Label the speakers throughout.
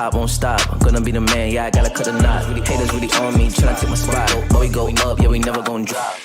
Speaker 1: top, won't stop. I'm gonna be the man, yeah, I gotta cut a knot. Really haters really on me, tryna take my spot. But we go up, yeah, we never gon' drop.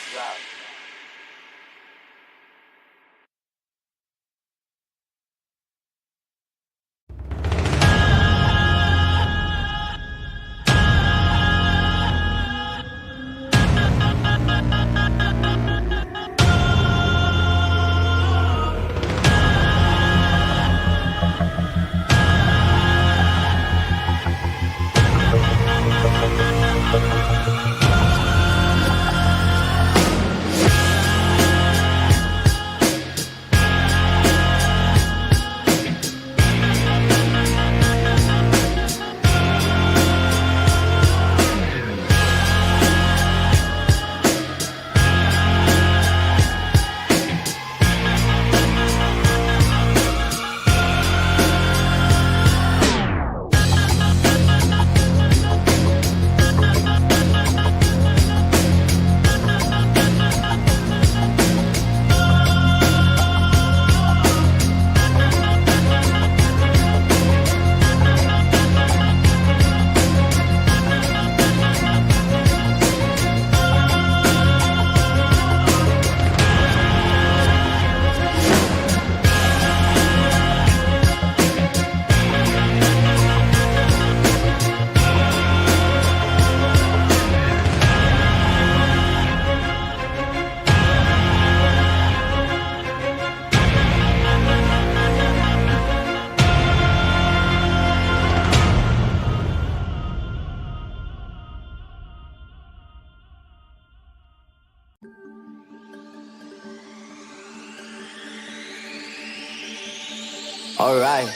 Speaker 1: Alright,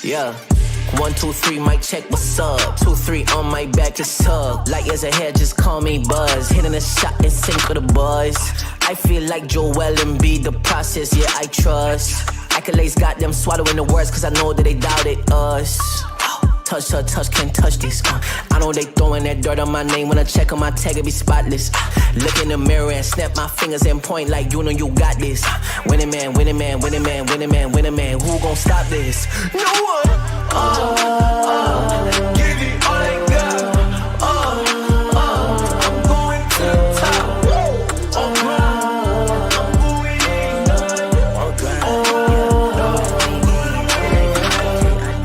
Speaker 1: yeah. 1, 2, 3, mic check, what's up? 2, 3 on my back, it's up. Light years ahead, just call me Buzz. Hitting a shot in sync with a buzz. I feel like Joel Embiid, the process, yeah, I trust. Accolades got them swallowing the words, cause I know that they doubted us. Touch, can't touch this. I know they throwing that dirt on my name. When I check on my tag, it be spotless. Look in the mirror and snap my fingers and point like you know you got this. Winning man, winning man, winning man, winning man, winning man. Who gon' stop this? No one. Give it all I got. I'm going to the top. I'm going in.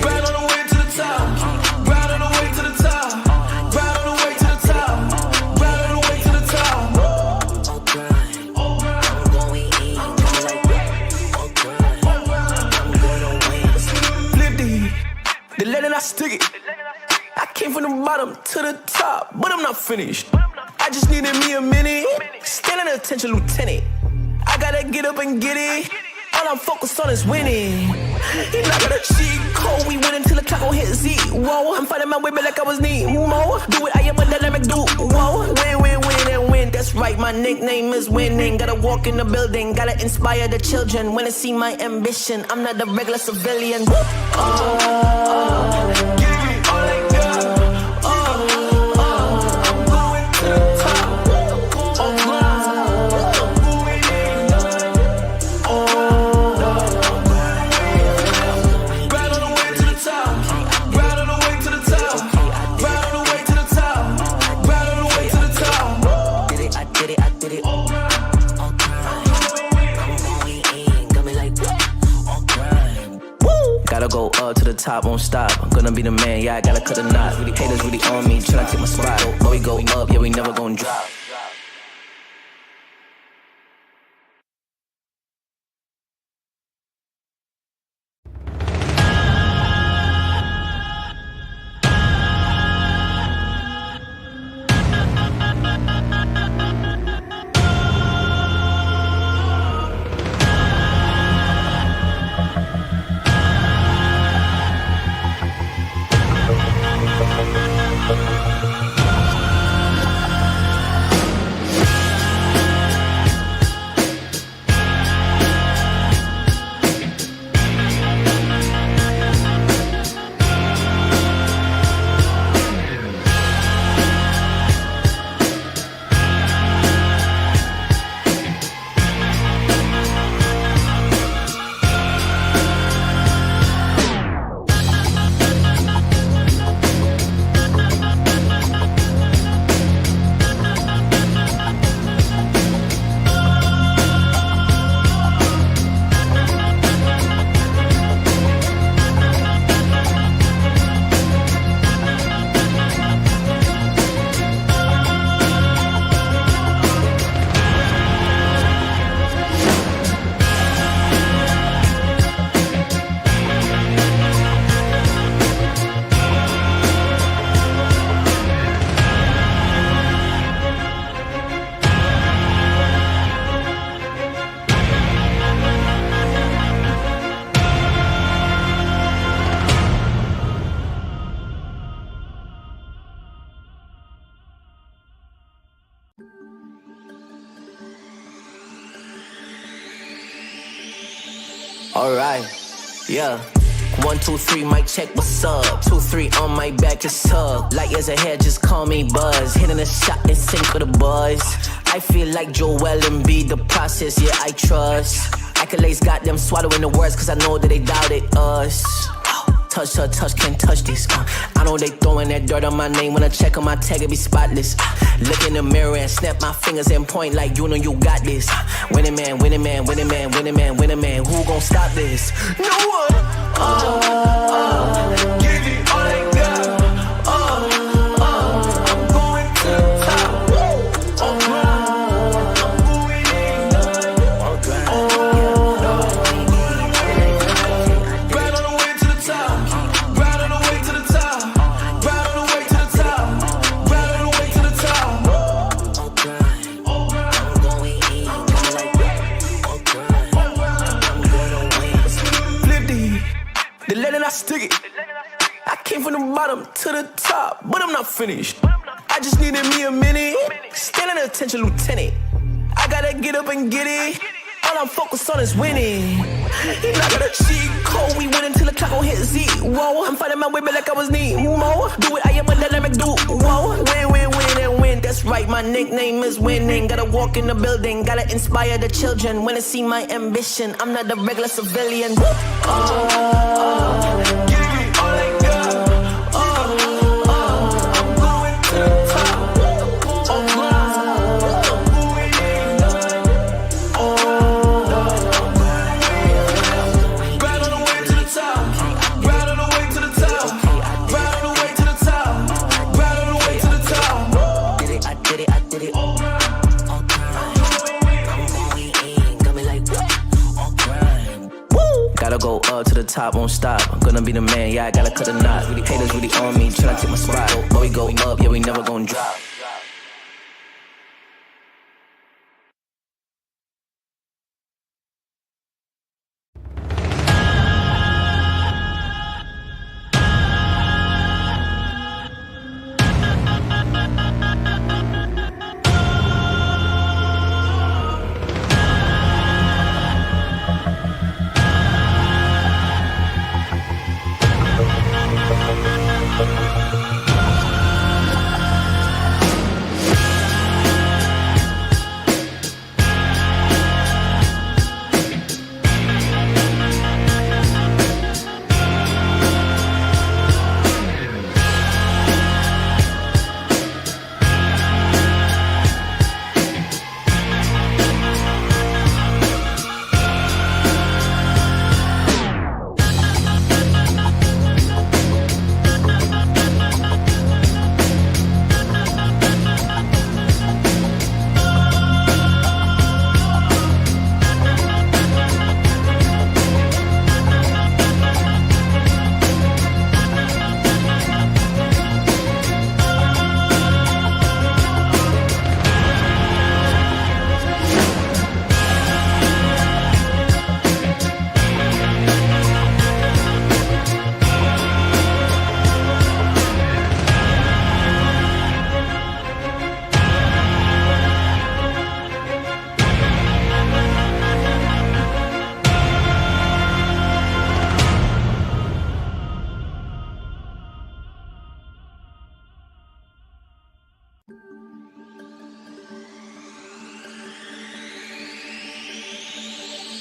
Speaker 1: Right on the way to the top. Right on the way to the top. Right on the way to the top. Right on the way to the top. I'm going in. I'm gonna win. Flip the lead and I stick it. I came from the bottom to the top, but I'm not finished. I just needed me a minute. Standing attention, lieutenant. I gotta get up and get it. All I'm focused on is winning. You're not gonna cheat code. We win until the clock gon' hit Z. Whoa, I'm fighting my way back like I was Nemo. Do it, I am a dynamic dude. Whoa, win and win. That's right, my nickname is winning. Gotta walk in the building, gotta inspire the children. When they see my ambition, I'm not a regular civilian. Give me all I got. I'm going to the top. I'm going in. Right on the way to the top. Right on the way to the top. Right on the way to the top. Right on the way to the top. Did it, I did it, I did it. I'm going in. Got me like, woo. Gotta go up to the top, won't stop. I'm gonna be the man, yeah, I gotta cut a knot. Really haters really on me, tryna take my spot. But we go up, yeah, we never gon' drop. Alright, yeah. 1, 2, 3, mic check, what's up? 2, 3 on my back, it's up. Light years ahead, just call me Buzz. Hitting a shot in sync with the buzz. I feel like Joel Embiid, the process, yeah, I trust. Accolades got them swallowing the words, cause I know that they doubted us. Touch, can't touch this. I know they throwing that dirt on my name. When I check on my tag, it be spotless. Look in the mirror and snap my fingers and point like you know you got this. Winning man, winning man, winning man, winning man, winning man. Who gon' stop this? No one. Give it all I got. I'm going to the top. I'm going in. Right on the way to the top. Right on the way to the top. Right on the way to the top. Right on the way to the top. I'm going in. Flip the letter I stick it. I came from the bottom to the top, but I'm not finished. I just needed me a minute. Standing attention, lieutenant. I gotta get up and get it. All I'm focused on is winning. He not gonna cheat code. We win until the clock gon' hit zero. I'm fighting my way back like I was Nemo. Do it, I am a dynamic duo. Win, and win. That's right, my nickname is winning. Gotta walk in the building, gotta inspire the children. When they see my ambition, I'm not a regular civilian. Give it all I got. I'm going to the top. I'm going in. Right on the way to the top. Right on the way to the top. Right on the way to the top. Right on the way to the top. I did it. I'm going in. Got me like, woo. Gotta go up to the top, won't stop. I'm gonna be the man, yeah, I gotta cut a knot. Haters really on me, tryna take my spot. But we go up, yeah, we never gon' drop.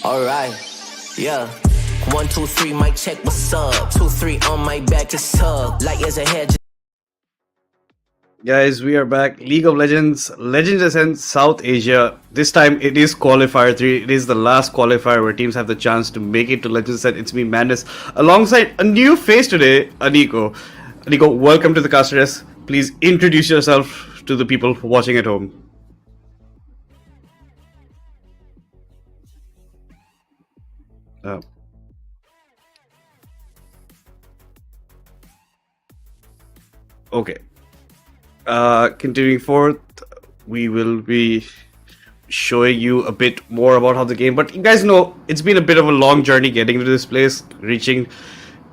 Speaker 1: Alright, yeah. 1, 2, 3, mic check, what's up? 2, 3 on my back, it's up. Light years ahead.
Speaker 2: Guys, we are back. League of Legends, Legends Ascent South Asia. This time it is Qualifier 3. It is the last qualifier where teams have the chance to make it to Legends Ascent. It's me, Madness, alongside a new face today, Aniko. Aniko, welcome to the caster desk. Please introduce yourself to the people watching at home. Okay. Continuing forth, we will be showing you a bit more about how the game, but you guys know it's been a bit of a long journey getting to this place, reaching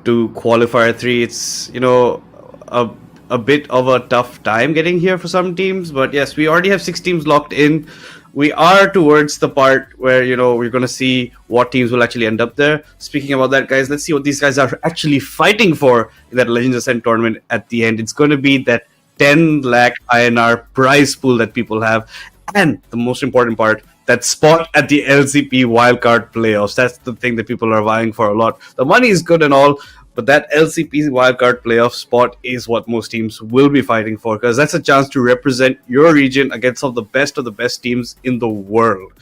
Speaker 2: to Qualifier 3. It's, you know, a bit of a tough time getting here for some teams, but yes, we already have 6 teams locked in. we are towards the part where we're going to see what teams will actually end up there. Speaking about that, guys, let's see what these guys are actually fighting for in that Legends Ascent tournament at the end. It's going to be that 10 lakh INR prize pool that people have, and the most important part, that spot at the LCP wildcard playoffs. That's the thing that people are vying for a lot. The money is good and all, but that LCP wildcard playoff spot is what most teams will be fighting for, because that's a chance to represent your region against some of the best teams in the world.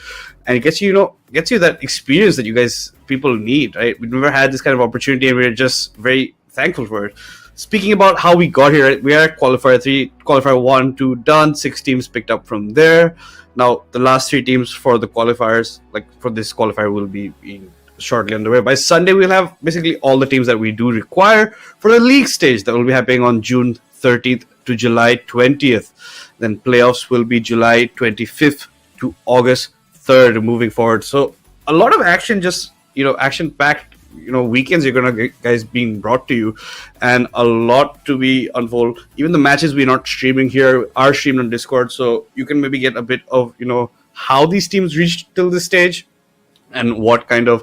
Speaker 2: And it gets you that experience that you guys people need, right? We've never had this kind of opportunity, and we're just very thankful for it. Speaking about how we got here, we are at qualifier 3, qualifier 1, 2 done, 6 teams picked up from there. Now the last 3 teams for the qualifiers, like for this qualifier, will be shortly underway. By Sunday, we'll have basically all the teams that we do require for the league stage that will be happening on June 30th to July 20th. Then playoffs will be July 25th to August 3rd moving forward. So a lot of action, just action-packed weekends you're gonna get, guys, being brought to you, and a lot to be unfold. Even the matches we're not streaming here are streamed on Discord, so you can maybe get a bit of how these teams reached till this stage and what kind of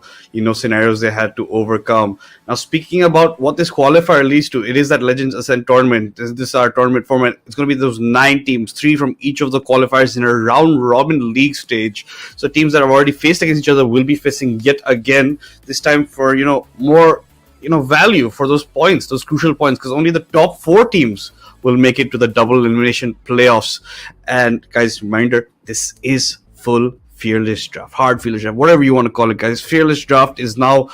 Speaker 2: scenarios they had to overcome. Now, speaking about what this qualifier leads to, it is that Legends Ascent tournament. This is our tournament format. It's going to be those 9 teams, 3 from each of the qualifiers in a round robin league stage. So teams that have already faced against each other will be facing yet again, this time for more value for those points, those crucial points, because only the top 4 teams will make it to the double elimination playoffs. And guys, reminder, this is full Fearless Draft, hard Fearless Draft, whatever you want to call it, guys. Fearless Draft is now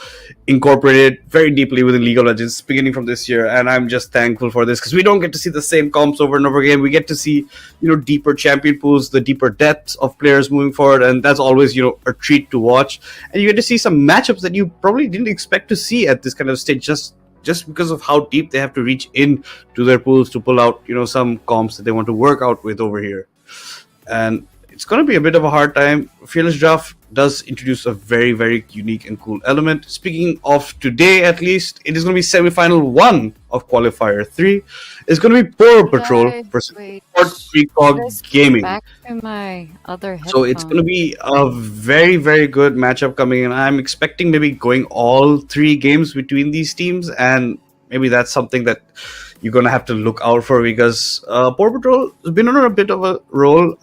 Speaker 2: incorporated very deeply within League of Legends beginning from this year, and I'm just thankful for this, because we don't get to see the same comps over and over again. We get to see deeper champion pools, the deeper depths of players moving forward, and that's always a treat to watch. And you get to see some matchups that you probably didn't expect to see at this kind of stage, just because of how deep they have to reach in to their pools to pull out some comps that they want to work out with over here. And it's going to be a bit of a hard time. Fearless Draft does introduce a very, very unique and cool element. Speaking of today, at least, it is going to be semi-final 1 of qualifier 3. It's going to be Poro Patrol versus Precog Gaming.
Speaker 3: Back to my other headphones.
Speaker 2: So it's going to be a very, very good matchup coming in. I'm expecting maybe going all 3 games between these teams, and maybe that's something that you're going to have to look out for, because Port Patrol has been on a bit of a roll.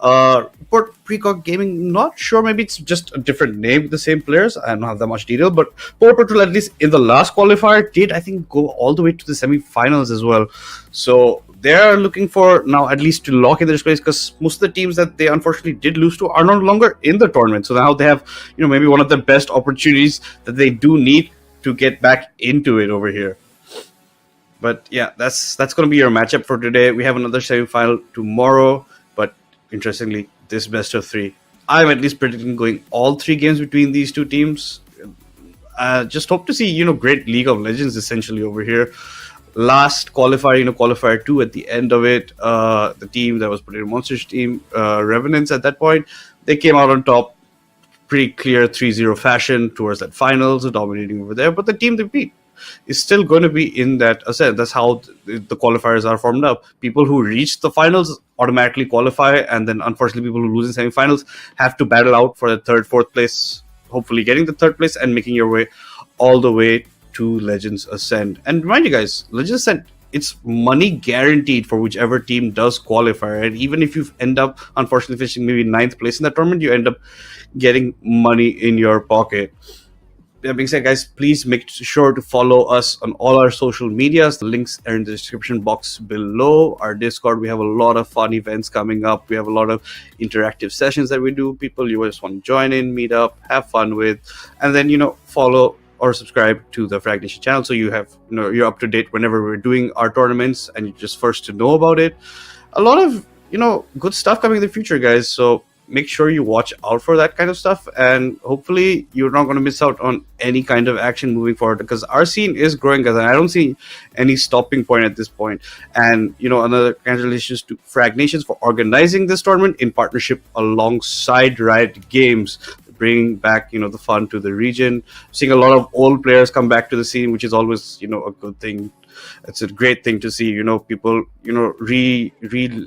Speaker 2: Precog Gaming, not sure, maybe it's just a different name with the same players. I don't have that much detail, but Port Patrol, at least in the last qualifier, did, I think, go all the way to the semi-finals as well. So they're looking for now at least to lock in their place, because most of the teams that they unfortunately did lose to are no longer in the tournament. So now they have, maybe one of the best opportunities that they do need to get back into it over here. But yeah, that's going to be your matchup for today. We have another semi-final tomorrow, but interestingly, this best of 3, I'm at least predicting going all 3 games between these 2 teams. Just hope to see great League of Legends essentially over here. Last qualifier, qualifier 2, at the end of it, the team that was put in Monsters team, Revenants at that point, they came out on top, pretty clear 3-0 fashion towards that finals, dominating over there. But the team they beat is still going to be in that ascent. That's how the qualifiers are formed up. People who reach the finals automatically qualify, and then unfortunately people who lose in semifinals have to battle out for the 3rd, 4th place, hopefully getting the 3rd place and making your way all the way to Legends Ascent. And remind you guys, Legends Ascent, it's money guaranteed for whichever team does qualify, and even if you end up unfortunately finishing maybe 9th place in that tournament, you end up getting money in your pocket. That being said, guys, please make sure to follow us on all our social medias. The links are in the description box below. Our Discord, we have a lot of fun events coming up. We have a lot of interactive sessions that we do. People you just want to join in, meet up, have fun with, and then follow or subscribe to the Fragnation channel, so you have you're up to date whenever we're doing our tournaments, and you're just first to know about it. A lot of good stuff coming in the future, guys. So make sure you watch out for that kind of stuff, and hopefully you're not going to miss out on any kind of action moving forward, because our scene is growing, guys, and I don't see any stopping point at this point. And another congratulations to Fragnations for organizing this tournament in partnership alongside Riot Games, bringing back the fun to the region. Seeing a lot of old players come back to the scene, which is always a good thing It's a great thing to see, people,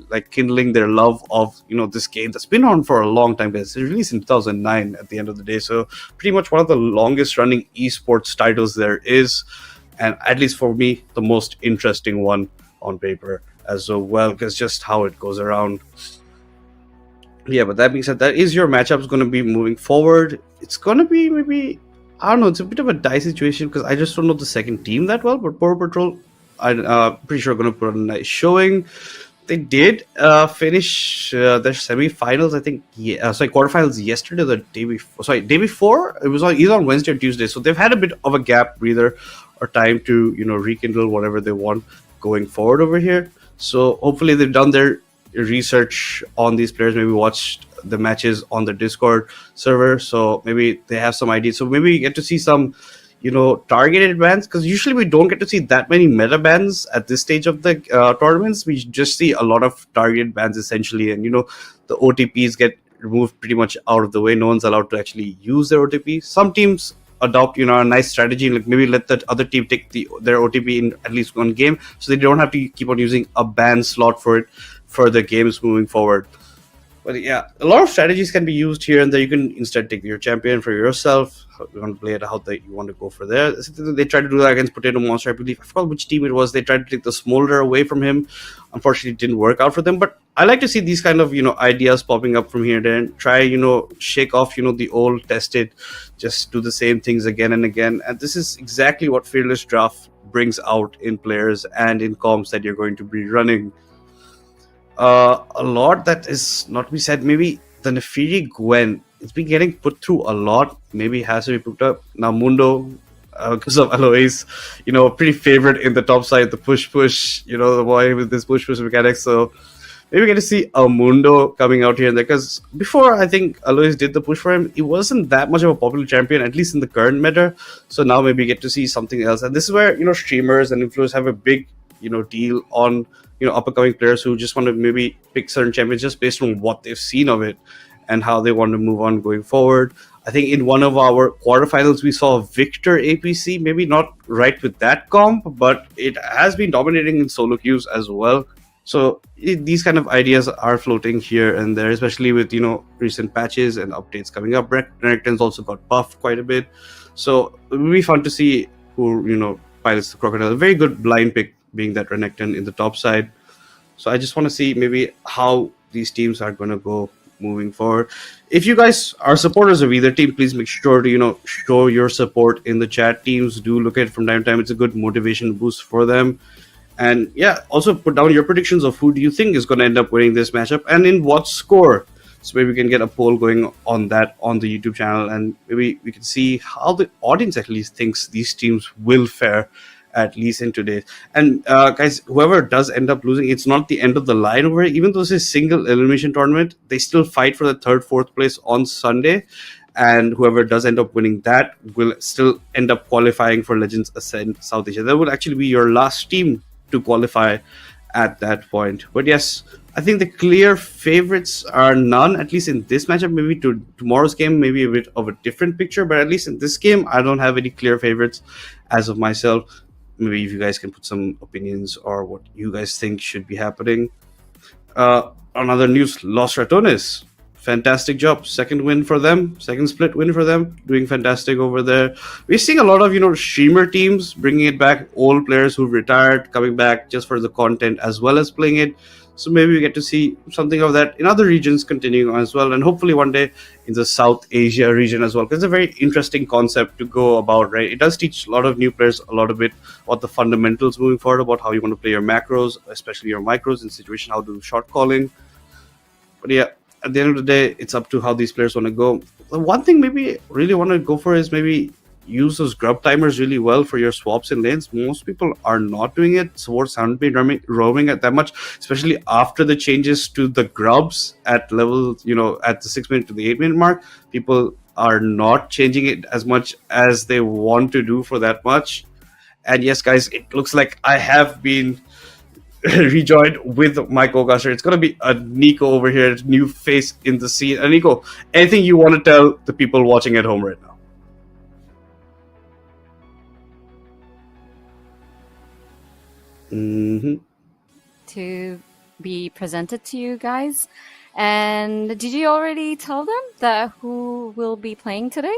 Speaker 2: like kindling their love of, this game that's been on for a long time. It's released in 2009 at the end of the day. So pretty much one of the longest running esports titles there is. And at least for me, the most interesting one on paper as well, because just how it goes around. Yeah, but that being said, that is your matchups going to be moving forward. It's going to be maybe, I don't know, it's a bit of a dicey situation because I just don't know the second team that well. But Poro Patrol, I'm pretty sure going to put on a nice showing. They did finish their semi-finals, I think. Quarterfinals yesterday, the day before. Day before. It was either on Wednesday or Tuesday. So they've had a bit of a gap breather or time to rekindle whatever they want going forward over here. So hopefully they've done their research on these players, maybe watched the matches on the Discord server, so maybe they have some ideas. So maybe you get to see some targeted bans, because usually we don't get to see that many meta bans at this stage of the tournaments. We just see a lot of targeted bans essentially, and the OTPs get removed pretty much out of the way. No one's allowed to actually use their OTP. Some teams adopt a nice strategy, like maybe let the other team take their OTP in at least one game, so they don't have to keep on using a ban slot for it for the games moving forward. But yeah, a lot of strategies can be used here and there. You can instead take your champion for yourself. You want to play it how you want to go for there. They tried to do that against Potato Monster, I believe. I forgot which team it was. They tried to take the Smolder away from him. Unfortunately, it didn't work out for them. But I like to see these kind of ideas popping up from here and there, and try shake off the old, tested, just do the same things again and again. And this is exactly what Fearless Draft brings out in players and in comps that you're going to be running. A lot that is not to be said. Maybe the Nefiri Gwen, it's been getting put through a lot. Maybe it has to be picked up. Now Mundo, because of Alois, pretty favorite in the top side, the push, the boy with this push mechanics. So maybe we get to see a Mundo coming out here and there, because before I think Alois did the push for him, he wasn't that much of a popular champion, at least in the current meta. So now maybe get to see something else. And this is where, streamers and influencers have a big, deal on up-and-coming players who just want to maybe pick certain champions just based on what they've seen of it and how they want to move on going forward. I think in one of our quarterfinals, we saw Victor APC, maybe not right with that comp, but it has been dominating in solo queues as well. So these kind of ideas are floating here and there, especially with, recent patches and updates coming up. Renekton's also got buffed quite a bit. So it will be fun to see who, pilots the Crocodile. A very good blind pick being that Renekton in the top side. So I just want to see maybe how these teams are going to go moving forward. If you guys are supporters of either team, please make sure to, show your support in the chat. Teams do look at it from time to time. It's a good motivation boost for them. And yeah, also put down your predictions of who do you think is going to end up winning this matchup and in what score. So maybe we can get a poll going on that on the YouTube channel, and maybe we can see how the audience at least thinks these teams will fare, at least in today. And guys, whoever does end up losing, it's not the end of the line over here. Even though it's a single elimination tournament, they still fight for the third, fourth place on Sunday. And whoever does end up winning that will still end up qualifying for Legends Ascent South Asia. That would actually be your last team to qualify at that point. But yes, I think the clear favorites are none, at least in this matchup. Maybe tomorrow's game, maybe a bit of a different picture, but at least in this game, I don't have any clear favorites as of myself. Maybe if you guys can put some opinions or what you guys think should be happening. Another news, Los Ratones. Fantastic job. Second win for them. Second split win for them. Doing fantastic over there. We're seeing a lot of, streamer teams bringing it back. Old players who've retired coming back just for the content as well as playing it. So maybe we get to see something of that in other regions continuing on as well. And hopefully one day in the South Asia region as well. Because it's a very interesting concept to go about, right? It does teach a lot of new players a lot of it about the fundamentals moving forward, about how you want to play your macros, especially your micros in situation, how to do shot calling. But yeah, at the end of the day, it's up to how these players want to go. The one thing maybe really want to go for is maybe use those grub timers really well for your swaps in lanes. Most people are not doing it. Swords haven't been roaming at that much, especially after the changes to the grubs at level, at the 6 minute to the 8 minute mark. People are not changing it as much as they want to do for that much. And yes, guys, it looks like I have been rejoined with my co-caster. It's going to be a Nico over here, new face in the scene. And Nico, anything you want to tell the people watching at home right now? Hmm.
Speaker 3: to be presented to you guys. And did you already tell them that who will be playing today?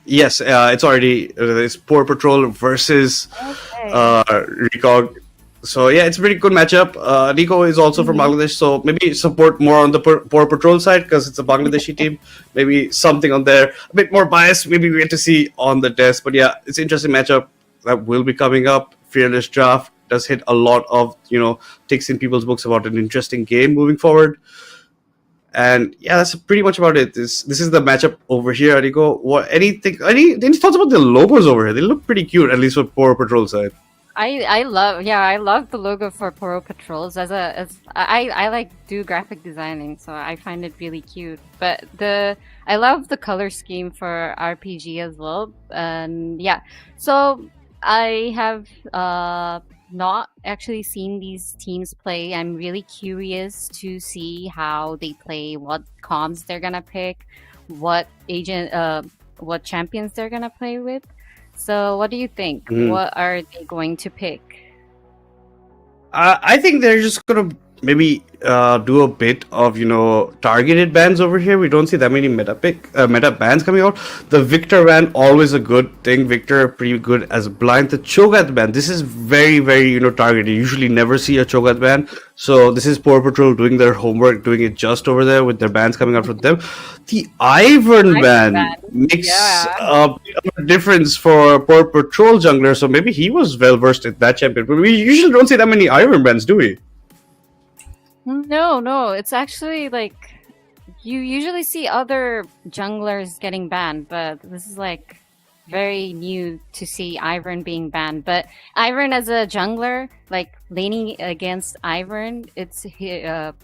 Speaker 2: Yes, it's already it's Poro Patrol versus
Speaker 3: Okay.
Speaker 2: Recog. So yeah, it's a pretty good matchup. Nico is also from
Speaker 3: Mhm.
Speaker 2: Bangladesh, so maybe support more on the Poro Patrol side because it's a Bangladeshi team. Maybe something on there, a bit more biased. Maybe we get to see on the desk. But yeah, it's an interesting matchup that will be coming up. Fearless Draft does hit a lot of ticks in people's books about an interesting game moving forward. And yeah, that's pretty much about it. This is the matchup over here, Ariko. What any thoughts about the logos over here? They look pretty cute, at least for Poro Patrol side.
Speaker 3: I love the logo for Poro Patrols as I like do graphic designing, so I find it really cute. But I love the color scheme for RPG as well. And yeah, so I have not actually seen these teams play. I'm really curious to see how they play, what comms they're gonna pick, what champions they're gonna play with. So, what do you think?
Speaker 2: Mhm.
Speaker 3: What are they going to pick?
Speaker 2: I think they're just gonna maybe do a bit of targeted bans over here. We don't see that many meta bans coming out. The Victor ban always a good thing. Victor pretty good as a blind. The Cho'Gath ban, this is very targeted. You usually never see a Cho'Gath ban. So this is Poro Patrol doing their homework, doing it just over there with their bans coming out from them. The Ivern
Speaker 3: Iron
Speaker 2: ban
Speaker 3: Man.
Speaker 2: makes
Speaker 3: Yeah.
Speaker 2: a bit of a difference for Poro Patrol jungler. So maybe he was well versed in that champion. But we usually don't see that many Ivern bans, do we?
Speaker 3: No, no, it's actually like you usually see other junglers getting banned, but this is like very new to see Ivern being banned. But Ivern as a jungler, like laning against Ivern,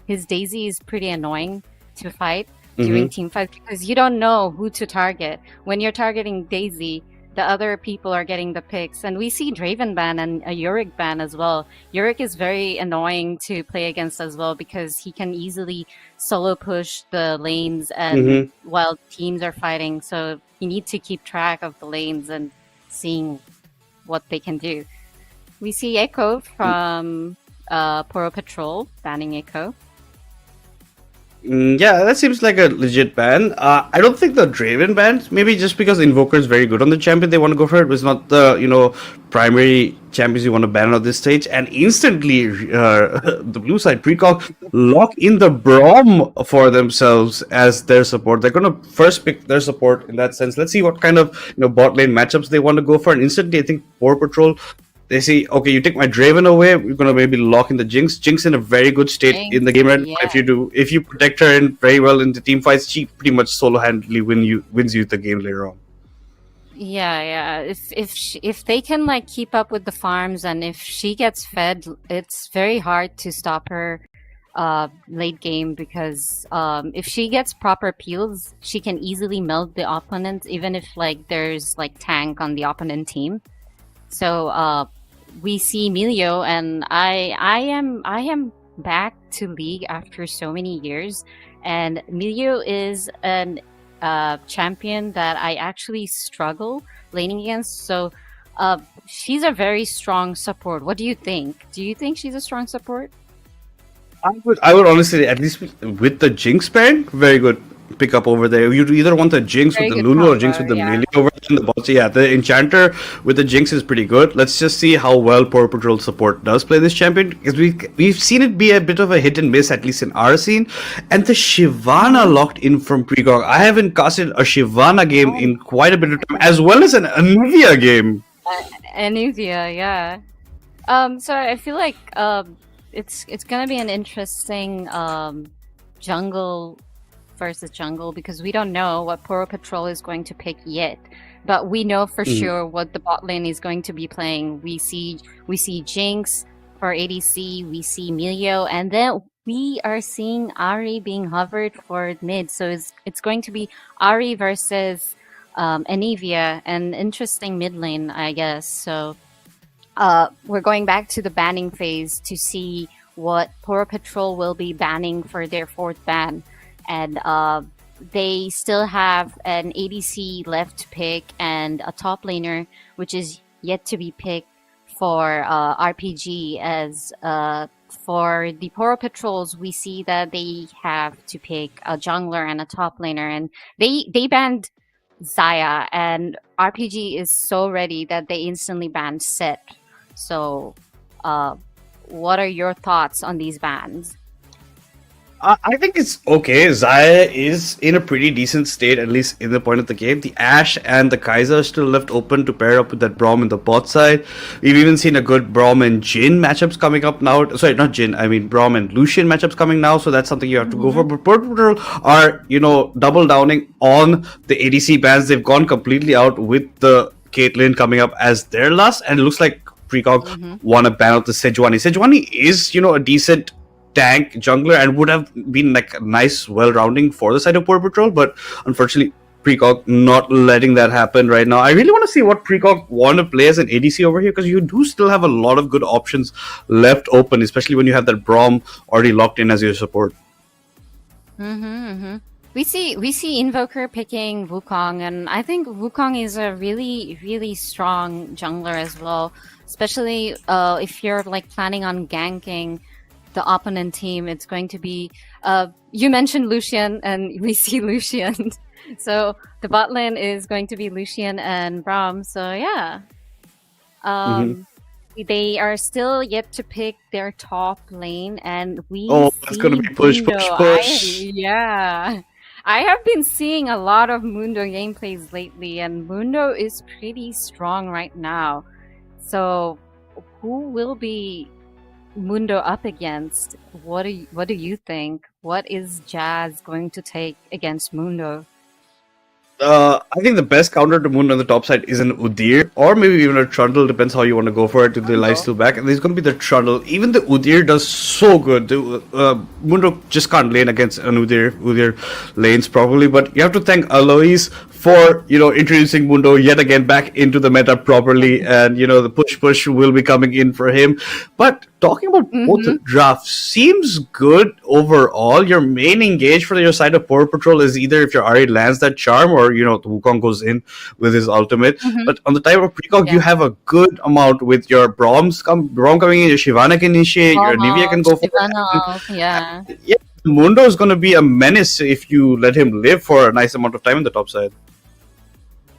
Speaker 3: his Daisy is pretty annoying to fight during team fight because you don't know who to target. When you're targeting Daisy, the other people are getting the picks, and we see Draven ban and a Yorick ban as well. Yorick is very annoying to play against as well because he can easily solo push the lanes and
Speaker 2: Mm-hmm.
Speaker 3: while teams are fighting. So you need to keep track of the lanes and seeing what they can do. We see Echo from Poro Patrol banning Echo.
Speaker 2: Yeah, that seems like a legit ban. I don't think the Draven ban, maybe just because Invoker is very good on the champion, they want to go for it. It's not the primary champions you want to ban on this stage. And instantly, the blue side Precog lock in the Braum for themselves as their support. They're gonna first pick their support in that sense. Let's see what kind of bot lane matchups they want to go for. And instantly, I think Poro Patrol, they see, okay, you take my Draven away, we're gonna maybe lock in the Jinx. Jinx in a very good state in the game right now.
Speaker 3: Yeah.
Speaker 2: If you protect her in very well in the team fights, she pretty much solo handedly wins you the game later on.
Speaker 3: Yeah. If they can like keep up with the farms and if she gets fed, it's very hard to stop her late game because if she gets proper peels, she can easily melt the opponent even if like there's like tank on the opponent team. So we see Milio, and I am back to League after so many years, and Milio is an champion that I actually struggle laning against. So she's a very strong support. What do you think? Do you think she's a strong support?
Speaker 2: I would honestly, at least with the Jinx pairing, very good pick up over there. You'd either want the Jinx
Speaker 3: Very
Speaker 2: with the
Speaker 3: good
Speaker 2: Lulu or Jinx with
Speaker 3: combo,
Speaker 2: the
Speaker 3: yeah.
Speaker 2: Melee over there in the bot. So yeah, the Enchanter with the Jinx is pretty good. Let's just see how well Poro Patrol support does play this champion, because we've seen it be a bit of a hit and miss, at least in our scene. And the Shyvana locked in from Precog. I haven't casted a Shyvana game in quite a bit of time, as well as an Anivia game.
Speaker 3: Anivia, yeah. So I feel like it's gonna be an interesting jungle versus jungle because we don't know what Poro Patrol is going to pick yet, but we know for sure what the bot lane is going to be playing. We see Jinx for ADC, we see Milio, and then we are seeing Ari being hovered for mid. So it's going to be Ari versus Anivia, an interesting mid lane, I guess. So we're going back to the banning phase to see what Poro Patrol will be banning for their fourth ban. And they still have an ADC left to pick and a top laner, which is yet to be picked for RPG, as for the Poro Patrols, we see that they have to pick a jungler and a top laner, and they banned Zaya, and RPG is so ready that they instantly banned Set. So, what are your thoughts on these bans?
Speaker 2: I think it's okay. Zaya is in a pretty decent state, at least in the point of the game. The Ashe and the Kaiser are still left open to pair up with that Braum in the bot side. We've even seen a good Braum and Jhin matchups coming up now. Sorry, not Jhin. I mean Braum and Lucian matchups coming now. So that's something you have to go for. But Purple are, double downing on the ADC bans. They've gone completely out with the Caitlyn coming up as their last, and it looks like Precog won a ban out the Sejuani. Sejuani is, a decent tank jungler and would have been like a nice well-rounding for the side of Port Patrol, but unfortunately Precog not letting that happen right now. I really want to see what Precog want to play as an ADC over here, because you do still have a lot of good options left open, especially when you have that Braum already locked in as your support.
Speaker 3: We see Invoker picking Wukong, and I think Wukong is a really, really strong jungler as well, especially if you're like planning on ganking the opponent team. It's going to be you mentioned Lucian, and we see Lucian. So the bot lane is going to be Lucian and Braum. So yeah. They are still yet to pick their top lane, and
Speaker 2: it's gonna be push.
Speaker 3: Yeah. I have been seeing a lot of Mundo gameplays lately, and Mundo is pretty strong right now. So who will be Mundo up against? What do you think? What is Jazz going to take against Mundo?
Speaker 2: I think the best counter to Mundo on the top side is an Udyr, or maybe even a Trundle, depends how you want to go for it, if the light's still back. And there's going to be the Trundle. Even the Udyr does so good. Mundo just can't lane against an Udyr. Udyr lanes properly, but you have to thank Alois for, introducing Mundo yet again back into the meta properly, and, the push will be coming in for him. But talking about both the drafts, seems good overall. Your main engage for your side of Poro Patrol is either if your Ahri lands that charm, or the Wukong goes in with his ultimate. But on the type of Precog, you have a good amount with your Braum coming in, your Shyvana can initiate, your Nivea can go for it. Yeah, Mundo is going to be a menace if you let him live for a nice amount of time on the top side.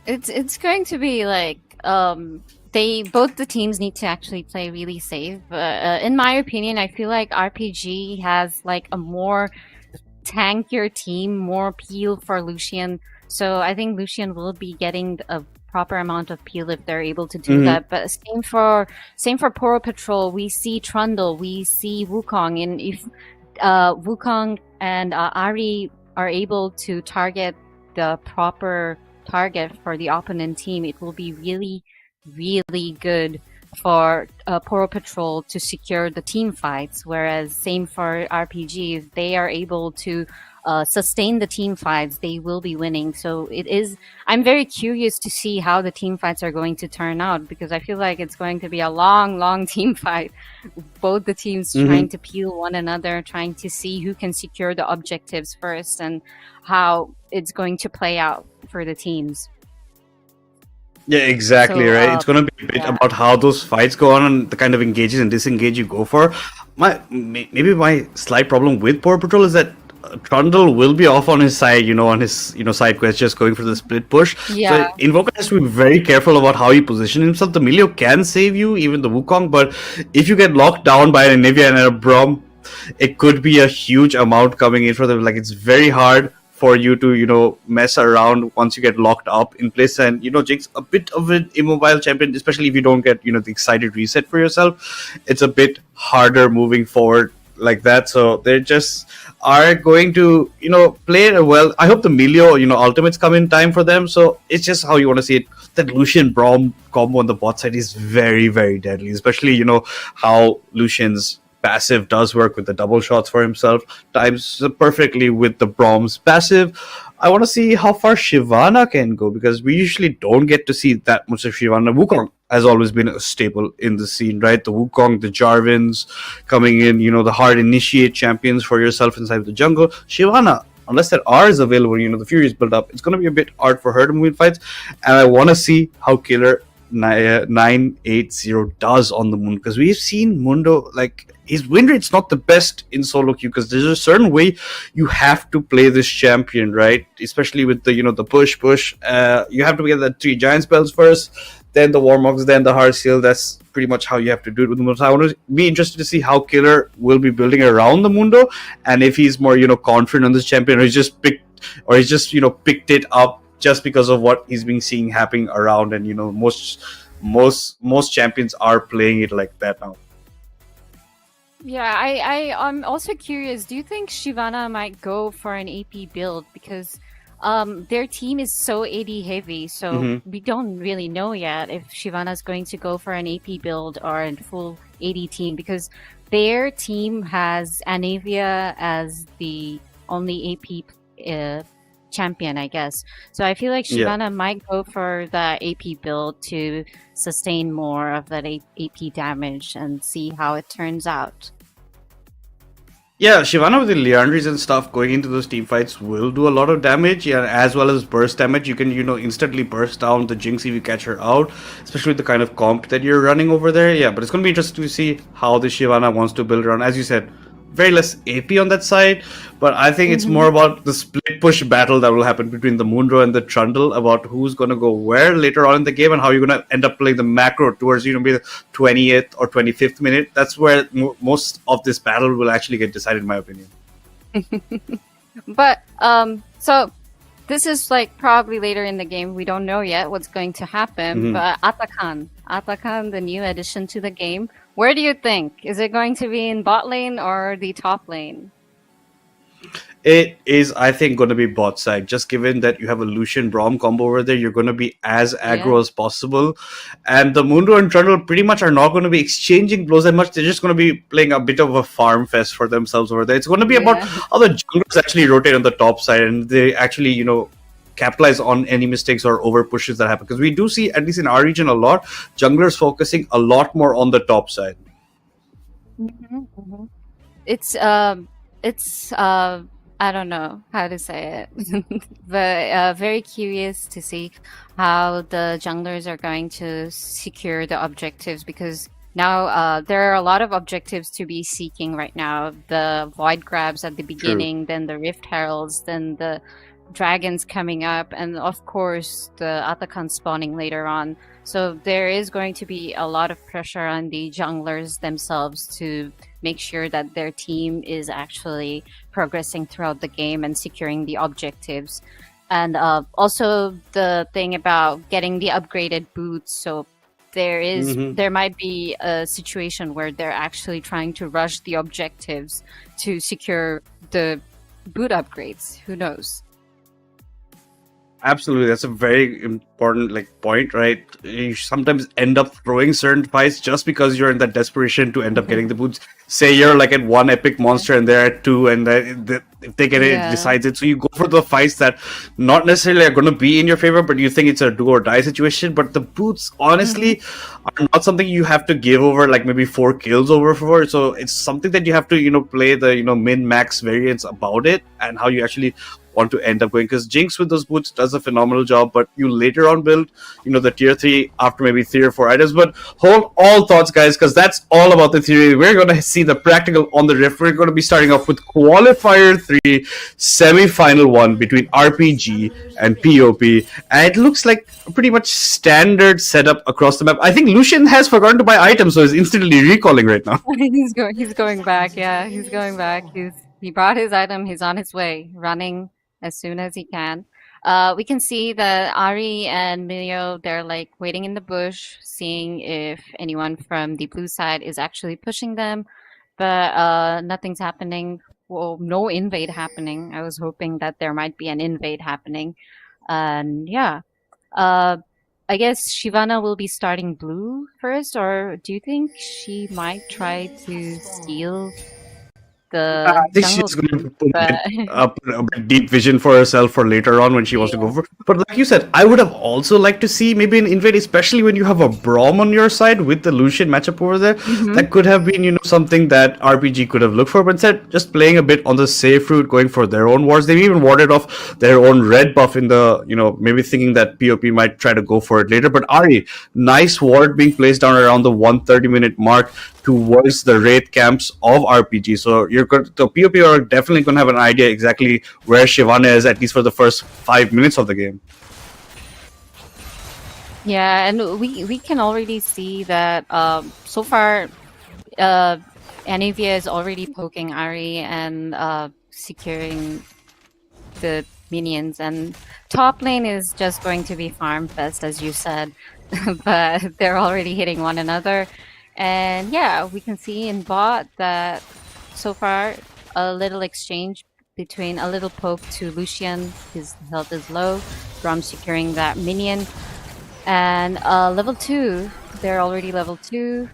Speaker 3: It's going to be like both the teams need to actually play really safe. In my opinion, I feel like RPG has like a more tankier team, more peel for Lucian. So I think Lucian will be getting a proper amount of peel if they're able to do that. But same for Poro Patrol. We see Trundle, we see Wukong, and if Wukong and Ahri are able to target the proper target for the opponent team, it will be really, really good for Poro Patrol to secure the team fights. Whereas same for RPG, if they are able to sustain the team fights, they will be winning. So I'm very curious to see how the team fights are going to turn out, because I feel like it's going to be a long, long team fight. Both the teams trying to peel one another, trying to see who can secure the objectives first, and how it's going to play out for the teams.
Speaker 2: Yeah, exactly, right. It's going to be a bit about how those fights go on and the kind of engages and disengage you go for. Maybe my slight problem with Poro Patrol is that Trundle will be off on his side, on his side quest, just going for the split push.
Speaker 3: Yeah.
Speaker 2: So Invoker has to be very careful about how he positions himself. The Milio can save you, even the Wukong, but if you get locked down by a Nivea and a Braum, it could be a huge amount coming in for them. Like, it's very hard for you to, mess around once you get locked up in place. And, Jinx, a bit of an immobile champion, especially if you don't get, the excited reset for yourself. It's a bit harder moving forward like that. So they just are going to, play it well. I hope the Milio, ultimates come in time for them. So it's just how you want to see it. That Lucian Braum combo on the bot side is very, very deadly, especially, how Lucian's passive does work with the double shots for himself, times perfectly with the Braum's passive. I want to see how far Shyvana can go, because we usually don't get to see that much of Shyvana. Wukong has always been a staple in the scene, right? The Wukong, the Jarvins coming in, the hard initiate champions for yourself inside the jungle. Shyvana, unless that R is available, the Fury is built up, it's going to be a bit hard for her to move in fights. And I want to see how killer 980 does on the Moon, because we've seen Mundo, like, his win rate's not the best in solo queue, because there's a certain way you have to play this champion, right? Especially with the the push. You have to get the 3 giant spells first, then the Warmogs, then the Heart Seal. That's pretty much how you have to do it with the Mundo. So I want to be interested to see how Killer will be building around the Mundo, and if he's more confident on this champion, or he's just picked it up just because of what he's been seeing happening around, and most champions are playing it like that now.
Speaker 3: Yeah, I'm also curious. Do you think Shyvana might go for an AP build, because their team is so AD heavy, so we don't really know yet if Shyvana's going to go for an AP build or a full AD team, because their team has Anavia as the only AP champion, I guess. So I feel like Shyvana might go for the AP build to sustain more of that AP damage and see how it turns out.
Speaker 2: Yeah, Shyvana with the Leandries and stuff going into those team fights will do a lot of damage, as well as burst damage. You can, instantly burst down the Jinx if you catch her out, especially with the kind of comp that you're running over there. Yeah, but it's going to be interesting to see how the Shyvana wants to build around. As you said, very less AP on that side, but I think it's more about the split push battle that will happen between the Moonro and the Trundle about who's going to go where later on in the game, and how you're going to end up playing the macro towards maybe the 20th or 25th minute. That's where most of this battle will actually get decided, in my opinion.
Speaker 3: But so this is like probably later in the game. We don't know yet what's going to happen. But Atakan, the new addition to the game. Where do you think? Is it going to be in bot lane or the top lane?
Speaker 2: It is, I think, going to be bot side. Just given that you have a Lucian Braum combo over there, you're going to be as aggro as possible. And the Mundo and Trundle pretty much are not going to be exchanging blows that much. They're just going to be playing a bit of a farm fest for themselves over there. It's going to be about how the junglers actually rotate on the top side, and they actually, capitalize on any mistakes or over pushes that happen, because we do see, at least in our region, a lot junglers focusing a lot more on the top side.
Speaker 3: It's I don't know how to say it, but very curious to see how the junglers are going to secure the objectives, because now there are a lot of objectives to be seeking right now. The void grabs at the beginning, then the rift heralds, then the dragons coming up, and of course the Atakan spawning later on. So there is going to be a lot of pressure on the junglers themselves to make sure that their team is actually progressing throughout the game and securing the objectives. And also the thing about getting the upgraded boots. So there might be a situation where they're actually trying to rush the objectives to secure the boot upgrades. Who knows?
Speaker 2: Absolutely, that's a very important point, right? You sometimes end up throwing certain fights just because you're in that desperation to end up getting the boots. Say you're like at 1 epic monster and they're at 2, and if they get it, it decides it. So you go for the fights that not necessarily are going to be in your favor, but you think it's a do or die situation. But the boots, honestly, are not something you have to give over like maybe 4 kills over for. So it's something that you have to play the min max variance about it, and how you actually want to end up going, because Jinx with those boots does a phenomenal job, but you later on build the tier 3 after maybe 3 or 4 items. But hold all thoughts, guys, because that's all about the theory. We're going to see the practical on the rift. We're going to be starting off with qualifier 3 semi-final 1 between RPG and POP, and it looks like a pretty much standard setup across the map. I think Lucian has forgotten to buy items, so he's instantly recalling right now.
Speaker 3: He's going back. Yeah, he's going back. He brought his item. He's on his way, running as soon as he can. We can see that Ari and Milio, they're like waiting in the bush, seeing if anyone from the blue side is actually pushing them, but nothing's happening. Well, no invade happening. I was hoping that there might be an invade happening. And I guess Shyvana will be starting blue first, or do you think she might try to steal
Speaker 2: I
Speaker 3: the
Speaker 2: think
Speaker 3: jungle
Speaker 2: she's going to put
Speaker 3: but
Speaker 2: a bit deep vision for herself for later on when she wants to go for. But like you said, I would have also liked to see maybe an invade, especially when you have a Braum on your side with the Lucian matchup over there. That could have been, something that RPG could have looked for. But instead, just playing a bit on the safe route, going for their own wards. They've even warded off their own red buff in the, maybe thinking that POP might try to go for it later. But Ari, nice ward being placed down around the 130-minute mark towards the Wraith camps of RPG. So the POP are definitely going to have an idea exactly where Shyvana is, at least for the first 5 minutes of the game.
Speaker 3: yeah, and we can already see that so far Anivia is already poking Ari and securing the minions, and top lane is just going to be farm fest as you said. But they're already hitting one another. And yeah, we can see in bot that so far a little exchange between a little poke to Lucian. His health is low. Braum securing that minion. And level 2. They're already level 2.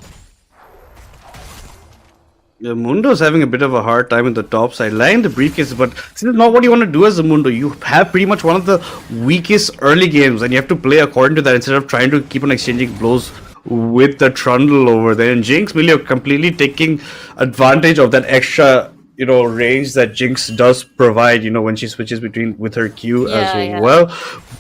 Speaker 2: Mundo's having a bit of a hard time in the top side, lying the briefcase, but this is not what you want to do as a Mundo. You have pretty much one of the weakest early games, and you have to play according to that instead of trying to keep on exchanging blows with the Trundle over there. And Jinx really completely taking advantage of that extra, range that Jinx does provide, when she switches between with her Q as well.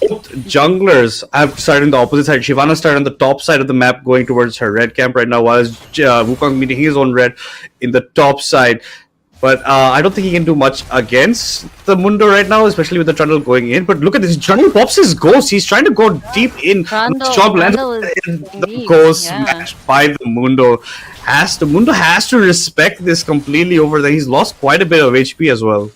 Speaker 2: Both junglers have started on the opposite side. Shyvana started on the top side of the map going towards her red camp right now, while Wukong meeting his own red in the top side. But I don't think he can do much against the Mundo right now, especially with the Trundle going in. But look at this. Trundle pops his ghost. He's trying to go deep in. The ghost smashed by the Mundo. The Mundo has to respect this completely over there. He's lost quite a bit of HP as well.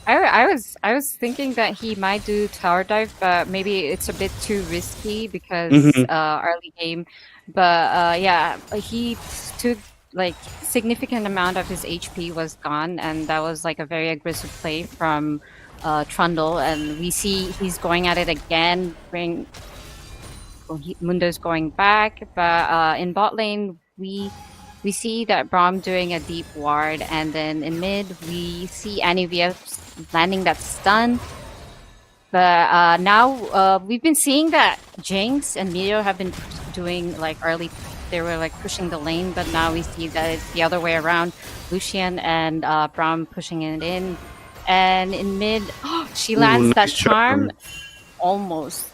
Speaker 3: I was thinking that he might do tower dive, but maybe it's a bit too risky because early game. But yeah, he took like significant amount of his HP was gone, and that was like a very aggressive play from Trundle. And we see he's going at it again. Mundo's going back, but in bot lane we see that Braum doing a deep ward, and then in mid we see Anivia landing that stun. But now we've been seeing that Jinx and Mio have been doing like early. They were like pushing the lane, but now we see that it's the other way around. Lucian and Braum pushing it in, and in mid, she lands that charm. Almost.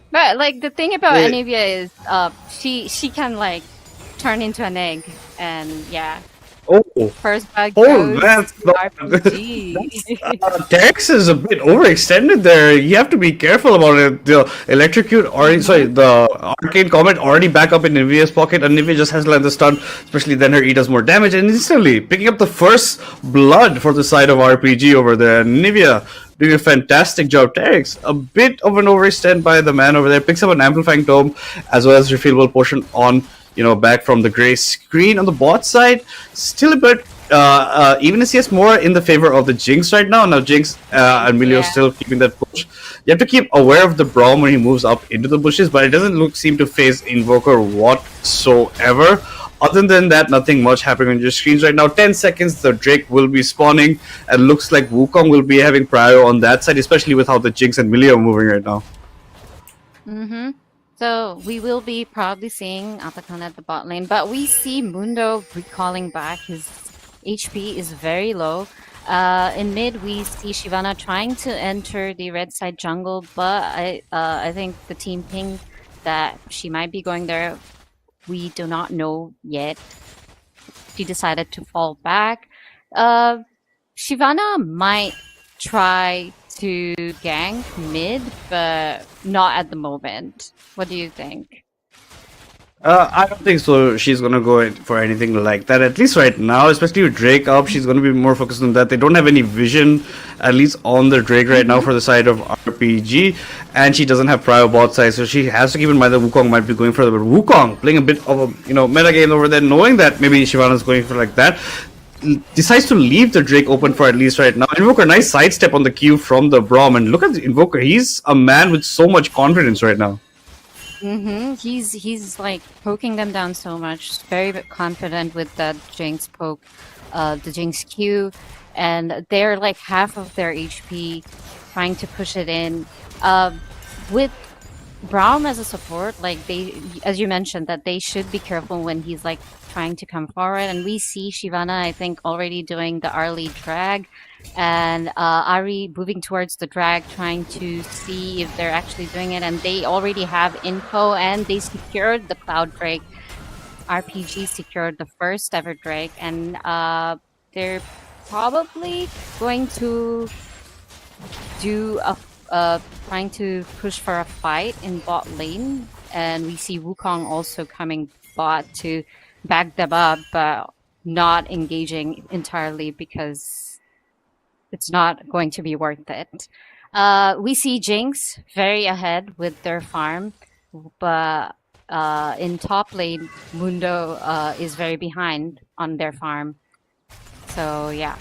Speaker 3: But like the thing about Anivia is, she can like turn into an egg, and yeah. First bug goes RPG.
Speaker 2: Dex is a bit overextended there. You have to be careful about it. The electrocute the arcane comment already back up in Nivea's pocket, and Nivea just has to land the stun, especially then her E does more damage, and instantly picking up the first blood for the side of RPG over there. Nivea doing a fantastic job. Terex, a bit of an overextend by the man over there, picks up an amplifying tome as well as refillable potion on back from the gray screen on the bot side. Still a bit even as CS more in the favor of the Jinx right now. Now Jinx and Milio still keeping that push. You have to keep aware of the Braum when he moves up into the bushes, but it doesn't seem to phase Invoker whatsoever. Other than that, nothing much happening on your screens right now. 10 seconds, the Drake will be spawning, and looks like Wukong will be having prior on that side, especially with how the Jinx and Milio are moving right now.
Speaker 3: So we will be probably seeing Atakan at the bot lane, but we see Mundo recalling back. His HP is very low. In mid, we see Shyvana trying to enter the red side jungle, but I think the team pinged that she might be going there. We do not know yet. She decided to fall back. Shyvana might try to gank mid, but not at the moment. What do you think?
Speaker 2: I don't think so. She's gonna go for anything like that, at least right now. Especially with Drake up, she's gonna be more focused on that. They don't have any vision, at least on the Drake right now for the side of RPG, and she doesn't have prior bot side, so she has to keep in mind that Wukong might be going further. But Wukong playing a bit of a meta game over there, knowing that maybe Shyvana's going for like that, decides to leave the Drake open for at least right now. Invoker, nice sidestep on the Q from the Braum, and look at the Invoker. He's a man with so much confidence right now.
Speaker 3: He's like poking them down so much. Very confident with that Jinx poke, the Jinx Q, and they're like half of their HP, trying to push it in. With Braum as a support, like they, as you mentioned, that they should be careful when he's like trying to come forward. And we see Shyvana, I think, already doing the early drag, and Ari moving towards the drag, trying to see if they're actually doing it. And they already have info, and they secured the Cloud Drake. RPG secured the first ever Drake, and they're probably going to do a trying to push for a fight in bot lane, and we see Wukong also coming bot to back them up, but not engaging entirely because it's not going to be worth it. We see Jinx very ahead with their farm, but in top lane, Mundo is very behind on their farm. So yeah.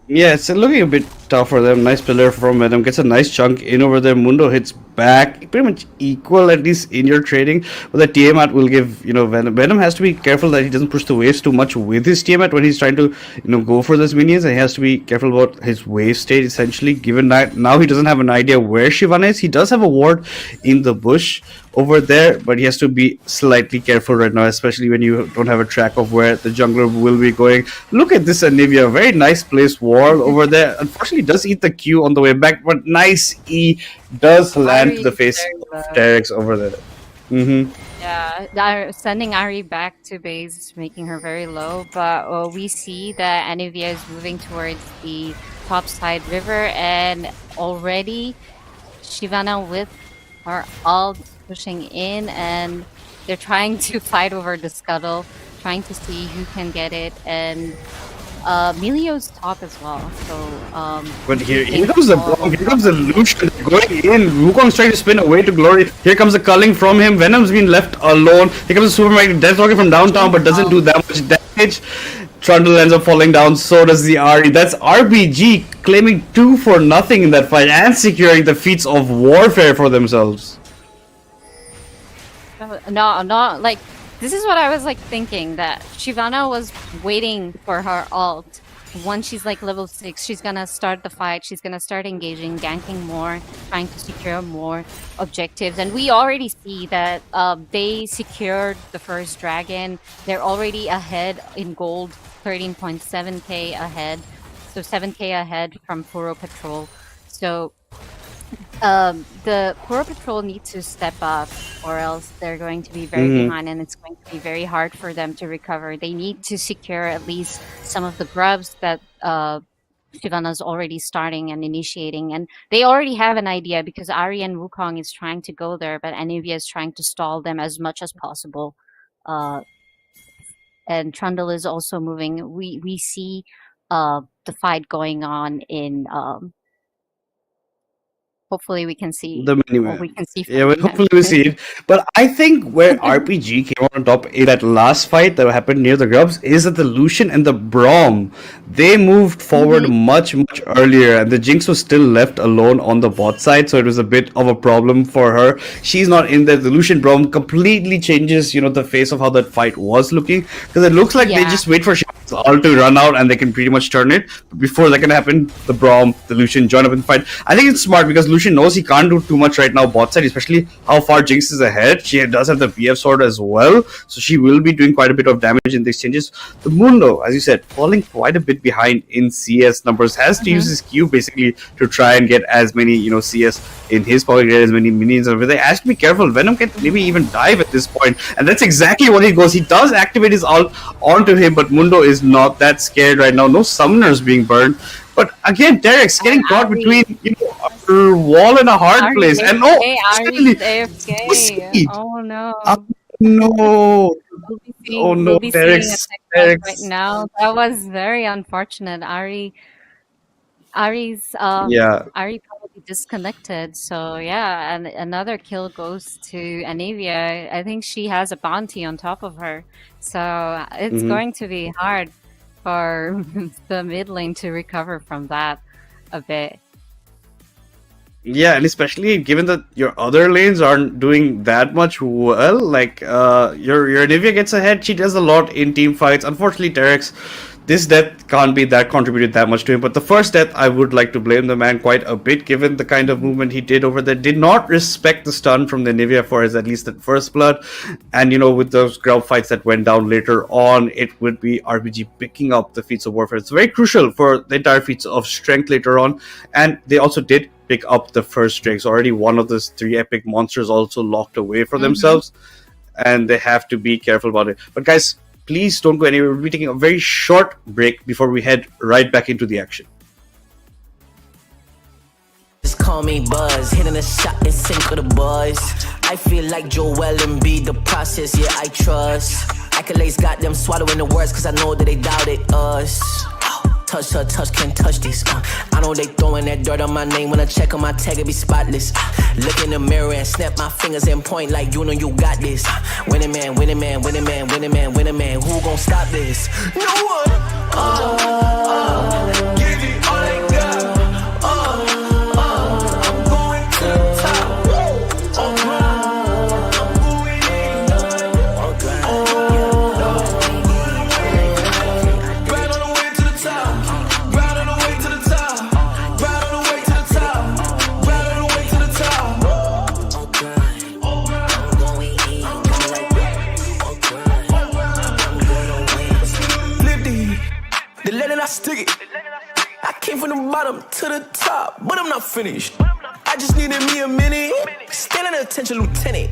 Speaker 2: Yeah, it's looking a bit tough for them. Nice pillar from Venom. Gets a nice chunk in over there. Mundo hits back. Pretty much equal, at least in your trading. But the Tiamat will give, Venom. Venom has to be careful that he doesn't push the waves too much with his Tiamat when he's trying to, go for those minions. And he has to be careful about his wave state, essentially. Given that now he doesn't have an idea where Shyvana is. He does have a ward in the bush over there, but he has to be slightly careful right now, especially when you don't have a track of where the jungler will be going. Look at this Anivia, very nice placed wall over there. Unfortunately, does eat the Q on the way back, but nice E does land to the face of Terex over there.
Speaker 3: Yeah, sending Ari back to base, making her very low. But we see that Anivia is moving towards the top side river, and already Shyvana with her ult pushing in, and they're trying to fight over the scuttle, trying to see who can get it, and Milio's top as well. So
Speaker 2: but here comes the bomb, here comes the Lucian going in. Wukong's trying to spin away to glory. Here comes the culling from him. Venom's been left alone. Here comes the supermarket death rocket from downtown, but doesn't do that much damage. Trundle ends up falling down, so does the Ari. That's RBG claiming 2 for nothing in that fight and securing the feats of warfare for themselves.
Speaker 3: No, like this is what I was like thinking, that Shyvana was waiting for her ult. Once she's like level 6, she's gonna start the fight, she's gonna start engaging, ganking more, trying to secure more objectives. And we already see that they secured the first dragon. They're already ahead in gold, 13.7k ahead. So 7k ahead from Poro Patrol. So the Poro Patrol need to step up, or else they're going to be very behind, and it's going to be very hard for them to recover. They need to secure at least some of the grubs that Shyvana's already starting and initiating, and they already have an idea because Ari and Wukong is trying to go there, but Anivia is trying to stall them as much as possible. And Trundle is also moving. We see the fight going on in hopefully we can see
Speaker 2: the mini
Speaker 3: what we can see from
Speaker 2: hopefully we see it. But I think where RPG came on top in that last fight that happened near the grubs is that the Lucian and the Braum, they moved forward much earlier, and the Jinx was still left alone on the bot side, so it was a bit of a problem for her. She's not in there. The Lucian Braum completely changes the face of how that fight was looking, because it looks like they just wait for all to run out and they can pretty much turn it. But before that can happen, the Braum, the Lucian join up in the fight. I think it's smart because Lucian knows he can't do too much right now bot side, especially how far Jinx is ahead. She does have the BF sword as well, so she will be doing quite a bit of damage in the exchanges. The Mundo, as you said, falling quite a bit behind in CS numbers, has to use his Q basically to try and get as many CS in his pocket, get as many minions over there. Has to be careful. Venom can maybe even dive at this point, and that's exactly what he goes. He does activate his ult onto him, but Mundo is not that scared right now. No summoners being burned. But again, Derek's getting caught between a wall and a hard place. And
Speaker 3: AFK. Oh no.
Speaker 2: No. Oh no,
Speaker 3: Derek's right now. That was very unfortunate. Ari probably disconnected. So yeah, and another kill goes to Anivia. I think she has a bounty on top of her. So it's going to be hard for the mid lane to recover from that a bit.
Speaker 2: Yeah, and especially given that your other lanes aren't doing that much well, like your Nivea gets ahead, she does a lot in team fights. Unfortunately, Terex, this death can't be that contributed that much to him. But the first death, I would like to blame the man quite a bit, given the kind of movement he did over there. Did not respect the stun from the Nivea for his at least that first blood, and with those ground fights that went down later on, it would be RBG picking up the feats of warfare. It's very crucial for the entire feats of strength later on, and they also did pick up the first strings. Already one of those 3 epic monsters also locked away for themselves, and they have to be careful about it. But guys, please don't go anywhere. We'll be taking a very short break before we head right back into the action.
Speaker 1: Just call me Buzz, hitting a shot and sink with the boys. I feel like Joel Embiid, the process, yeah, I trust. Accolades got them swallowing the words, cause I know that they doubted us. Touch her, touch, can't touch this. I know they throwing that dirt on my name. When I check on my tag, it be spotless. Look in the mirror and snap my fingers and point like you know you got this. Winning man, winning man, winning man, winning man, winning man. Who gon' stop this? No one. Give it all they got. I'm going to the top. Stick it. I came from the bottom to the top, but I'm not finished. I just needed me a minute. Standing attention, lieutenant.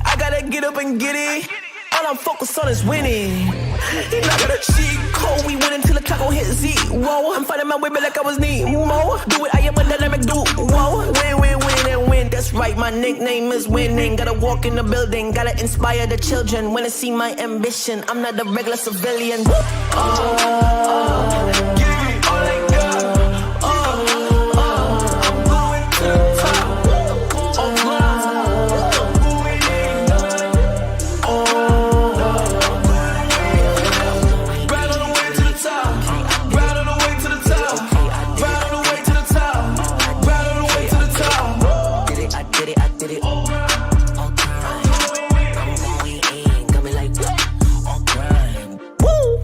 Speaker 1: I gotta get up and get it. All I'm focused on is winning. And I got a cheat code. We win until the clock gon' hit Z. Whoa, I'm fighting my way back like I was Nemo. Do it, I am a dynamic dude. Whoa, win, win, win, and win. That's right, my nickname is winning. Gotta walk in the building, gotta inspire the children. When they see my ambition, I'm not a regular civilian.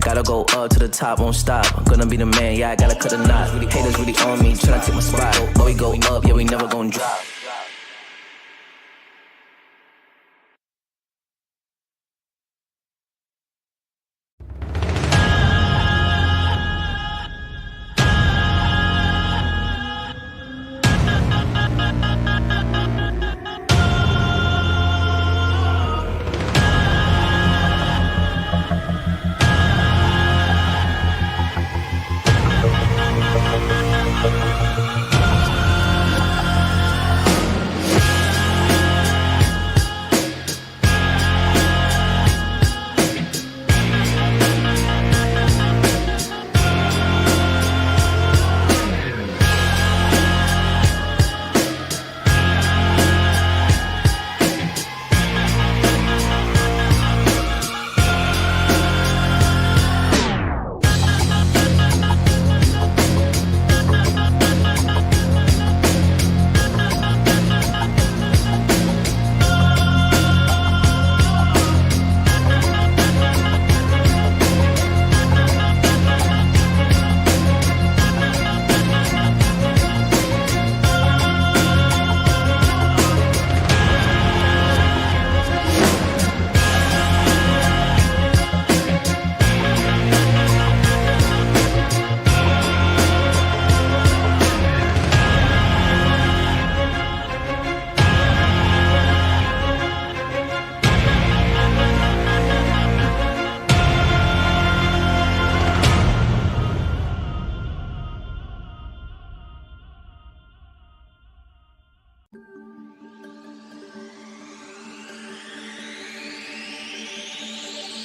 Speaker 1: Gotta go up to the top, won't stop. Gonna be the man, yeah, I gotta cut a knot. Haters really on me, tryna take my spot. But we go up, yeah, we never gon' drop.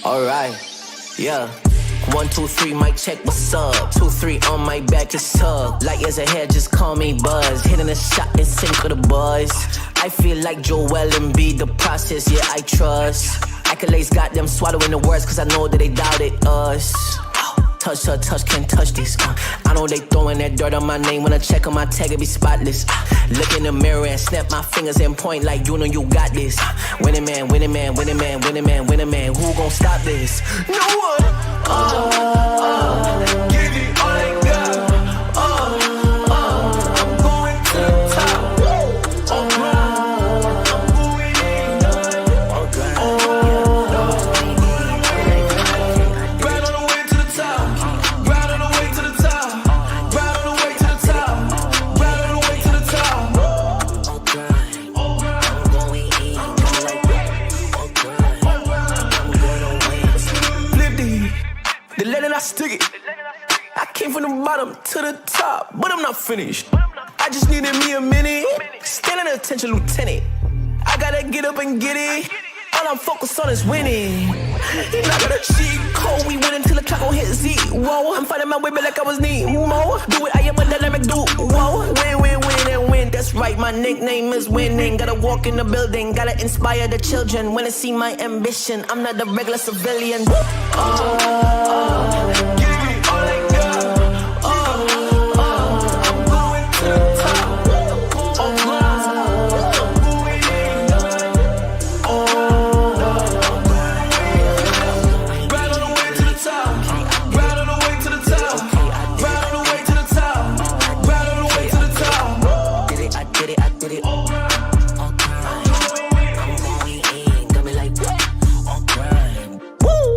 Speaker 1: Alright, yeah. 1, 2, 3, mic check, what's up? 2, 3 on my back, it's up. Light years ahead, just call me Buzz. Hitting a shot and sink with the boys. I feel like Joel Embiid, the process, yeah, I trust. Accolades got them swallowing the words, cause I know that they doubted us. Touch her, touch, can't touch this. I know they throwing that dirt on my name. When I check on my tag, it be spotless. Look in the mirror and snap my fingers and point like you know you got this. Winning man, winning man, winning man, winning man, winning man. Who gon' stop this? No one. Give it all I got. I'm going to the top. Stick it. I came from the bottom to the top, but I'm not finished. I just needed me a minute. Standing attention, lieutenant. I gotta get up and get it. All I'm focused on is winning. You're not gonna cheat code. We win until the clock gon' hit Z. Whoa, I'm finding my way back like I was Nemo. Do it, I am a dynamic dude. Whoa, win, win, win, and win. That's right, my nickname is winning. Gotta walk in the building, gotta inspire the children. When they see my ambition, I'm not a regular civilian.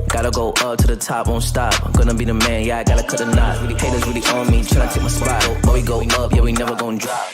Speaker 1: Gotta go up to the top, won't stop. I'm gonna be the man, yeah, I gotta cut a knot. Really haters really on me, tryna take my spot. But we go up, yeah, we never gon' drop.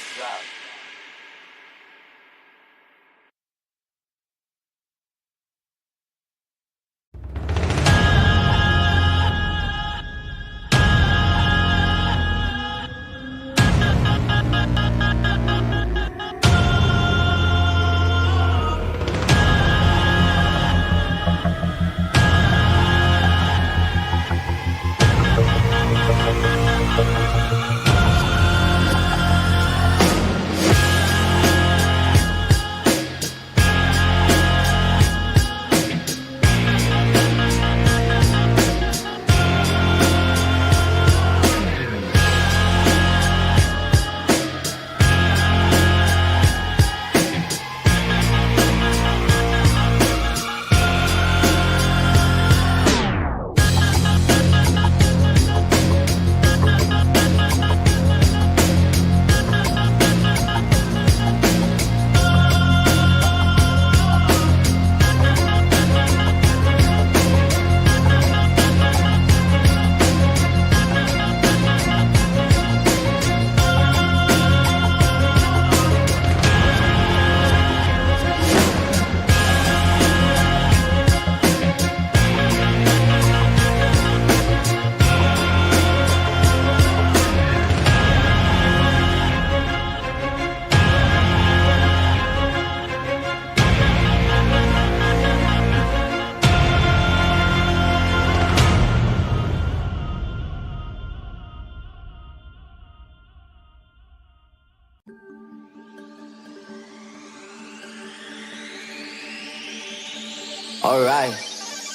Speaker 1: Alright,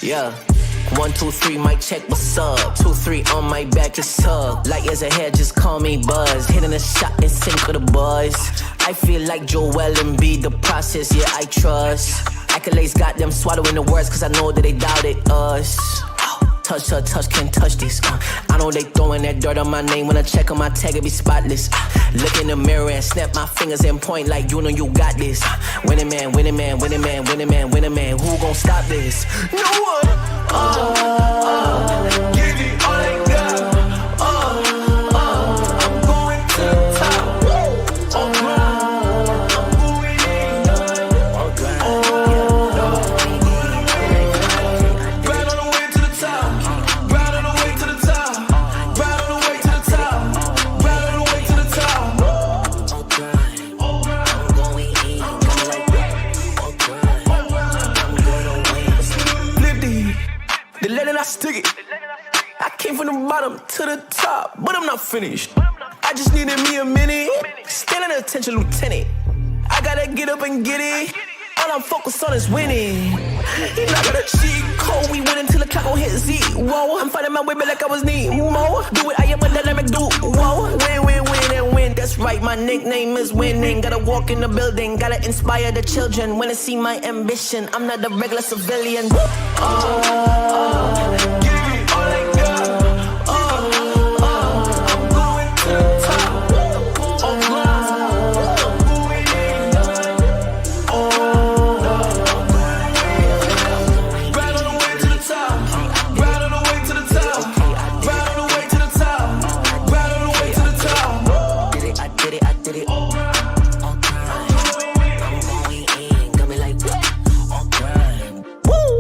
Speaker 1: yeah. 1, 2, 3, mic check, what's up? 2, 3 on my back, it's up. Light years ahead, just call me Buzz. Hitting a shot and sync with the buzz. I feel like Joel and B, the process, yeah, I trust. Accolades got them swallowing the words, cause I know that they doubted us. Touch her, touch, can't touch this. I know they throwing that dirt on my name. When I check on my tag, it be spotless. Look in the mirror and snap my fingers and point like you know you got this. Winning man, winning man, winning man, winning man, winning man. Who gon' stop this? No one. Give it all I got. I'm going to the top. Stick it. I came from the bottom to the top, but I'm not finished. I just needed me a minute. Standing attention, lieutenant. I gotta get up and get it. All I'm focused on is winning. He not got a cheat code. We went until the clock gon' hit zero. I'm finding my way back like I was Nemo. Do it, I am a dynamic duo. Win, win, win, and win. That's right, my nickname is winning. Gotta walk in the building, gotta inspire the children. Wanna see my ambition, I'm not a regular civilian.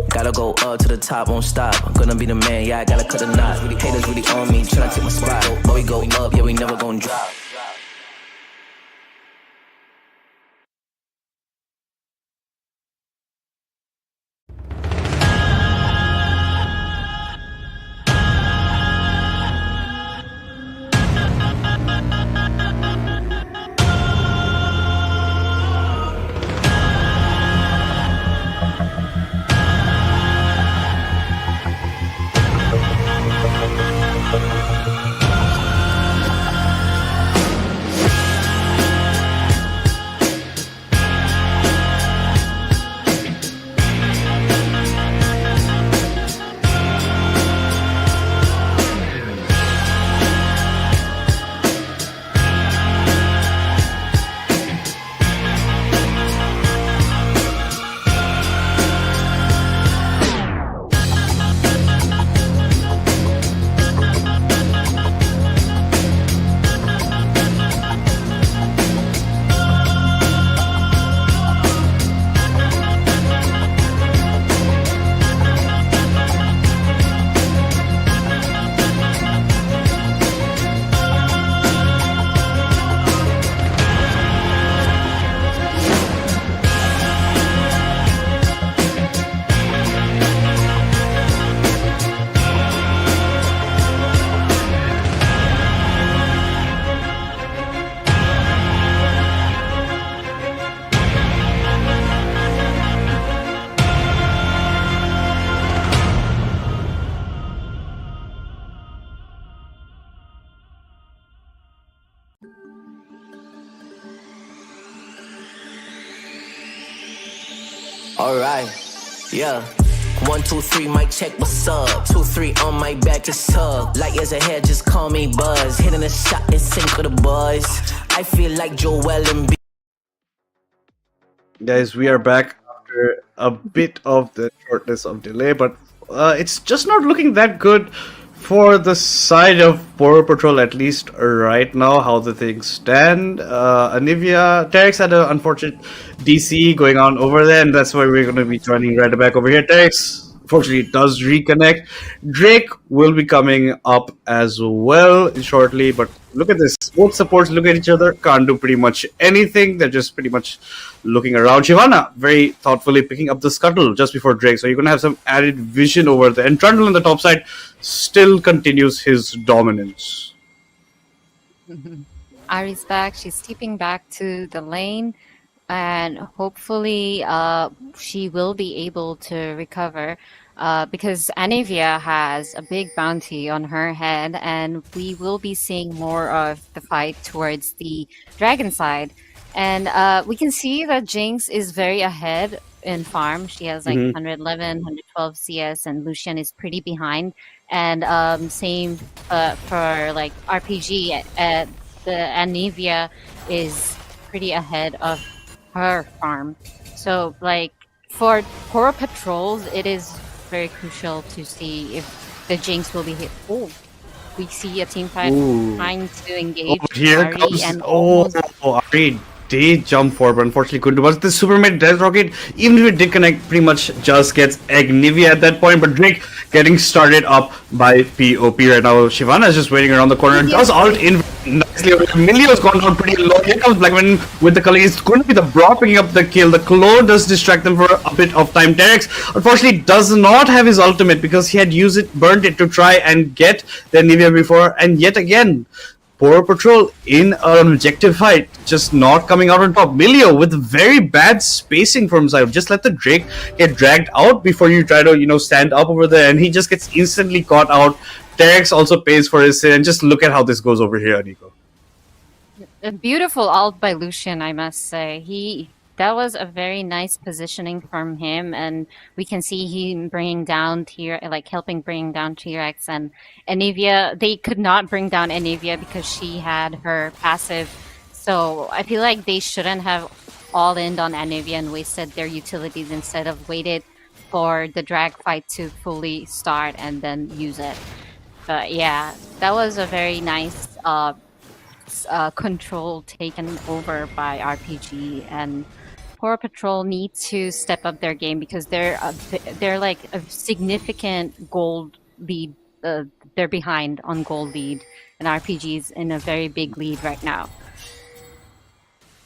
Speaker 1: Gotta go up to the top, won't stop. I'm gonna be the man, yeah, I gotta cut a knot. Haters really on me, tryna take my spot. But we go up, yeah, we never gon' drop. Alright, yeah. 1, 2, 3, mic check, what's up? 2, 3 on my back, it's up. Light years ahead, just call me Buzz. Hitting a shot in sync with the boys. I feel like Joel and B.
Speaker 2: Guys, we are back after a bit of the shortness of delay, but it's just not looking that good for the side of Poro Patrol, at least right now, how the things stand. Anivia, Terex had an unfortunate DC going on over there, and that's why we're going to be joining right back over here. Terex, unfortunately, does reconnect. Drake will be coming up as well shortly, but look at this. Both supports look at each other, can't do pretty much anything. They're just pretty much looking around. Shyvana very thoughtfully picking up the scuttle just before Drake, so you're going to have some added vision over there. And Trundle on the top side still continues his dominance.
Speaker 3: Ari's back. She's stepping back to the lane, and hopefully she will be able to recover because Anivia has a big bounty on her head, and we will be seeing more of the fight towards the dragon side. And we can see that Jinx is very ahead in farm. She has like 111, 112 CS, and Lucian is pretty behind. And same for like RPG. The Anivia is pretty ahead of her farm. So like for Poro Patrols, it is very crucial to see if the Jinx will be hit. Oh, we see a team fight trying to engage
Speaker 2: Here
Speaker 3: Ari
Speaker 2: comes
Speaker 3: and
Speaker 2: Ari did jump forward, but unfortunately couldn't. Was the Superman Death Rocket, even if it did connect, pretty much just gets Agnivia at that point. But Drake getting started up by POP right now. Shyvana is just waiting around the corner and does ult in nicely. Emilio's gone down pretty low. Here comes Blackman with the Kali. It's going to be the Brock picking up the kill. The Claw does distract them for a bit of time. Terex unfortunately does not have his ultimate because he had used it, burned it to try and get the Nivea before, and yet again Poro Patrol in an objective fight, just not coming out on top. Milio with very bad spacing from side. Just let the Drake get dragged out before you try to, stand up over there, and he just gets instantly caught out. Terex also pays for his sin, and just look at how this goes over here, Nico.
Speaker 3: A beautiful ult by Lucian, I must say. That was a very nice positioning from him, and we can see him bringing down helping bring down T-Rex and Anivia. They could not bring down Anivia because she had her passive, so I feel like they shouldn't have all-in on Anivia and wasted their utilities instead of waited for the drag fight to fully start and then use it. But yeah, that was a very nice control taken over by RPG, and Poro Patrol need to step up their game because they're like a significant gold lead. They're behind on gold lead, and RPG's in a very big lead right now.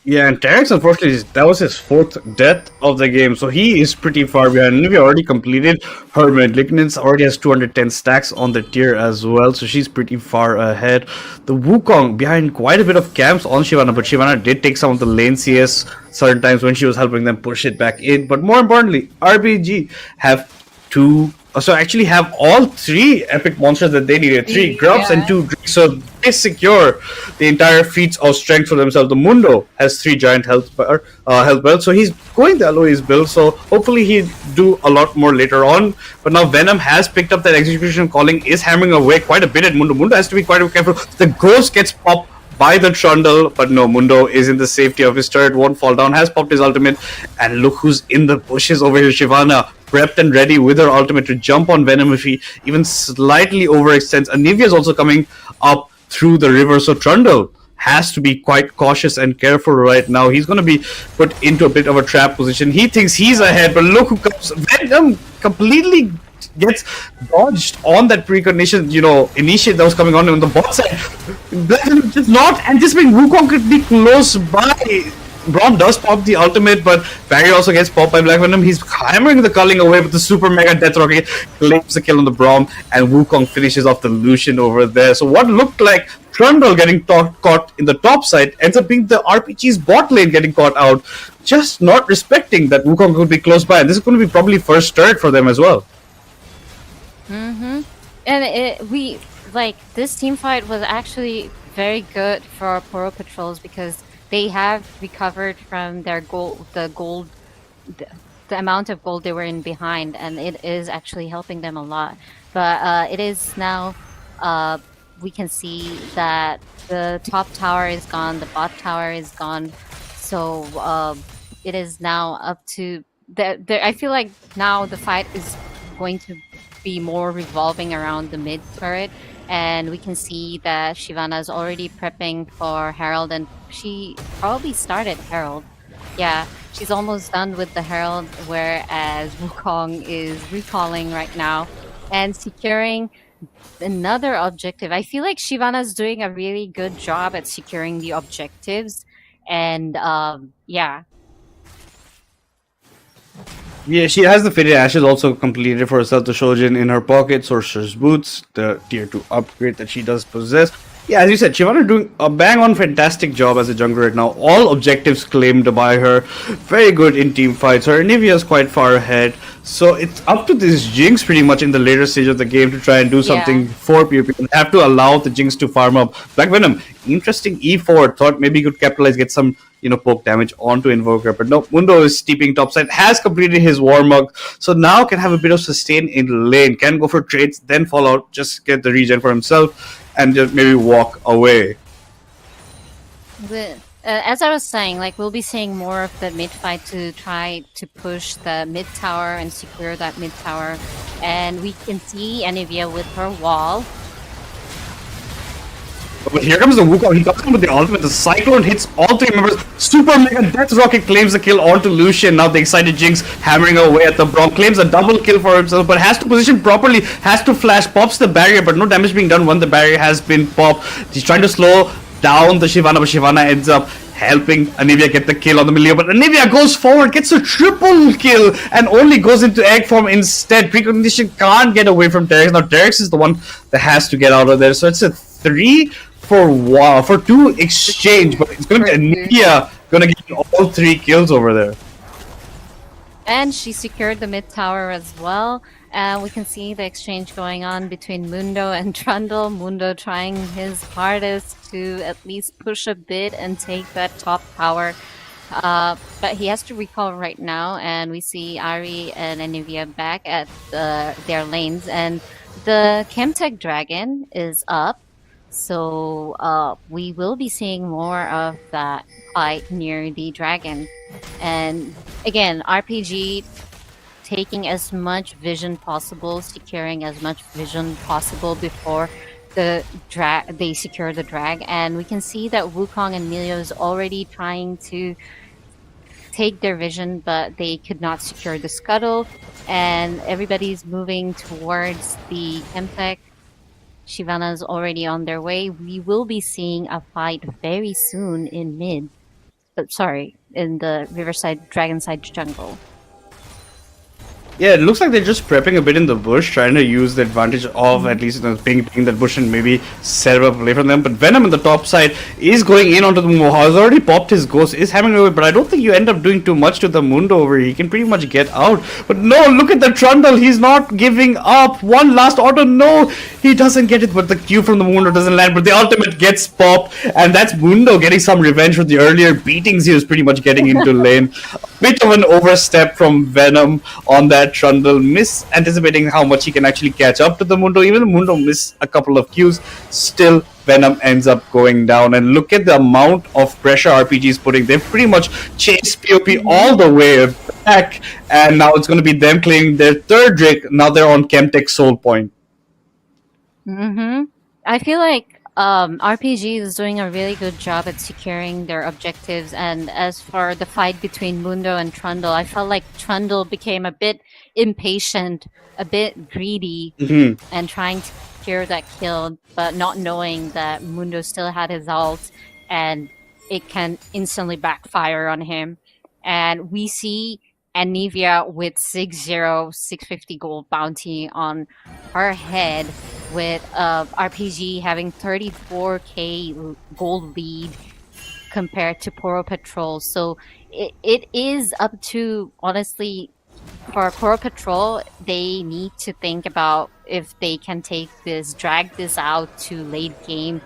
Speaker 2: Yeah, and Terex, unfortunately, that was his 4th death of the game, so he is pretty far behind. Olivia already completed her Malignance, already has 210 stacks on the tier as well, so she's pretty far ahead. The Wukong behind quite a bit of camps on Shyvana, but Shyvana did take some of the lane CS certain times when she was helping them push it back in. But more importantly, RPG have actually have all 3 epic monsters that they needed. 3 grubs and 2 drakes, so they secure the entire feats of strength for themselves. The Mundo has 3 giant health belts, so he's going the Aloys build, so hopefully he'll do a lot more later on. But now Venom has picked up that execution calling, is hammering away quite a bit at Mundo. Mundo has to be quite careful. The ghost gets popped by the Trundle, but no, Mundo is in the safety of his turret, won't fall down, has popped his ultimate, and look who's in the bushes over here. Shyvana, prepped and ready with her ultimate to jump on Venom if he even slightly overextends. Anivia is also coming up through the river, so Trundle has to be quite cautious and careful right now. He's going to be put into a bit of a trap position. He thinks he's ahead, but look who comes. Venom completely gets dodged on that Precognition, initiate that was coming on the bot side. Venom just not anticipating Wukong could be close by. Braum does pop the ultimate, but Barry also gets popped by Black Venom. He's hammering the culling away, but the super mega death rocket claims the kill on the Braum, and Wukong finishes off the Lucian over there. So what looked like Trundle getting caught in the top side ends up being the RPG's bot lane getting caught out, just not respecting that Wukong could be close by. And this is going to be probably first turret for them as well.
Speaker 3: And this team fight was actually very good for Poro Patrols because they have recovered from their the amount of gold they were in behind, and it is actually helping them a lot. But it is now, we can see that the top tower is gone, the bot tower is gone, so it is now up to... I feel like now the fight is going to be more revolving around the mid turret, and we can see that Shyvana is already prepping for Herald, and she probably started Herald. Yeah, she's almost done with the Herald, whereas Wukong is recalling right now and securing another objective. I feel like Shyvana's doing a really good job at securing the objectives, and yeah.
Speaker 2: Yeah, she has the Faded Ashes also completed for herself, the Shojin in her pocket, Sorcerer's Boots, the tier 2 upgrade that she does possess. Yeah, as you said, Shyvana doing a bang-on fantastic job as a jungler right now. All objectives claimed by her. Very good in team fights. Her Anivia is quite far ahead. So it's up to this Jinx pretty much in the later stage of the game to try and do something for PvP. You have to allow the Jinx to farm up. Black Venom, interesting E4. Thought maybe he could capitalize, get some poke damage onto Invoker. But no, Mundo is steeping topside, has completed his War Mug. So now can have a bit of sustain in lane. Can go for trades, then fall out, just get the regen for himself, and just maybe walk away.
Speaker 3: As I was saying, we'll be seeing more of the mid fight to try to push the mid tower and secure that mid tower. And we can see Anivia with her wall.
Speaker 2: But here comes the Wukong. He comes in with the ultimate. The Cyclone hits all 3 members. Super Mega Death Rocket claims the kill onto Lucian. Now the excited Jinx hammering away at the Braum. Claims a double kill for himself, but has to position properly. Has to flash. Pops the barrier, but no damage being done when the barrier has been popped. He's trying to slow down the Shyvana, but Shyvana ends up helping Anivia get the kill on the Milio, but Anivia goes forward, gets a triple kill, and only goes into egg form instead. Precognition can't get away from Terex. Now Terex is the one that has to get out of there, so it's a 3-for-2 exchange, but it's going to be Anivia going to get all 3 kills over there.
Speaker 3: And she secured the mid tower as well. We can see the exchange going on between Mundo and Trundle. Mundo trying his hardest to at least push a bit and take that top tower. But he has to recall right now, and we see Ari and Anivia back at their lanes. And the Chemtech Dragon is up. So we will be seeing more of that fight near the dragon. And again, RPG taking as much vision possible, securing as much vision possible before they secure the drag. And we can see that Wukong and Milio is already trying to take their vision, but they could not secure the scuttle. And everybody's moving towards the Chemtech. Shyvana is already on their way. We will be seeing a fight very soon in mid. In the Riverside Dragonside jungle.
Speaker 2: Yeah, it looks like they're just prepping a bit in the bush, trying to use the advantage of at least ping that bush and maybe set up a play from them. But Venom on the top side is going in onto the Moha. Has already popped his ghost, is having away, but I don't think you end up doing too much to the Mundo over here. He can pretty much get out. But no, look at the Trundle. He's not giving up. One last auto. No, he doesn't get it, but the Q from the Mundo doesn't land. But the ultimate gets popped, and that's Mundo getting some revenge for the earlier beatings he was pretty much getting into lane. A bit of an overstep from Venom on that Trundle, anticipating how much he can actually catch up to the Mundo. Even the Mundo miss a couple of Qs, still Venom ends up going down. And look at the amount of pressure RPG is putting. They've pretty much chased POP all the way back, and now it's going to be them claiming their third Drake. Now they're on Chemtech Soul Point.
Speaker 3: I feel like RPG is doing a really good job at securing their objectives. And as for the fight between Mundo and Trundle, I felt like Trundle became a bit impatient, a bit greedy, and trying to secure that kill, but not knowing that Mundo still had his ult and it can instantly backfire on him. And we see Anivia with 650 gold bounty on her head, with RPG having 34k gold lead compared to Poro Patrol. So it is up to, honestly, for Poro Patrol, they need to think about if they can drag this out to late game,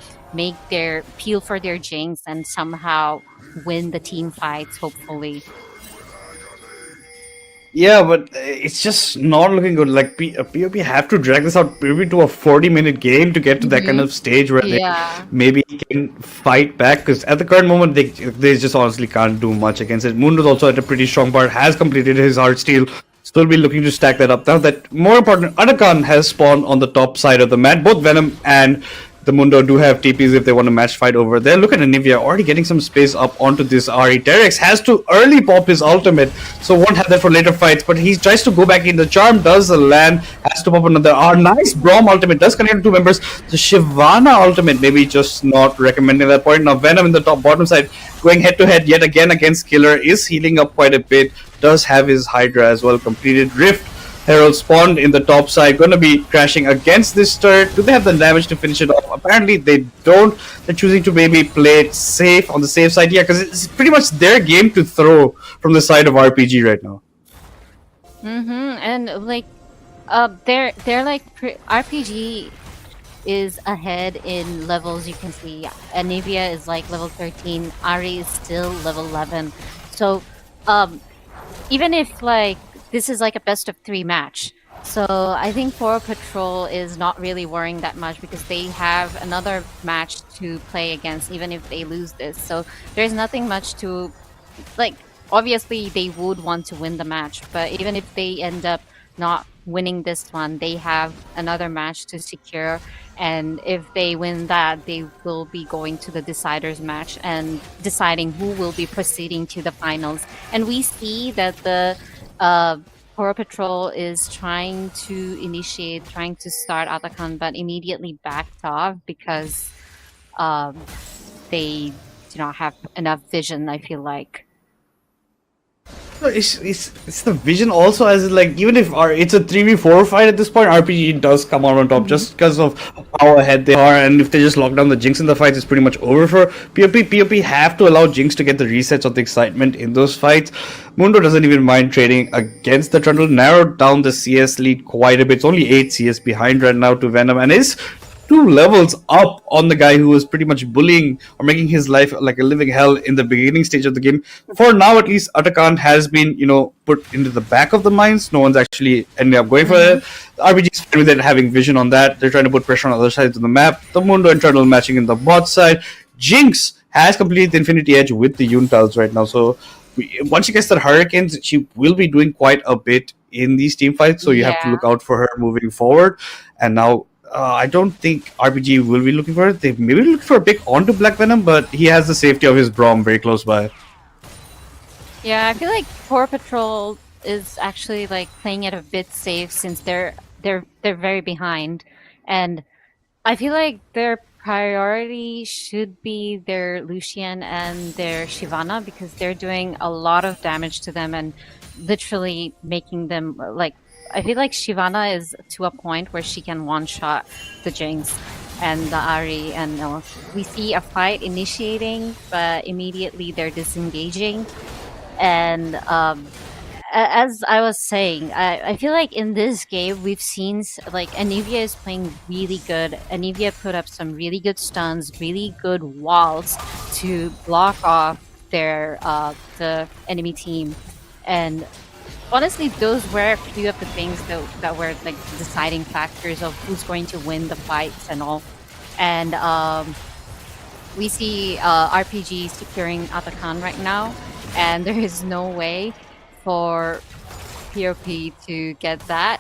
Speaker 3: peel for their jinx, and somehow win the team fights, hopefully.
Speaker 2: Yeah, but it's just not looking good. Like, POP have to drag this out maybe to a 40-minute game to get to that kind of stage where they maybe can fight back. Because at the current moment, they just honestly can't do much against it. Mundo's also at a pretty strong part, has completed his Heartsteel. Still be looking to stack that up. Now that, more important, Adakan has spawned on the top side of the map. Both Venom and the Mundo do have TPs if they want to match fight over there. Look at Anivia already getting some space up onto this Ari. Terex has to early pop his ultimate, so won't have that for later fights, but he tries to go back in. The charm does land, has to pop another R. Nice Braum ultimate, does connect to 2 members. The Shyvana ultimate maybe just not recommending that point. Now Venom in the bottom side going head to head yet again against Killer, is healing up quite a bit, does have his Hydra as well completed. Rift Herald spawned in the top side, going to be crashing against this turret. Do they have the damage to finish it off? Apparently they don't. They're choosing to maybe play it safe, on the safe side here, because it's pretty much their game to throw from the side of RPG right now.
Speaker 3: And like, they're like RPG is ahead in levels. You can see Anivia is like level 13, Ari is still level 11. So even if like this is like a best of 3 match, so I think Poro Patrol is not really worrying that much because they have another match to play against even if they lose this. So there's nothing much to, like, obviously they would want to win the match, but even if they end up not winning this one, they have another match to secure, and if they win that, they will be going to the deciders match and deciding who will be proceeding to the finals. And we see that the Poro Patrol is trying to start Atakan, but immediately backed off because they do not have enough vision, I feel like.
Speaker 2: No, it's the vision also, as like, even if it's a 3v4 fight at this point, RPG does come out on top just because of how ahead they are, and if they just lock down the Jinx in the fights, it's pretty much over for POP. POP have to allow Jinx to get the resets of the excitement in those fights. Mundo doesn't even mind trading against the Trundle, narrowed down the CS lead quite a bit. It's only 8 CS behind right now to Venom, and is 2 levels up on the guy who was pretty much bullying or making his life like a living hell in the beginning stage of the game. For now, at least, Atakan has been, put into the back of the mines. No one's actually ended up going for it. RPG's fine with it, having vision on that. They're trying to put pressure on other sides of the map. The Mundo and Turtle matching in the bot side. Jinx has completed the Infinity Edge with the Yuntals right now. So once she gets the Hurricanes, she will be doing quite a bit in these team fights. So you have to look out for her moving forward. And now, I don't think RPG will be looking for it. They maybe look for a pick onto Black Venom, but he has the safety of his Braum very close by.
Speaker 3: Yeah, I feel like Poro Patrol is actually like playing it a bit safe since they're very behind, and I feel like their priority should be their Lucian and their Shyvana because they're doing a lot of damage to them and literally making them like. I feel like Shyvana is to a point where she can one-shot the Jinx and the Ahri, and we see a fight initiating, but immediately they're disengaging. And as I was saying, I feel like in this game we've seen like Anivia is playing really good. Anivia put up some really good stuns, really good walls to block off their the enemy team, and honestly, those were a few of the things that were like deciding factors of who's going to win the fights and all. And we see RPG securing Atakan right now, and there is no way for POP to get that.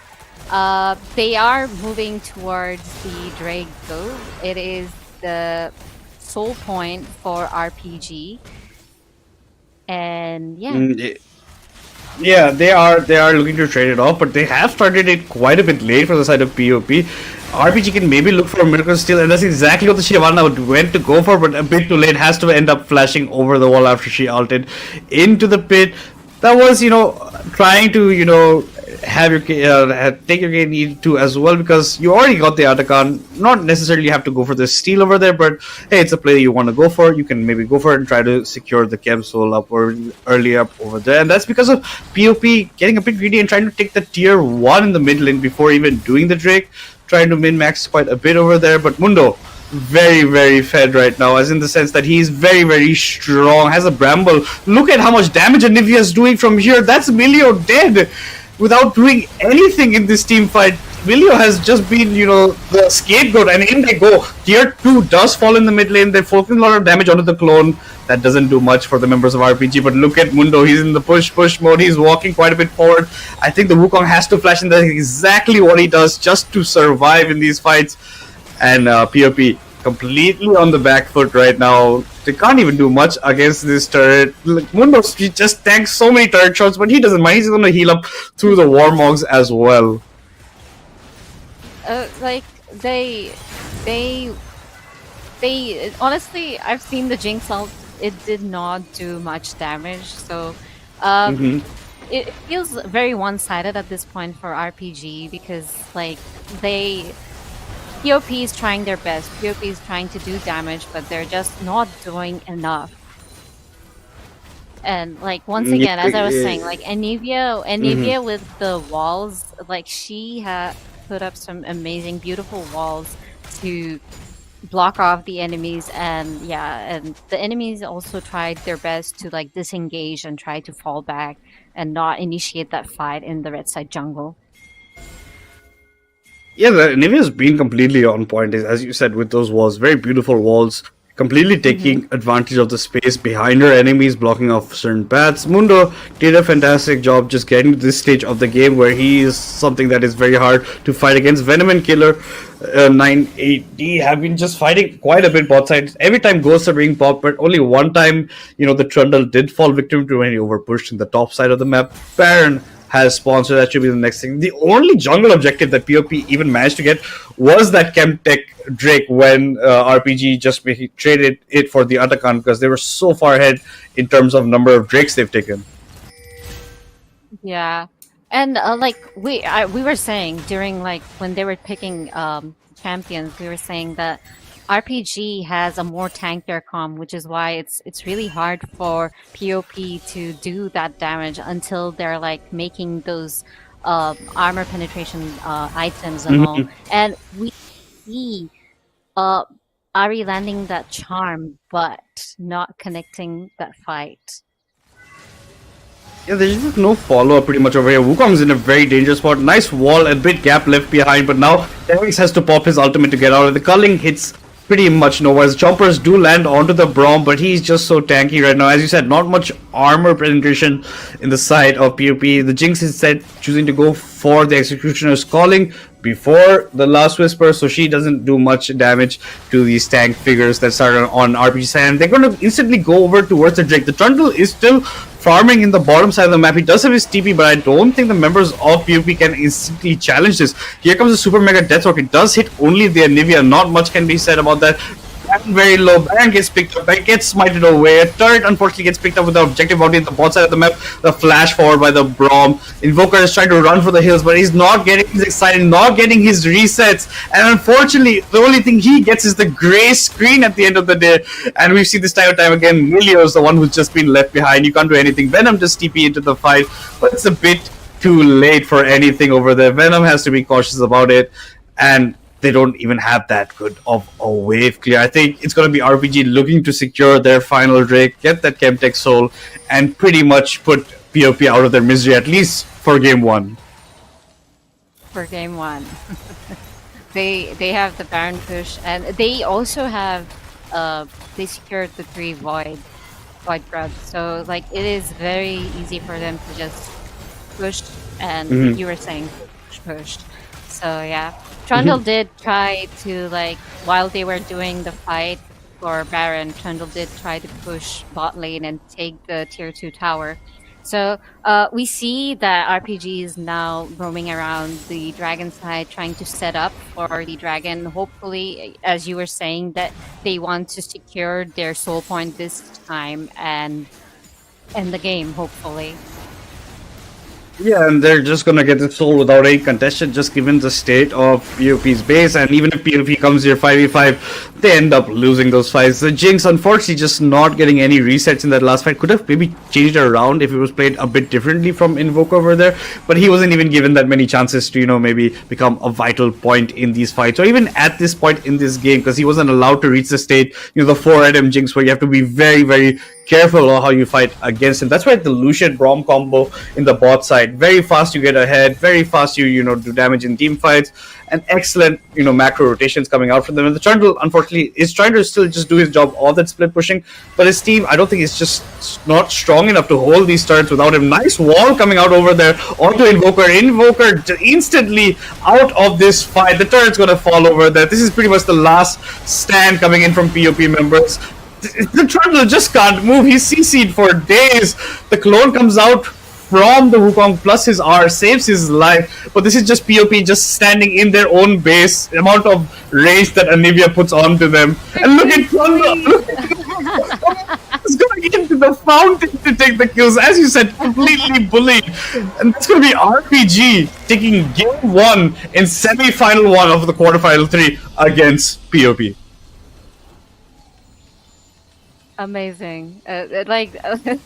Speaker 3: They are moving towards the Drake though. It is the soul point for RPG. And
Speaker 2: yeah, they are looking to trade it off, but they have started it quite a bit late for the side of POP. RPG can maybe look for a Miracle Steal, and that's exactly what the Shyvana went to go for, but a bit too late. Has to end up flashing over the wall after she ulted into the pit. That was, trying to, have your take your game need to as well, because you already got the Atakan. Not necessarily have to go for the steal over there, but hey, it's a play you want to go for. You can maybe go for it and try to secure the Chem Soul up or early up over there, and that's because of POP getting a bit greedy and trying to take the tier 1 in the mid lane before even doing the Drake, trying to min-max quite a bit over there. But Mundo, very, very fed right now, as in the sense that he's very, very strong, has a Bramble. Look at how much damage Anivia is doing from here. That's Milio dead without doing anything in this team fight. Milio has just been, the scapegoat, and in they go. Tier 2 does fall in the mid lane. They're focusing a lot of damage onto the clone. That doesn't do much for the members of RPG, but look at Mundo. He's in the push mode. He's walking quite a bit forward. I think the Wukong has to flash, and that's exactly what he does just to survive in these fights. And POP completely on the back foot right now. They can't even do much against this turret. Like, Mundo just tanks so many turret shots, but he doesn't mind. He's going to heal up through the Warmogs as well.
Speaker 3: They honestly, I've seen the Jinx ult. It did not do much damage, so it feels very one-sided at this point for RPG because POP is trying their best. POP is trying to do damage, but they're just not doing enough. And once again, as I was saying, Anivia with the walls, she had put up some amazing, beautiful walls to block off the enemies, and the enemies also tried their best to disengage and try to fall back and not initiate that fight in the red side jungle.
Speaker 2: Yeah, Nivea's been completely on point, as you said, with those walls. Very beautiful walls, completely taking advantage of the space behind her enemies, blocking off certain paths. Mundo did a fantastic job just getting to this stage of the game where he is something that is very hard to fight against. Venom and Killer 980 have been just fighting quite a bit bot side. Every time ghosts are being popped, but only one time, the Trundle did fall victim to when he overpushed in the top side of the map. Baron has sponsored. That should be the next thing. The only jungle objective that POP even managed to get was that Chemtech Drake when RPG just traded it for the Atakan because they were so far ahead in terms of number of Drakes they've taken.
Speaker 3: Yeah, and like we were saying during like when they were picking champions, we were saying that RPG has a more tankier comp, which is why it's really hard for POP to do that damage until they're like making those armor penetration items and all. And we see Ari landing that charm, but not connecting that fight.
Speaker 2: Yeah, there's just no follow-up pretty much over here. Wukong's in a very dangerous spot. Nice wall, a bit gap left behind, but now Terrence has to pop his ultimate to get out of the culling hits pretty much nowhere. Chompers do land onto the Braum, but he's just so tanky right now. As you said, not much armor penetration in the side of POP. The Jinx instead choosing to go for the Executioner's calling before the last Whisper, so she doesn't do much damage to these tank figures that start on RPG side. And they're going to instantly go over towards the Drake. The Trundle is still farming in the bottom side of the map. He does have his TP, but I don't think the members of POP can instantly challenge this. Here comes the Super Mega Deathstroke. It does hit only the Anivia. Not much can be said about that. Very low. Baron gets picked up. Baron gets smited away. A turret unfortunately gets picked up with the objective bounty at the bottom side of the map. The flash forward by the Braum. Invoker is trying to run for the hills, but he's not getting his excited, not getting his resets. And unfortunately, the only thing he gets is the gray screen at the end of the day. And we've seen this time and time again. Milio is the one who's just been left behind. You can't do anything. Venom just TP into the fight, but it's a bit too late for anything over there. Venom has to be cautious about it. And they don't even have that good of a wave clear. I think it's going to be RPG looking to secure their final Drake, get that Chemtech Soul, and pretty much put POP out of their misery, at least for game one.
Speaker 3: For game one. They have the Baron push, and they also have they secured the 3 Void Grubs. So like it is very easy for them to just push, and you were saying push. So yeah. Trundle did try to, like, while they were doing the fight for Baron, Trundle did try to push bot lane and take the tier 2 tower. So we see that RPG is now roaming around the dragon side, trying to set up for the dragon. Hopefully, as you were saying, that they want to secure their soul point this time and end the game, hopefully.
Speaker 2: Yeah, and they're just gonna get the soul without any contested, just given the state of POP's base. And even if POP comes here 5v5, they end up losing those fights. The Jinx, unfortunately, just not getting any resets in that last fight. Could have maybe changed it around if it was played a bit differently from Invoker over there. But he wasn't even given that many chances to, maybe become a vital point in these fights. Or even at this point in this game, because he wasn't allowed to reach the state, the 4-item Jinx, where you have to be very, very careful of how you fight against him. That's why the Lucian Braum combo in the bot side, very fast you get ahead, very fast you do damage in team fights, and excellent macro rotations coming out from them. And the Trundle unfortunately is trying to still just do his job of that split pushing, but his team, I don't think, is just not strong enough to hold these turrets without him. Nice wall coming out over there onto Invoker. Invoker instantly out of this fight. The turret's gonna fall over there. This is pretty much the last stand coming in from POP members. The Trundle just can't move. He's CC'd for days. The clone comes out from the Wukong plus his R, saves his life. But this is just POP just standing in their own base. The amount of rage that Anivia puts onto them. And look at Trundle. He's going to get into the fountain to take the kills. As you said, completely bullied. And that's going to be RPG taking game 1 in semi-final 1 of the quarterfinal 3 against POP.
Speaker 3: Amazing. The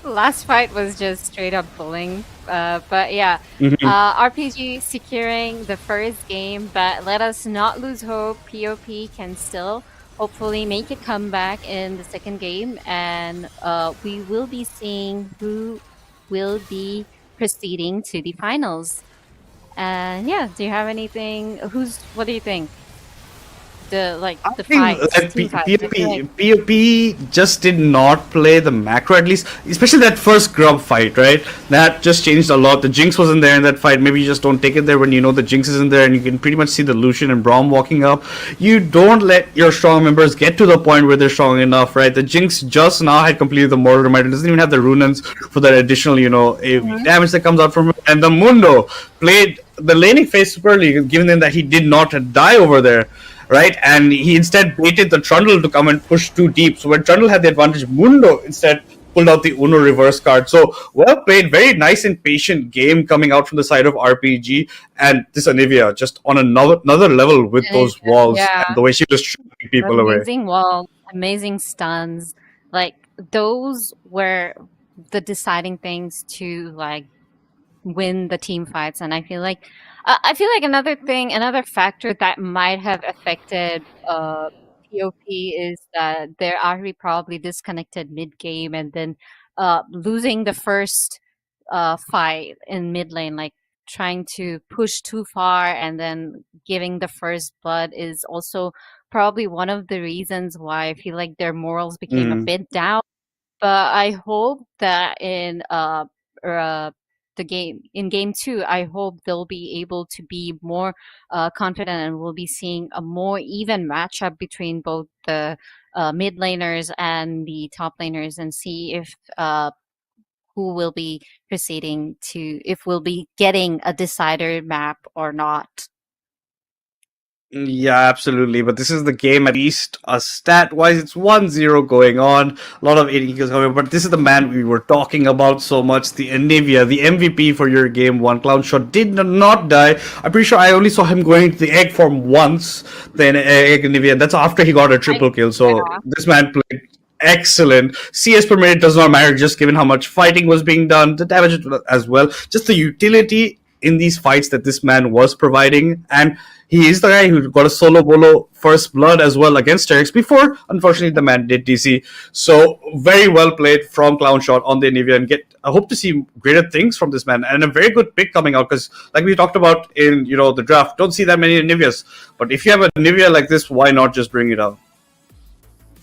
Speaker 3: last fight was just straight up bullying. But yeah, RPG securing the first game, but let us not lose hope. POP can still hopefully make a comeback in the second game, and we will be seeing who will be proceeding to the finals. And yeah, do you have anything? What do you think? the
Speaker 2: think
Speaker 3: fights,
Speaker 2: that
Speaker 3: team fights. I feel like
Speaker 2: POP just did not play the macro, at least, especially that first grub fight, right? That just changed a lot. The Jinx wasn't there in that fight. Maybe you just don't take it there when you know the Jinx isn't there, and you can pretty much see the Lucian and Braum walking up. You don't let your strong members get to the point where they're strong enough, right? The Jinx just now had completed the Mortal Reminder. It doesn't even have the Runans for that additional, AoE damage that comes out from it. And the Mundo played the laning phase superly, given them that he did not die over there, right? And he instead baited the Trundle to come and push too deep. So when Trundle had the advantage, Mundo instead pulled out the Uno reverse card. So well played, very nice and patient game coming out from the side of RPG. And this Anivia just on another level with those walls and the way she was shooting people away.
Speaker 3: Amazing walls, amazing stuns. Like those were the deciding things to like win the team fights. And I feel like another factor that might have affected POP is that they're already probably disconnected mid game, and then losing the first fight in mid lane, like trying to push too far and then giving the first blood is also probably one of the reasons why I feel like their morals became a bit down. But I hope that in game 2, I hope they'll be able to be more confident, and we'll be seeing a more even matchup between both the mid laners and the top laners, and see if who will be proceeding to, if we'll be getting a decider map or not.
Speaker 2: Yeah, absolutely. But this is the game, at least stat-wise, it's 1-0 going on. A lot of 80 kills coming, but this is the man we were talking about so much, the Anivia, the MVP for your game 1. Clownshot did not die. I'm pretty sure I only saw him going to the egg form once, then egg Anivia. That's after he got a triple kill. So this man played excellent. CS per minute does not matter, just given how much fighting was being done, the damage as well, just the utility in these fights that this man was providing. And he is the guy who got a solo bolo first blood as well against Terex before. Unfortunately, the man did DC. So very well played from Clownshot on the Anivia, and I hope to see greater things from this man, and a very good pick coming out, because like we talked about in the draft, don't see that many Anivias. But if you have a Anivia like this, why not just bring it out?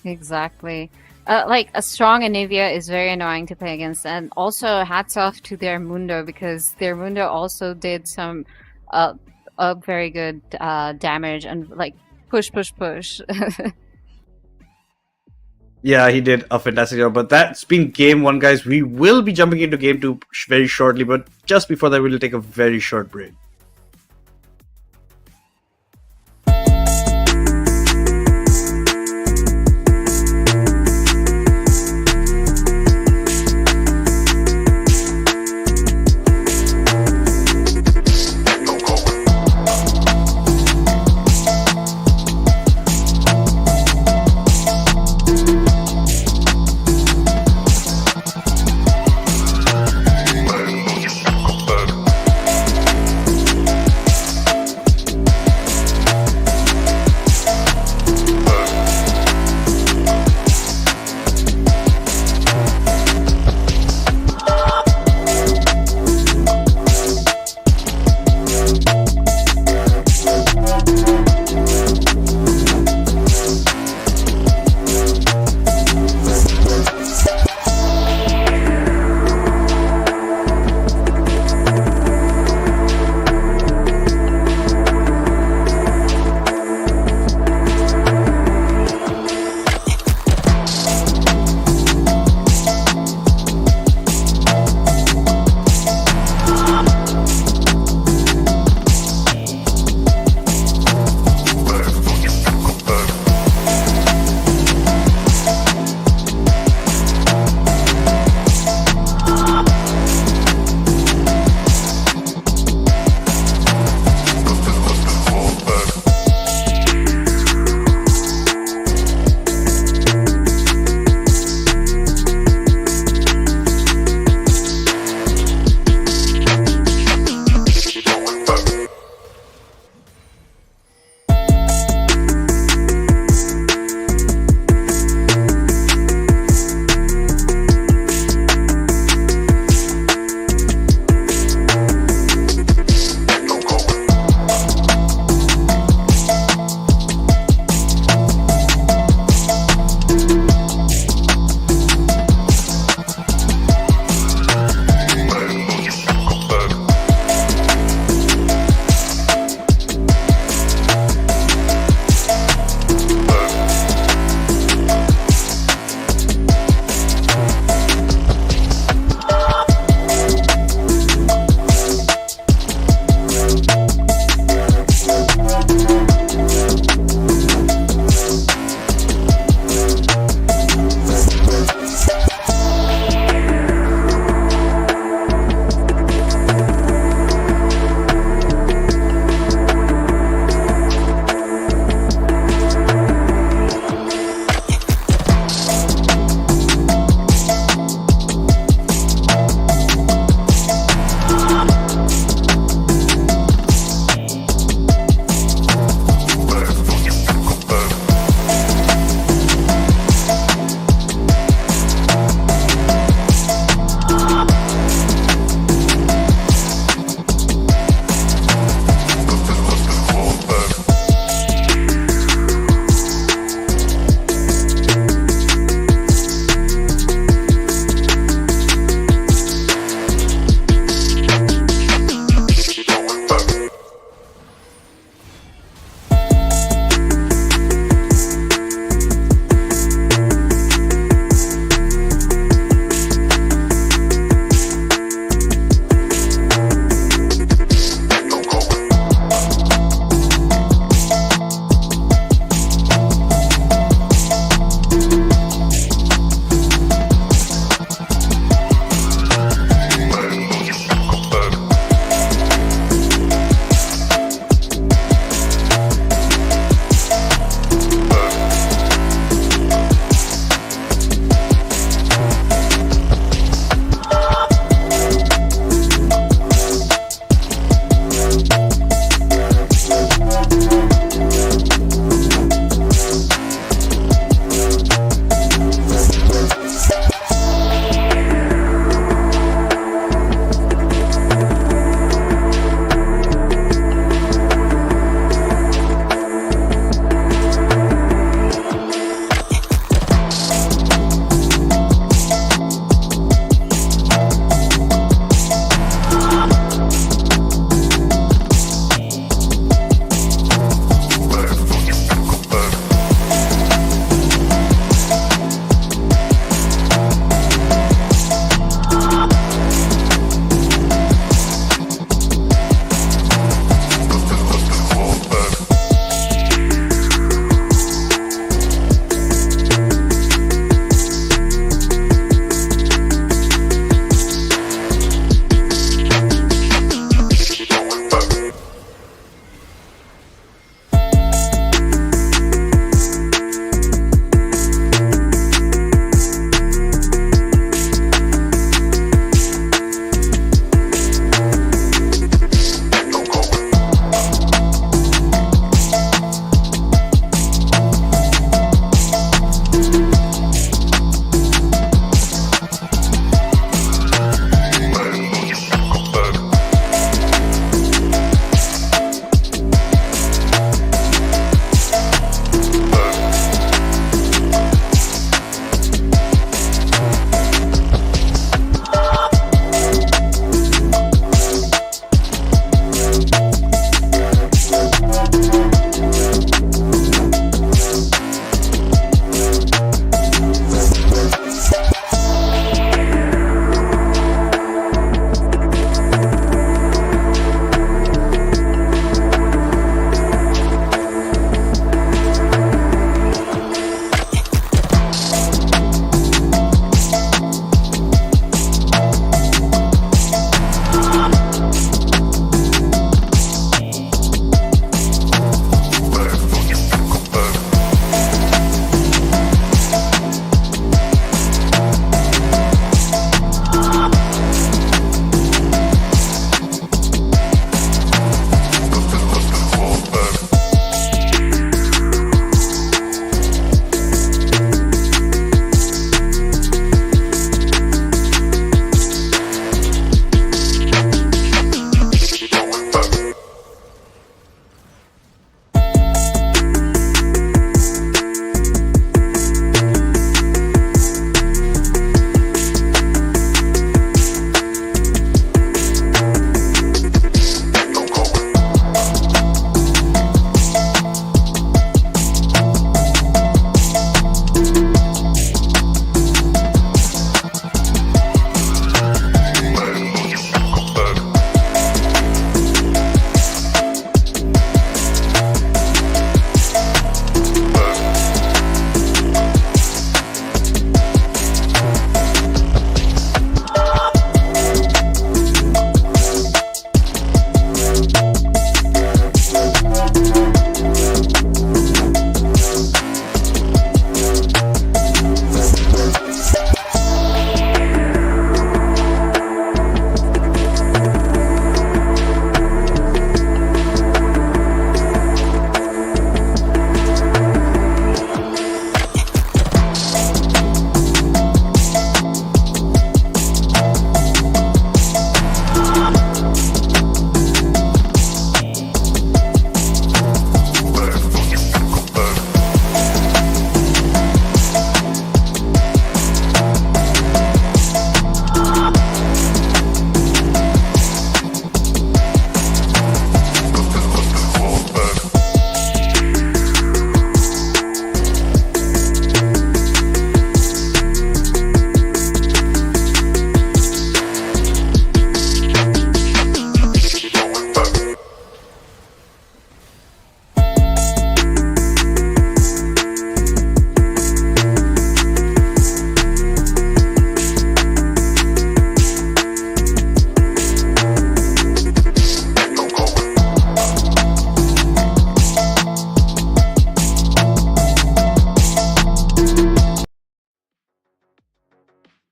Speaker 3: Exactly. Like a strong Anivia is very annoying to play against, and also hats off to their Mundo, because their Mundo also did some a very good damage and like push.
Speaker 2: Yeah, he did a fantastic job. But that's been game 1, guys. We will be jumping into game 2 very shortly, but just before that, we'll take a very short break.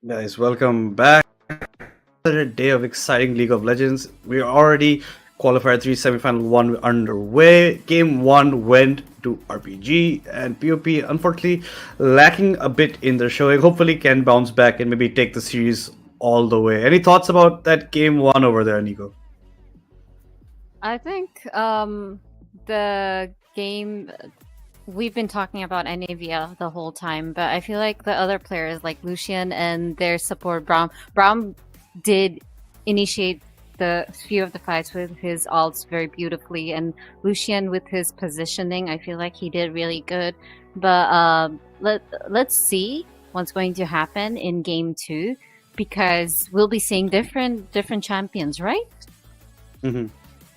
Speaker 2: Guys, welcome back. Another day of exciting League of Legends. We are already qualifier 3 semifinal 1 underway. Game 1 went to RPG, and POP unfortunately lacking a bit in their showing. Hopefully can bounce back and maybe take the series all the way. Any thoughts about that game 1 over there, Nico?
Speaker 3: I think the game we've been talking about Anivia the whole time, but I feel like the other players like Lucian and their support Braum did initiate the few of the fights with his ults very beautifully, and Lucian with his positioning, I feel like he did really good. But let's see what's going to happen in game 2, because we'll be seeing different champions, right?
Speaker 2: Mm-hmm.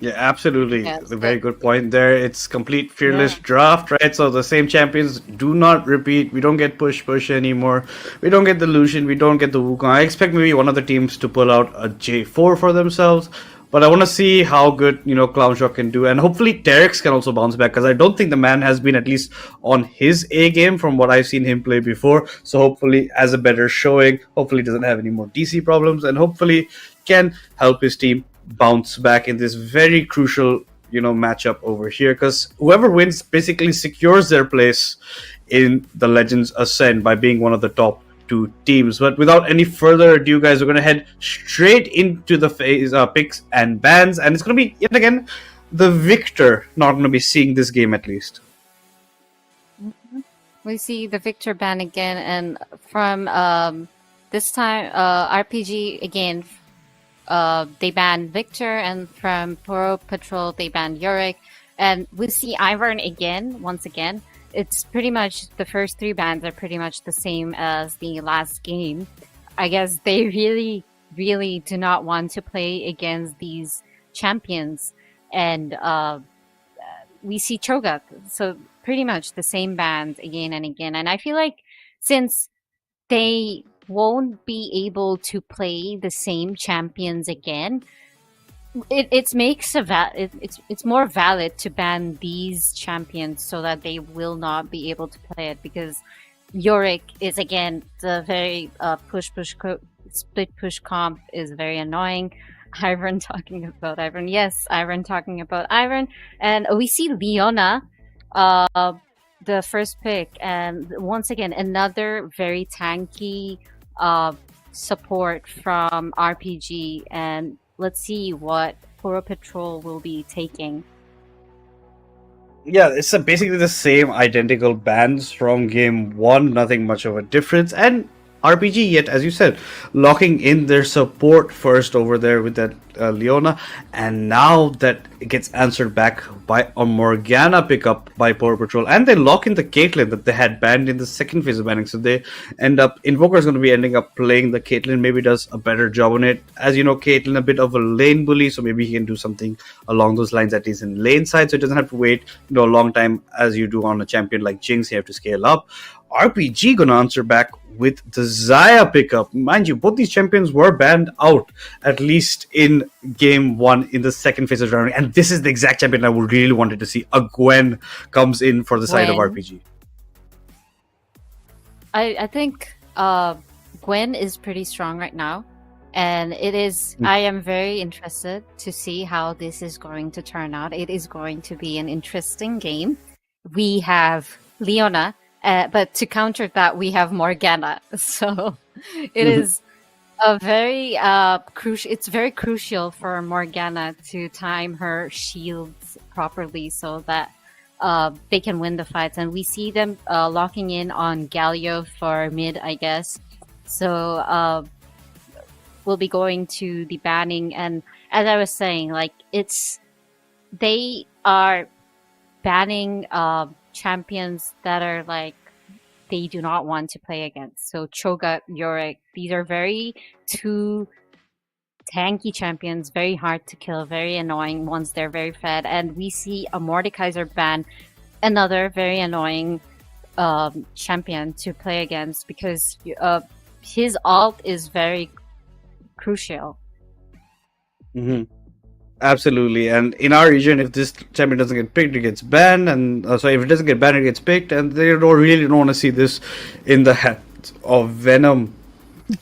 Speaker 2: Yeah, absolutely.
Speaker 3: Yes.
Speaker 2: A very good point there. It's complete fearless
Speaker 3: Yeah.
Speaker 2: draft, right? So the same champions do not repeat. We don't get push anymore. We don't get the Lucian. We don't get the Wukong. I expect maybe one of the teams to pull out a J4 for themselves. But I want to see how good, Clownshock can do. And hopefully Terex can also bounce back, because I don't think the man has been at least on his A game from what I've seen him play before. So hopefully has a better showing. Hopefully doesn't have any more DC problems. And hopefully can help his team bounce back in this very crucial matchup over here, because whoever wins basically secures their place in the Legends Ascent by being one of the top 2 teams. But without any further ado, guys, we're going to head straight into the phase picks and bans, and it's going to be yet again the victor not going to be seeing this game at least.
Speaker 3: We see the Victor ban again, and from this time RPG again. They banned Victor, and from Poro Patrol they banned Yorick, and we see Ivern again. Once again, it's pretty much the first 3 bans are pretty much the same as the last game. I guess they really do not want to play against these champions, and we see Cho'Gath, so pretty much the same bans again and again. And I feel like since they won't be able to play the same champions again, it's more valid to ban these champions so that they will not be able to play it, because Yorick is again the very split push comp is very annoying. Ivern talking about Ivern, yes, Ivern talking about Ivern, and we see Leona the first pick, and once again another very tanky support from RPG, and let's see what Poro Patrol will be taking.
Speaker 2: Yeah, it's basically the same identical bans from game 1, nothing much of a difference. And RPG, yet as you said, locking in their support first over there with that Leona, and now that it gets answered back by a Morgana pickup by Poro Patrol, and they lock in the Caitlyn that they had banned in the second phase of banning. So they end up, Invoker is going to be ending up playing the Caitlyn, maybe does a better job on it. As you know, Caitlyn a bit of a lane bully, so maybe he can do something along those lines, at least in lane side, so it doesn't have to wait a long time as you do on a champion like Jinx. You have to scale up. RPG gonna answer back with the Xayah pickup. Mind you, both these champions were banned out, at least in game 1 in the second phase of round. And this is the exact champion I would really wanted to see. A Gwen comes in for the side of RPG.
Speaker 3: I think Gwen is pretty strong right now, and it is. I am very interested to see how this is going to turn out. It is going to be an interesting game. We have Leona. But to counter that, we have Morgana. So it is a very crucial. It's very crucial for Morgana to time her shields properly so that they can win the fights. And we see them locking in on Galio for mid, I guess. So we'll be going to the banning. And as I was saying, like they are banning champions that are like they do not want to play against. So Cho'Gath, Yorick, these are very 2 tanky champions, very hard to kill, very annoying once they're very fed. And we see a Mordekaiser ban, another very annoying champion to play against, because his ult is very crucial.
Speaker 2: Mm-hmm. Absolutely, and in our region, if this champion doesn't get picked, it gets banned, and so if it doesn't get banned, it gets picked, and they really don't want to see this in the hands of Venom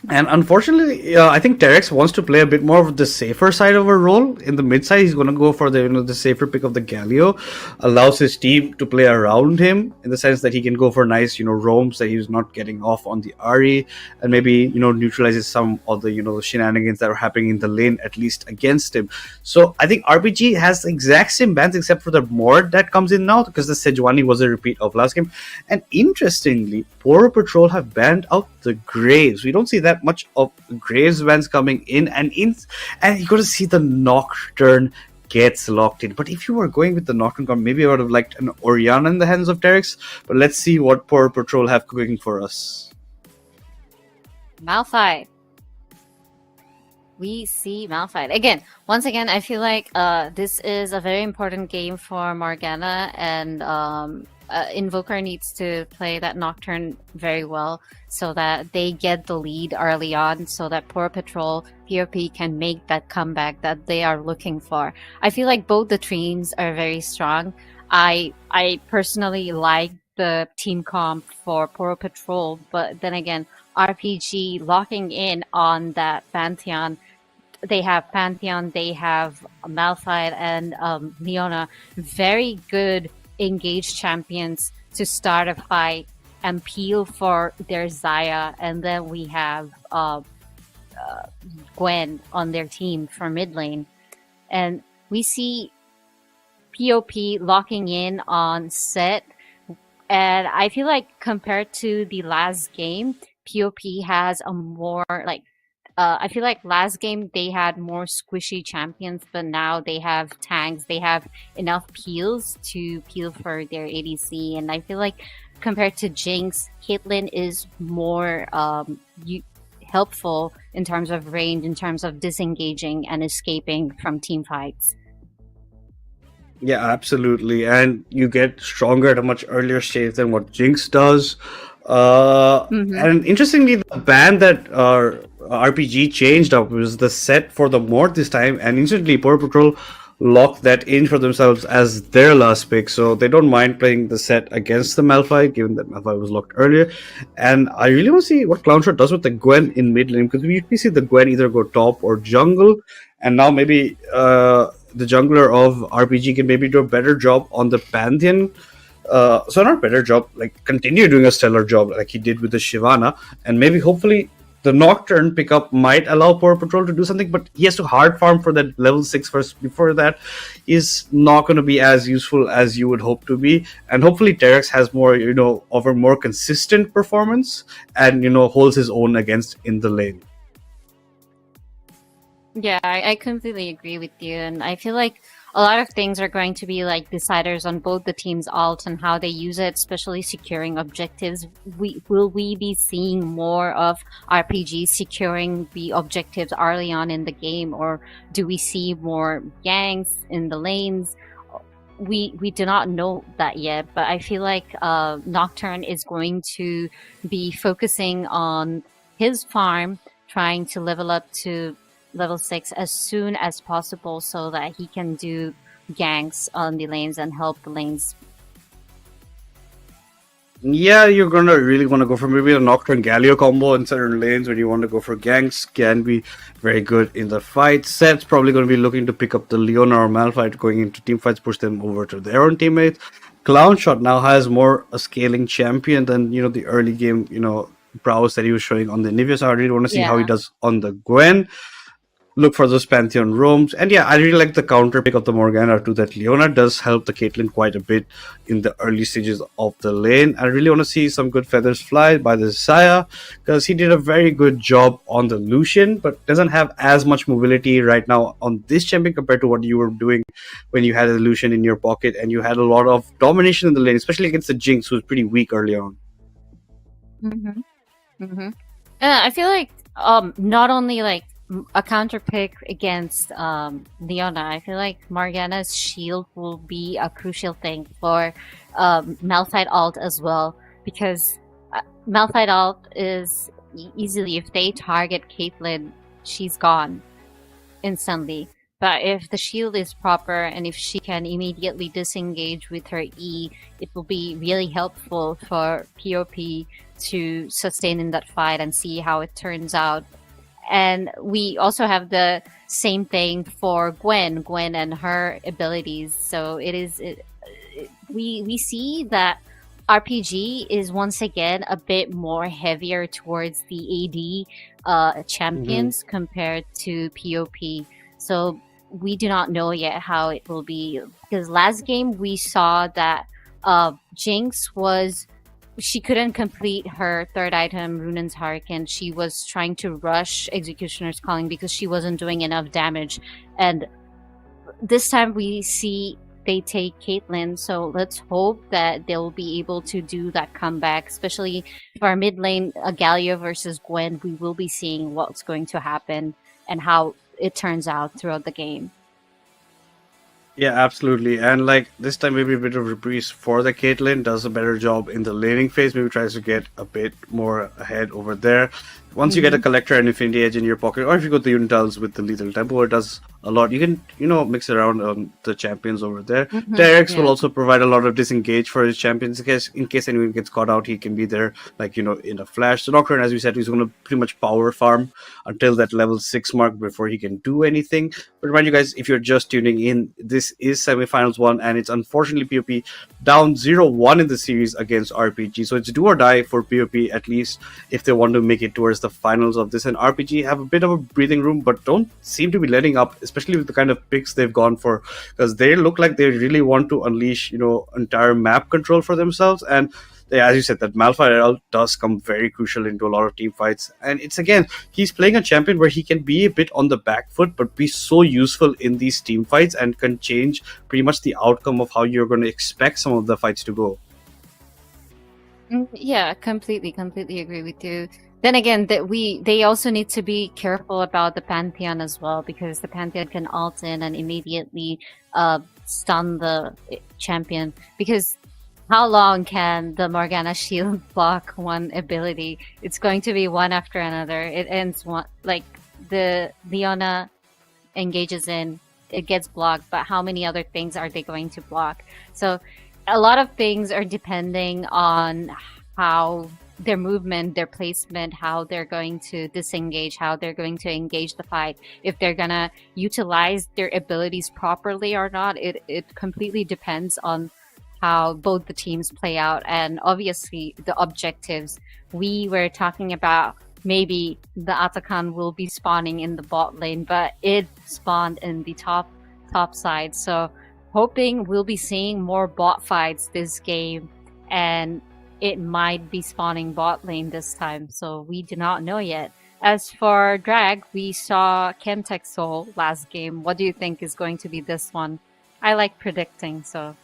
Speaker 2: And unfortunately, I think Terex wants to play a bit more of the safer side of a role. In the mid side, he's going to go for the safer pick of the Galio, allows his team to play around him in the sense that he can go for nice roams that he's not getting off on the RE, and maybe neutralizes some of the shenanigans that are happening in the lane, at least against him. So I think RPG has the exact same bans except for the mod that comes in now, because the Sejuani was a repeat of last game. And interestingly, Poro Patrol have banned out the Graves. We don't see that much of Graves bans coming in, and you're going to see the Nocturne gets locked in. But if you were going with the Nocturne card, maybe I would have liked an Oriana in the hands of Terex. But let's see what Poro Patrol have cooking for us.
Speaker 3: Malphite. We see Malphite. Once again, I feel like this is a very important game for Morgana, and Invoker needs to play that Nocturne very well so that they get the lead early on, so that Poro Patrol POP can make that comeback that they are looking for. I feel like both the teams are very strong. I personally like the team comp for Poro Patrol, but then again, RPG locking in on that Pantheon. They have Pantheon, they have Malphite, and Leona. Very good engaged champions to start a fight and peel for their Xayah. And then we have Gwen on their team for mid lane. And we see POP locking in on Set. And I feel like compared to the last game, POP has a more I feel like last game they had more squishy champions, but now they have tanks. They have enough peels to peel for their ADC, and I feel like compared to Jinx, Caitlyn is more helpful in terms of range, in terms of disengaging and escaping from team fights.
Speaker 2: Yeah, absolutely, and you get stronger at a much earlier stage than what Jinx does. And interestingly, the ban that RPG changed up was the set for the mod this time, and instantly Poro Patrol locked that in for themselves as their last pick, so they don't mind playing the set against the Malphite, given that Malphite was locked earlier. And I really want to see what Clownshot does with the Gwen in mid lane, because we usually see the Gwen either go top or jungle, and now maybe the jungler of RPG can maybe do a better job on the Pantheon. So not better job, like continue doing a stellar job like he did with the Shyvana, and maybe hopefully the Nocturne pickup might allow Poro Patrol to do something, but he has to hard farm for that level 6 first. Before that is not going to be as useful as you would hope to be, and hopefully Terex has more, of a more consistent performance and, holds his own against in the lane.
Speaker 3: Yeah, I completely agree with you, and I feel like a lot of things are going to be like deciders on both the team's ult and how they use it, especially securing objectives. Will we be seeing more of RPG securing the objectives early on in the game, or do we see more ganks in the lanes? We do not know that yet, but I feel like Nocturne is going to be focusing on his farm, trying to level up to level 6 as soon as possible so that he can do ganks on the lanes and help the lanes.
Speaker 2: Yeah, you're gonna really want to go for maybe a Nocturne Galio combo in certain lanes when you want to go for ganks. Can be very good in the fight. Set's probably going to be looking to pick up the Leona or Malphite going into team fights, push them over to their own teammates. Clownshot now has more a scaling champion than the early game prowess that he was showing on the Nivea. So I really want to see how he does on the Gwen. Look for those Pantheon roams. And yeah, I really like the counter pick of the Morgana to that Leona. Does help the Caitlyn quite a bit in the early stages of the lane. I really want to see some good feathers fly by the Xayah, because he did a very good job on the Lucian, but doesn't have as much mobility right now on this champion compared to what you were doing when you had a Lucian in your pocket and you had a lot of domination in the lane, especially against the Jinx, who was pretty weak early on.
Speaker 3: I feel like not only like a counter pick against Leona, I feel like Morgana's shield will be a crucial thing for Malphite ult as well, because Malphite ult is easily, if they target Caitlyn, she's gone instantly. But if the shield is proper and if she can immediately disengage with her E, it will be really helpful for POP to sustain in that fight and see how it turns out. And we also have the same thing for Gwen and her abilities. So we see that RPG is once again a bit more heavier towards the AD champions compared to POP. So we do not know yet how it will be, because last game we saw that Jinx she couldn't complete her third item, Runan's Hurricane. She was trying to rush Executioner's Calling because she wasn't doing enough damage. And this time we see they take Caitlyn, so let's hope that they'll be able to do that comeback, especially for our mid lane, Galio versus Gwen. We will be seeing what's going to happen and how it turns out throughout the game.
Speaker 2: Yeah, absolutely. And like this time, maybe a bit of reprise for the Caitlyn, does a better job in the laning phase, maybe tries to get a bit more ahead over there. Once you get a Collector and Infinity Edge in your pocket, or if you go the Unitals with the Lethal Tempo, it does a lot. You can, mix around on the champions over there. Derek's will also provide a lot of disengage for his champions in case anyone gets caught out, he can be there, in a flash. So Nocturne, as we said, he's going to pretty much power farm until that level 6 mark before he can do anything. But remind you guys, if you're just tuning in, this is semifinals 1, and it's unfortunately POP down 0-1 in the series against RPG. So it's do or die for POP, at least if they want to make it towards the finals of this. And RPG have a bit of a breathing room, but don't seem to be letting up, especially with the kind of picks they've gone for, because they look like they really want to unleash entire map control for themselves. And as you said, that Malphite does come very crucial into a lot of team fights. And it's, again, he's playing a champion where he can be a bit on the back foot, but be so useful in these team fights and can change pretty much the outcome of how you're going to expect some of the fights to go.
Speaker 3: Yeah, completely agree with you. Then again, they also need to be careful about the Pantheon as well, because the Pantheon can ult in and immediately stun the champion. Because how long can the Morgana shield block one ability? It's going to be one after another. It ends one, like the Leona engages in, it gets blocked, but how many other things are they going to block? So a lot of things are depending on how their movement, their placement, how they're going to disengage, how they're going to engage the fight, if they're gonna utilize their abilities properly or not. It completely depends on how both the teams play out, and obviously the objectives. We were talking about maybe the Atakan will be spawning in the bot lane, but it spawned in the top side. So hoping we'll be seeing more bot fights this game, and it might be spawning bot lane this time. So we do not know yet. As for Drag, we saw Chemtech Soul last game. What do you think is going to be this one? I like predicting, so.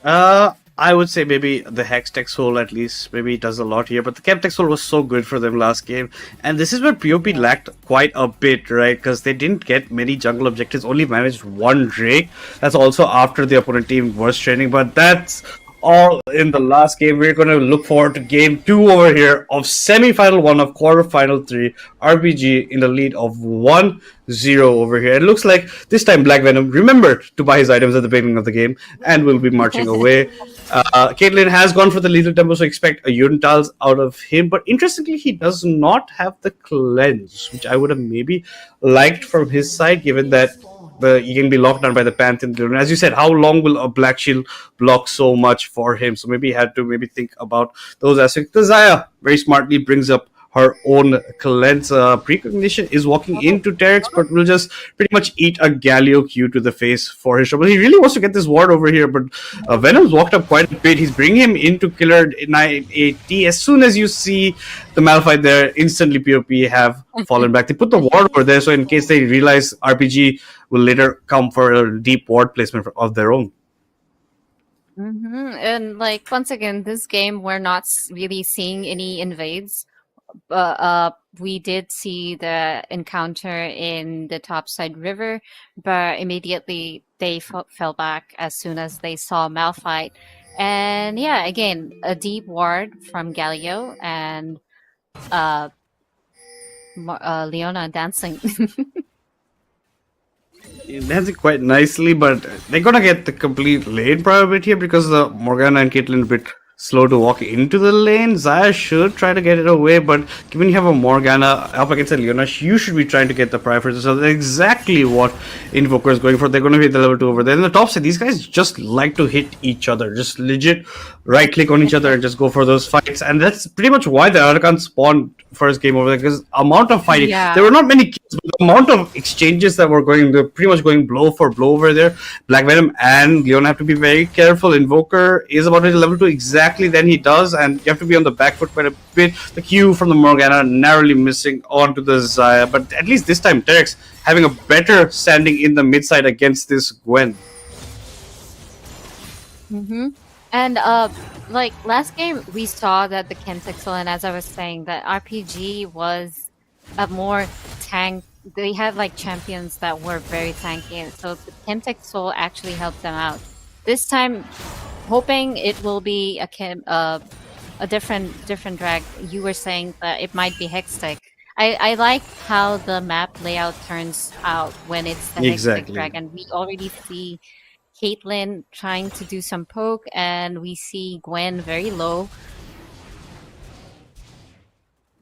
Speaker 2: I would say maybe the Hextech Soul, at least. Maybe it does a lot here. But the Chemtech Soul was so good for them last game. And this is where POP lacked quite a bit, right? Because they didn't get many jungle objectives. Only managed one Drake. That's also after the opponent team was training. But that's all in the last game. We're going to look forward to game 2 over here of semi-final 1 of quarter-final 3. RPG in the lead of 1-0 over here. It looks like this time Black Venom remembered to buy his items at the beginning of the game and will be marching away. Caitlyn has gone for the lethal tempo, so expect a Unitals out of him. But interestingly, he does not have the cleanse, which I would have maybe liked from his side, given that he can be locked down by the Pantheon. As you said, how long will a Black Shield block so much for him? So maybe he had to think about those aspects. The Zaya very smartly brings up her own cleanse. Precognition is walking into Terex, but will just pretty much eat a Galio Q to the face for his trouble. He really wants to get this ward over here, but Venom's walked up quite a bit. He's bringing him into killer 980. As soon as you see the Malphite there, instantly POP have fallen back. They put the ward over there, so in case they realize RPG will later come for a deep ward placement of their own.
Speaker 3: And once again, this game we're not really seeing any invades. We did see the encounter in the topside river, but immediately they fell back as soon as they saw Malphite. And yeah, again, a deep ward from Galio and Leona dancing.
Speaker 2: That's it quite nicely, but they're gonna get the complete lane priority here because the Morgana and Caitlyn a bit slow to walk into the lane. Xayah should try to get it away, but given you have a Morgana up against a Leona, you should be trying to get the priority. So that's exactly what Invoker is going for. They're going to hit the level 2 over there. In the top side, these guys just like to hit each other. Just legit right click on each other and just go for those fights. And that's pretty much why the Arakan spawned first game over there, because amount of fighting.
Speaker 3: Yeah.
Speaker 2: There were not many kills, but the amount of exchanges that were going, they're pretty much going blow for blow over there. Black Venom and Leon have to be very careful. Invoker is about to hit level 2 exactly, then he does, and you have to be on the back foot quite a bit. The Q from the Morgana narrowly missing onto the Xayah, but at least this time Terex having a better standing in the mid side against this Gwen.
Speaker 3: And like last game, we saw that the Kentexel, and as I was saying, that RPG was a more tank. They had like champions that were very tanky, and so the Kentexel actually helped them out. This time, hoping it will be a different drag. You were saying that it might be Hextech. I like how the map layout turns out when it's the
Speaker 2: Exactly.
Speaker 3: Hextech drag, and we already see Caitlyn trying to do some poke, and we see Gwen very low.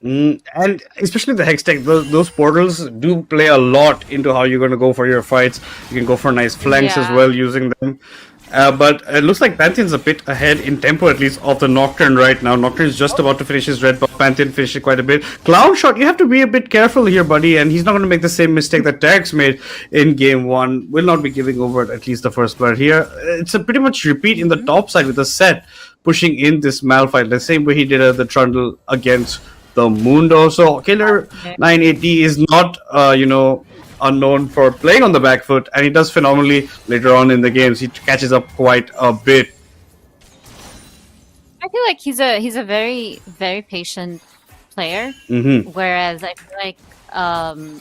Speaker 2: And especially the Hextech, those portals do play a lot into how you're going to go for your fights. You can go for nice flanks as
Speaker 3: Yeah.
Speaker 2: well using them. But it looks like Pantheon's a bit ahead in tempo, at least, of the Nocturne right now. Nocturne is just about to finish his red buff. Pantheon finished it quite a bit. Cloud Shot, you have to be a bit careful here, buddy, and he's not going to make the same mistake that Terex made in game 1. Will not be giving over at least the first blood here. It's a pretty much repeat in the top side with the set pushing in this Malphite, the same way he did the Trundle against the Mundo. So Killer 980 is not, unknown for playing on the back foot, and he does phenomenally later on in the games. He catches up quite a bit.
Speaker 3: I feel like he's a very very patient player, whereas I feel like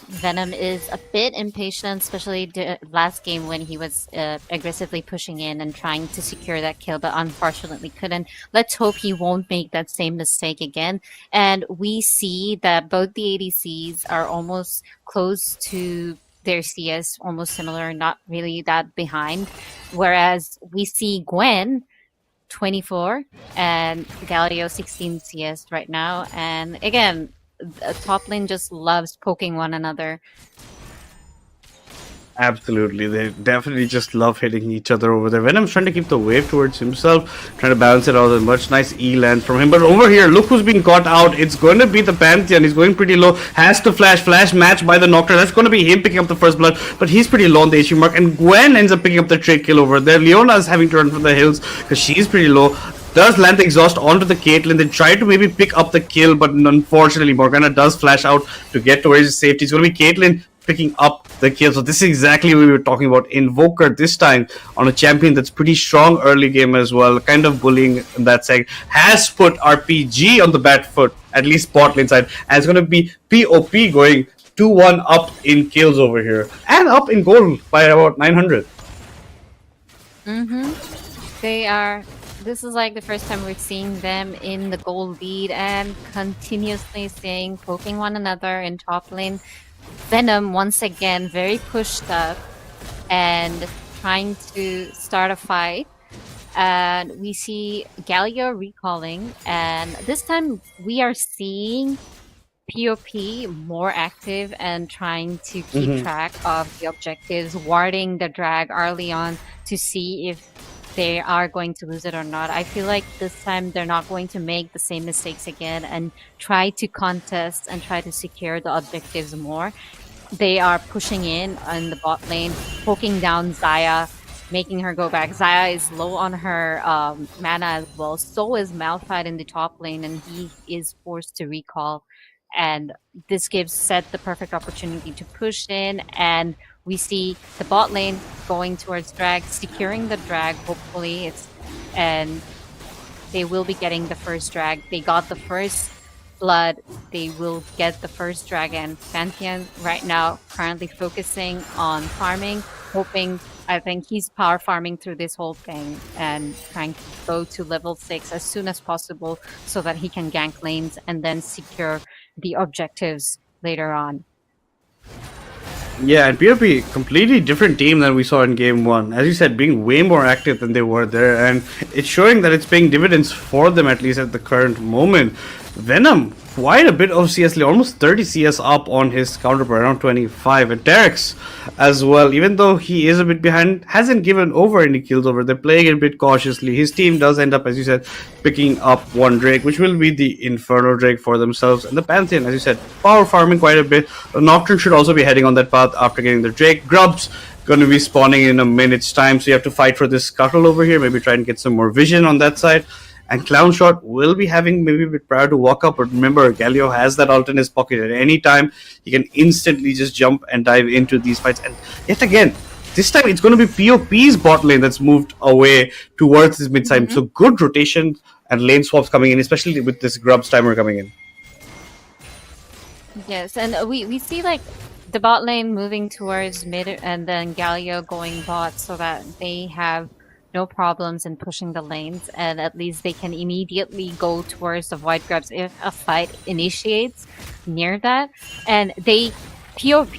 Speaker 3: Venom is a bit impatient, especially last game when he was aggressively pushing in and trying to secure that kill, but unfortunately couldn't. Let's hope he won't make that same mistake again. And we see that both the ADCs are almost close to their CS, almost similar, not really that behind. Whereas we see Gwen 24 and Galileo 16 CS right now, and again, top lane just loves poking one another.
Speaker 2: Absolutely, they definitely just love hitting each other over there. Venom's trying to keep the wave towards himself, trying to balance it out with much nice E lands from him. But over here, look who's being caught out. It's going to be the Pantheon. He's going pretty low. Has to flash match by the Nocturne. That's going to be him picking up the first blood, but he's pretty low on the HP mark. And Gwen ends up picking up the trade kill over there. Leona's having to run from the hills because she's pretty low. Does land the exhaust onto the Caitlyn. They try to maybe pick up the kill, but unfortunately, Morgana does flash out to get to his safety. It's going to be Caitlyn picking up the kill. So this is exactly what we were talking about. Invoker this time on a champion that's pretty strong early game as well, kind of bullying in that side, has put RPG on the back foot, at least bot lane side, and it's going to be POP going 2-1 up in kills over here, and up in gold by about 900.
Speaker 3: This is like the first time we're seeing them in the gold lead and continuously seeing poking one another in top lane. Venom once again very pushed up and trying to start a fight, and we see Galio recalling, and this time we are seeing POP more active and trying to keep track of the objectives, warding the drag early on to see if they are going to lose it or not. I feel like this time they're not going to make the same mistakes again and try to contest and try to secure the objectives more. They are pushing in on the bot lane, poking down Xayah, making her go back. Xayah is low on her mana as well. So is Malphite in the top lane, and he is forced to recall. And this gives Seth the perfect opportunity to push in, and we see the bot lane going towards drag, securing the drag, hopefully. And they will be getting the first drag. They got the first blood. They will get the first dragon. Pantheon right now currently focusing on farming, hoping, I think he's power farming through this whole thing and trying to go to level 6 as soon as possible so that he can gank lanes and then secure the objectives later on.
Speaker 2: Yeah, and POP, completely different team than we saw in game one. As you said, being way more active than they were there, and it's showing that it's paying dividends for them, at least at the current moment. Venom, quite a bit of CS, almost 30 CS up on his counterpart, around 25. And Terex as well, even though he is a bit behind, hasn't given over any kills over. They're playing it a bit cautiously. His team does end up, as you said, picking up one Drake, which will be the Inferno Drake for themselves. And the Pantheon, as you said, power farming quite a bit. The Nocturne should also be heading on that path after getting the Drake. Grubs going to be spawning in a minute's time, so you have to fight for this scuttle over here, maybe try and get some more vision on that side. And Clownshot will be having maybe a bit prior to walk up, but remember, Galio has that ult in his pocket at any time. He can instantly just jump and dive into these fights. And yet again, this time it's going to be POP's bot lane that's moved away towards his mid side. So good rotation and lane swaps coming in, especially with this Grubs timer coming in.
Speaker 3: Yes, and we see like the bot lane moving towards mid and then Galio going bot so that they have no problems in pushing the lanes, and at least they can immediately go towards the Void Grubs if a fight initiates near that. And POP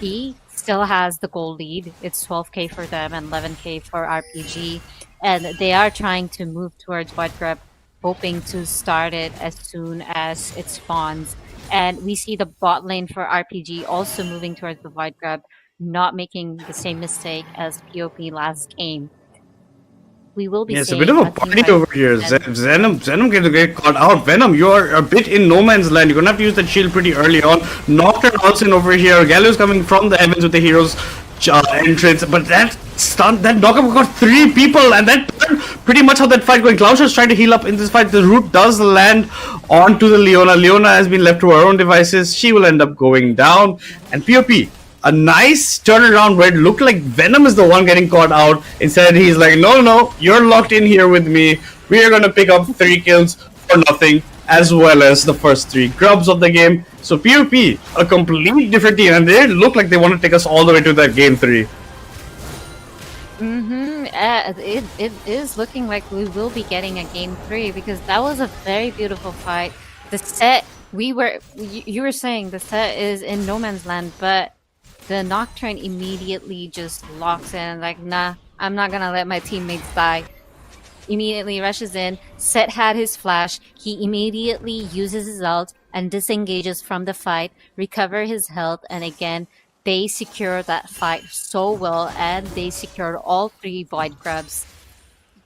Speaker 3: still has the goal lead. It's 12k for them and 11k for RPG, and they are trying to move towards Void Grub, hoping to start it as soon as it spawns. And we see the bot lane for RPG also moving towards the Void Grub, not making the same mistake as POP last game. We will be
Speaker 2: it's a bit of a party over here. Venom going to get caught out. Venom, you're a bit in no man's land. You're going to have to use that shield pretty early on. Nocturne also in over here. Galio's coming from the heavens with the hero's entrance. But that stun, that knockup got 3 people. And that pretty much how that fight going. Clownshot's trying to heal up in this fight. The root does land onto the Leona. Leona has been left to her own devices. She will end up going down. And POP, a nice turnaround where it looked like Venom is the one getting caught out. Instead, he's like, no, you're locked in here with me. We are going to pick up 3 kills for nothing, as well as the first 3 grubs of the game. So POP, a completely different team, and they look like they want to take us all the way to that game 3.
Speaker 3: It is looking like we will be getting a game 3 because that was a very beautiful fight. The set, you were saying the set is in no man's land, but the Nocturne immediately just locks in, like, nah, I'm not gonna let my teammates die. Immediately rushes in. Set had his flash. He immediately uses his ult and disengages from the fight, recover his health, and again, they secure that fight so well, and they secured all 3 Void Grubs,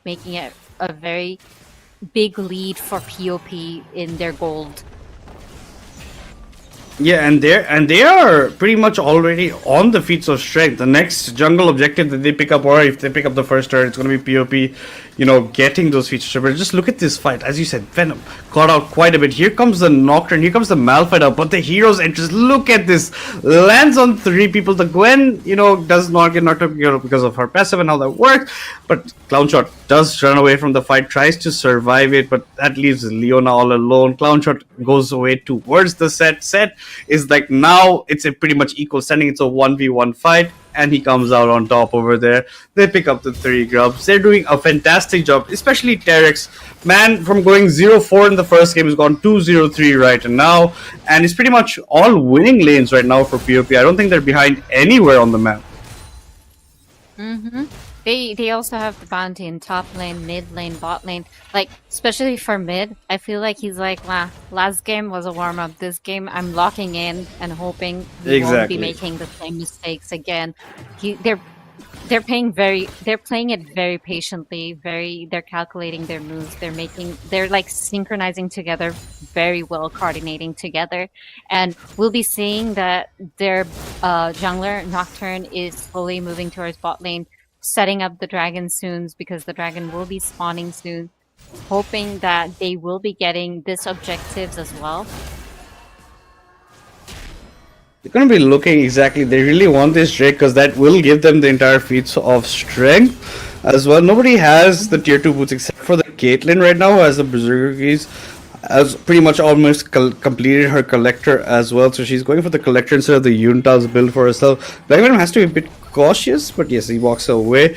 Speaker 3: making it a very big lead for POP in their gold.
Speaker 2: Yeah, and they are pretty much already on the feats of strength. The next jungle objective that they pick up, or if they pick up the first turret, it's going to be POP, getting those feats of strength. But just look at this fight. As you said, Venom caught out quite a bit. Here comes the Nocturne, here comes the Malphite up, but the hero's entrance, look at this. Lands on 3 people. The Gwen, does not get knocked up because of her passive and how that works. But Clownshot does run away from the fight, tries to survive it, but that leaves Leona all alone. Clownshot goes away towards the set. Set is like, now it's a pretty much equal standing. It's a 1v1 fight, and he comes out on top over there. They pick up the 3 grubs. They're doing a fantastic job, especially Terex. Man, from going 0-4 in the first game, has gone 2-0-3 right now, and it's pretty much all winning lanes right now for POP. I don't think they're behind anywhere on the map.
Speaker 3: They also have the bounty in top lane, mid lane, bot lane. Like, especially for mid, I feel like he's like, nah, last game was a warm-up. This game, I'm locking in and hoping we won't be making the same mistakes again. They're playing it very patiently, they're calculating their moves, they're like synchronizing together very well, coordinating together. And we'll be seeing that their jungler, Nocturne, is slowly moving towards bot lane, setting up the dragon soon because the dragon will be spawning soon, hoping that they will be getting these objectives as well.
Speaker 2: They're going to be looking exactly. They really want this Drake because that will give them the entire feats of strength as well. Nobody has the tier 2 boots except for the Caitlyn right now, who has the Berserker keys. Has pretty much almost completed her collector as well, so she's going for the collector instead of the Yunta's build for herself. Black Venom has to be a bit cautious, but yes, he walks away.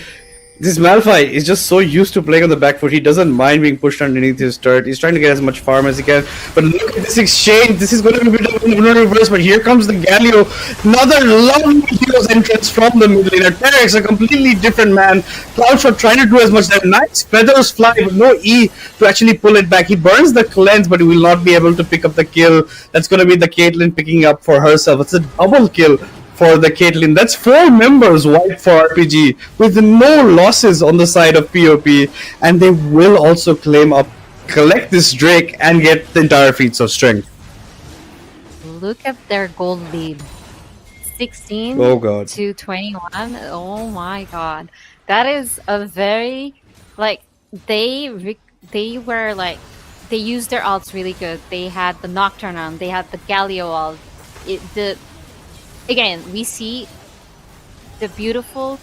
Speaker 2: This Malphite is just so used to playing on the back foot, he doesn't mind being pushed underneath his turret. He's trying to get as much farm as he can, but look at this exchange. This is going to be a bit of reverse, but here comes the Galio. Another lovely hero's entrance from the mid laner. Terex, a completely different man. Cloudshot trying to do as much damage. Nice feathers fly, but no E to actually pull it back. He burns the cleanse, but he will not be able to pick up the kill. That's going to be the Caitlyn picking up for herself. It's a double kill for the Caitlyn. That's 4 members wiped for RPG with no losses on the side of POP, and they will also collect this Drake and get the entire feats of strength.
Speaker 3: Look at their gold lead. 16
Speaker 2: Oh god.
Speaker 3: to 21. Oh my god. That is a very they used their ults really good. They had the Nocturne on, they had the Galio ult. Again, we see the beautiful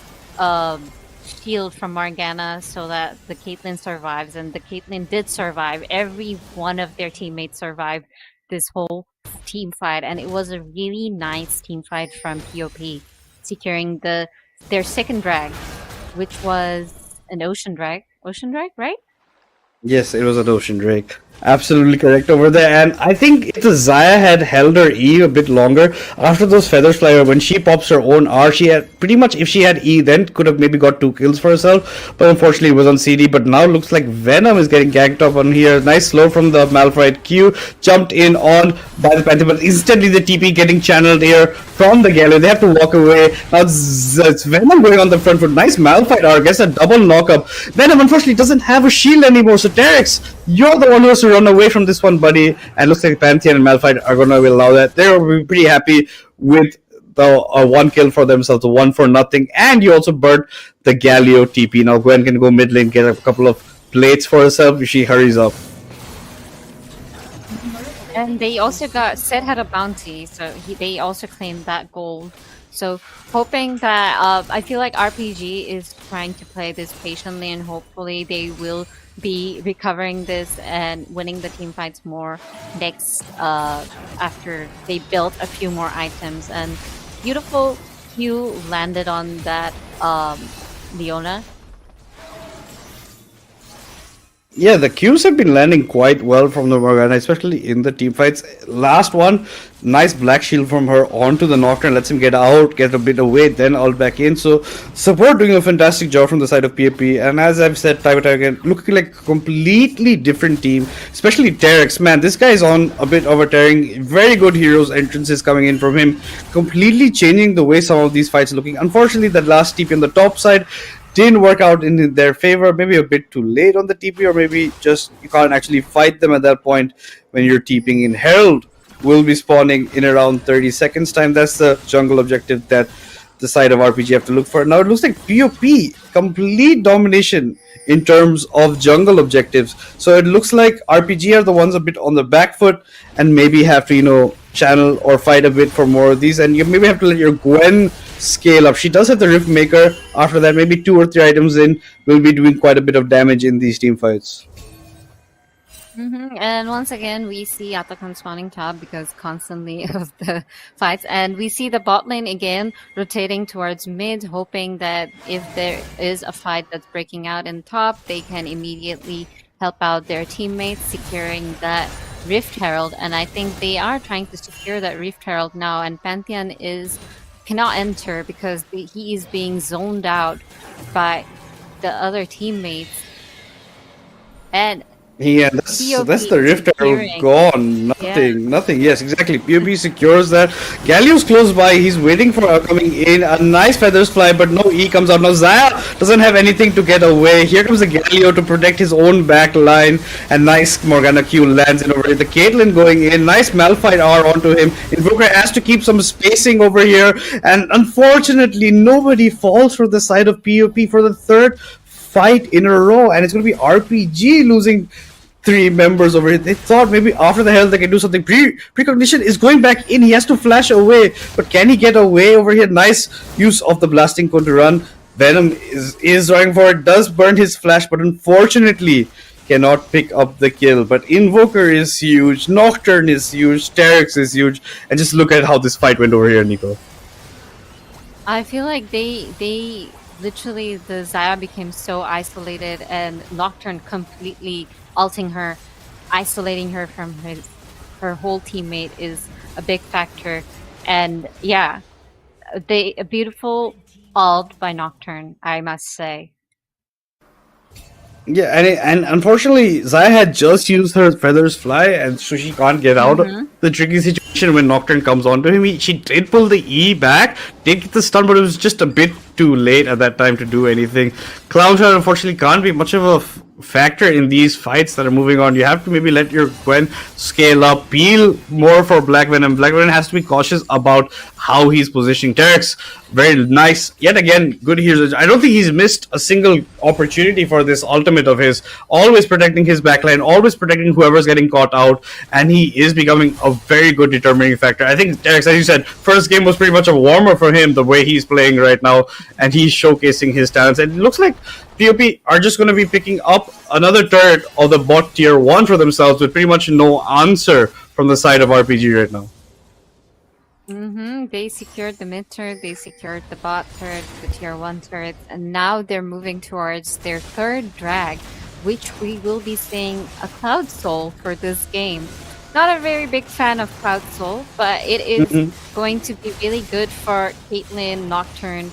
Speaker 3: shield from Morgana so that the Caitlyn survives, and the Caitlyn did survive. Every one of their teammates survived this whole team fight, and it was a really nice team fight from POP, securing their second drag, which was an ocean drag. Ocean drag, right?
Speaker 2: Yes, it was an Ocean Drake. Absolutely correct over there. And I think if the Xayah had held her E a bit longer, after those feathers fly her, when she pops her own R, she had pretty much, if she had E, then could have maybe got 2 kills for herself. But unfortunately, it was on CD. But now looks like Venom is getting ganked up on here. Nice slow from the Malphite. Q jumped in on by the Panther, but instantly the TP getting channeled here from the Galio. They have to walk away. Now it's Venom going on the front foot. Nice Malphite R, gets a double knock-up. Venom unfortunately doesn't have a shield anymore. So Terex, you're the one who has to run away from this one, buddy. And looks like Pantheon and Malphite are going to allow that. They'll be pretty happy with the 1 kill for themselves, the 1 for nothing. And you also burnt the Galio TP. Now Gwen can go mid lane, get a couple of plates for herself if she hurries up.
Speaker 3: And they also Sid had a bounty, so they also claimed that gold. So hoping that I feel like RPG is trying to play this patiently, and hopefully they will be recovering this and winning the team fights more next after they built a few more items. And beautiful Q landed on that Leona.
Speaker 2: Yeah, the Qs have been landing quite well from the Morgana, especially in the team fights. Last one, nice black shield from her onto the Nocturne, lets him get out, get a bit away, then all back in. So, support doing a fantastic job from the side of PAP. And as I've said time and time again, looking like a completely different team, especially Terex. Man, this guy is on a bit of a tearing. Very good heroes entrances coming in from him, completely changing the way some of these fights are looking. Unfortunately, that last TP on the top side didn't work out in their favor. Maybe a bit too late on the TP, or maybe just you can't actually fight them at that point when you're TPing in. Herald will be spawning in around 30 seconds time. That's the jungle objective that the side of RPG have to look for. Now it looks like POP, complete domination in terms of jungle objectives. So it looks like RPG are the ones a bit on the back foot and maybe have to, channel or fight a bit for more of these. And you maybe have to let your Gwen scale up. She does have the Rift Maker. After that, maybe 2 or 3 items in, will be doing quite a bit of damage in these team fights.
Speaker 3: And once again, we see Atacon spawning top because constantly of the fights. And we see the bot lane again rotating towards mid, hoping that if there is a fight that's breaking out in top, they can immediately help out their teammates securing that Rift Herald. And I think they are trying to secure that Rift Herald now. And Pantheon cannot enter because he is being zoned out by the other teammates. And
Speaker 2: Yeah, that's the Rift Arrow gone. Nothing. Yes, exactly. POP secures that. Galio's close by. He's waiting for her coming in. A nice feathers fly, but no E comes out. Now Xayah doesn't have anything to get away. Here comes the Galio to protect his own back line. And nice Morgana Q lands in over here. The Caitlyn going in. Nice Malphite R onto him. Invoker has to keep some spacing over here. And unfortunately, nobody falls for the side of POP for the third fight in a row. And it's going to be RPG losing 3 members over here. They thought maybe after the hell they can do something. Precognition is going back in. He has to flash away, but can he get away over here? Nice use of the blasting cone to run. Venom is running for it, does burn his flash, but unfortunately cannot pick up the kill. But Invoker is huge, Nocturne is huge, Terex is huge, and just look at how this fight went over here, Nico.
Speaker 3: I feel like they literally, the Xayah became so isolated, and Nocturne completely ulting her, isolating her from her whole teammate is a big factor. And yeah, a beautiful ult by Nocturne, I must say.
Speaker 2: Yeah, and unfortunately, Zaya had just used her feathers fly, and so she can't get out of the tricky situation when Nocturne comes onto him. She did pull the E back, did get the stun, but it was just a bit too late at that time to do anything. Clown Shot unfortunately can't be much of a factor in these fights that are moving on. You have to maybe let your Gwen scale up, peel more for Black Venom. Black Venom has to be cautious about how he's positioning. Terex, very nice. Yet again, good heroes. I don't think he's missed a single opportunity for this ultimate of his. Always protecting his backline, always protecting whoever's getting caught out, and he is becoming a very good determining factor. I think Terex, as you said, first game was pretty much a warmer for him, the way he's playing right now, and he's showcasing his talents. And it looks like POP are just going to be picking up another turret of the bot tier 1 for themselves with pretty much no answer from the side of RPG right now.
Speaker 3: They secured the mid turret, they secured the bot turret, the tier 1 turret, and now they're moving towards their third drag, which we will be seeing a Cloud Soul for this game. Not a very big fan of Cloud Soul, but it is going to be really good for Caitlyn, Nocturne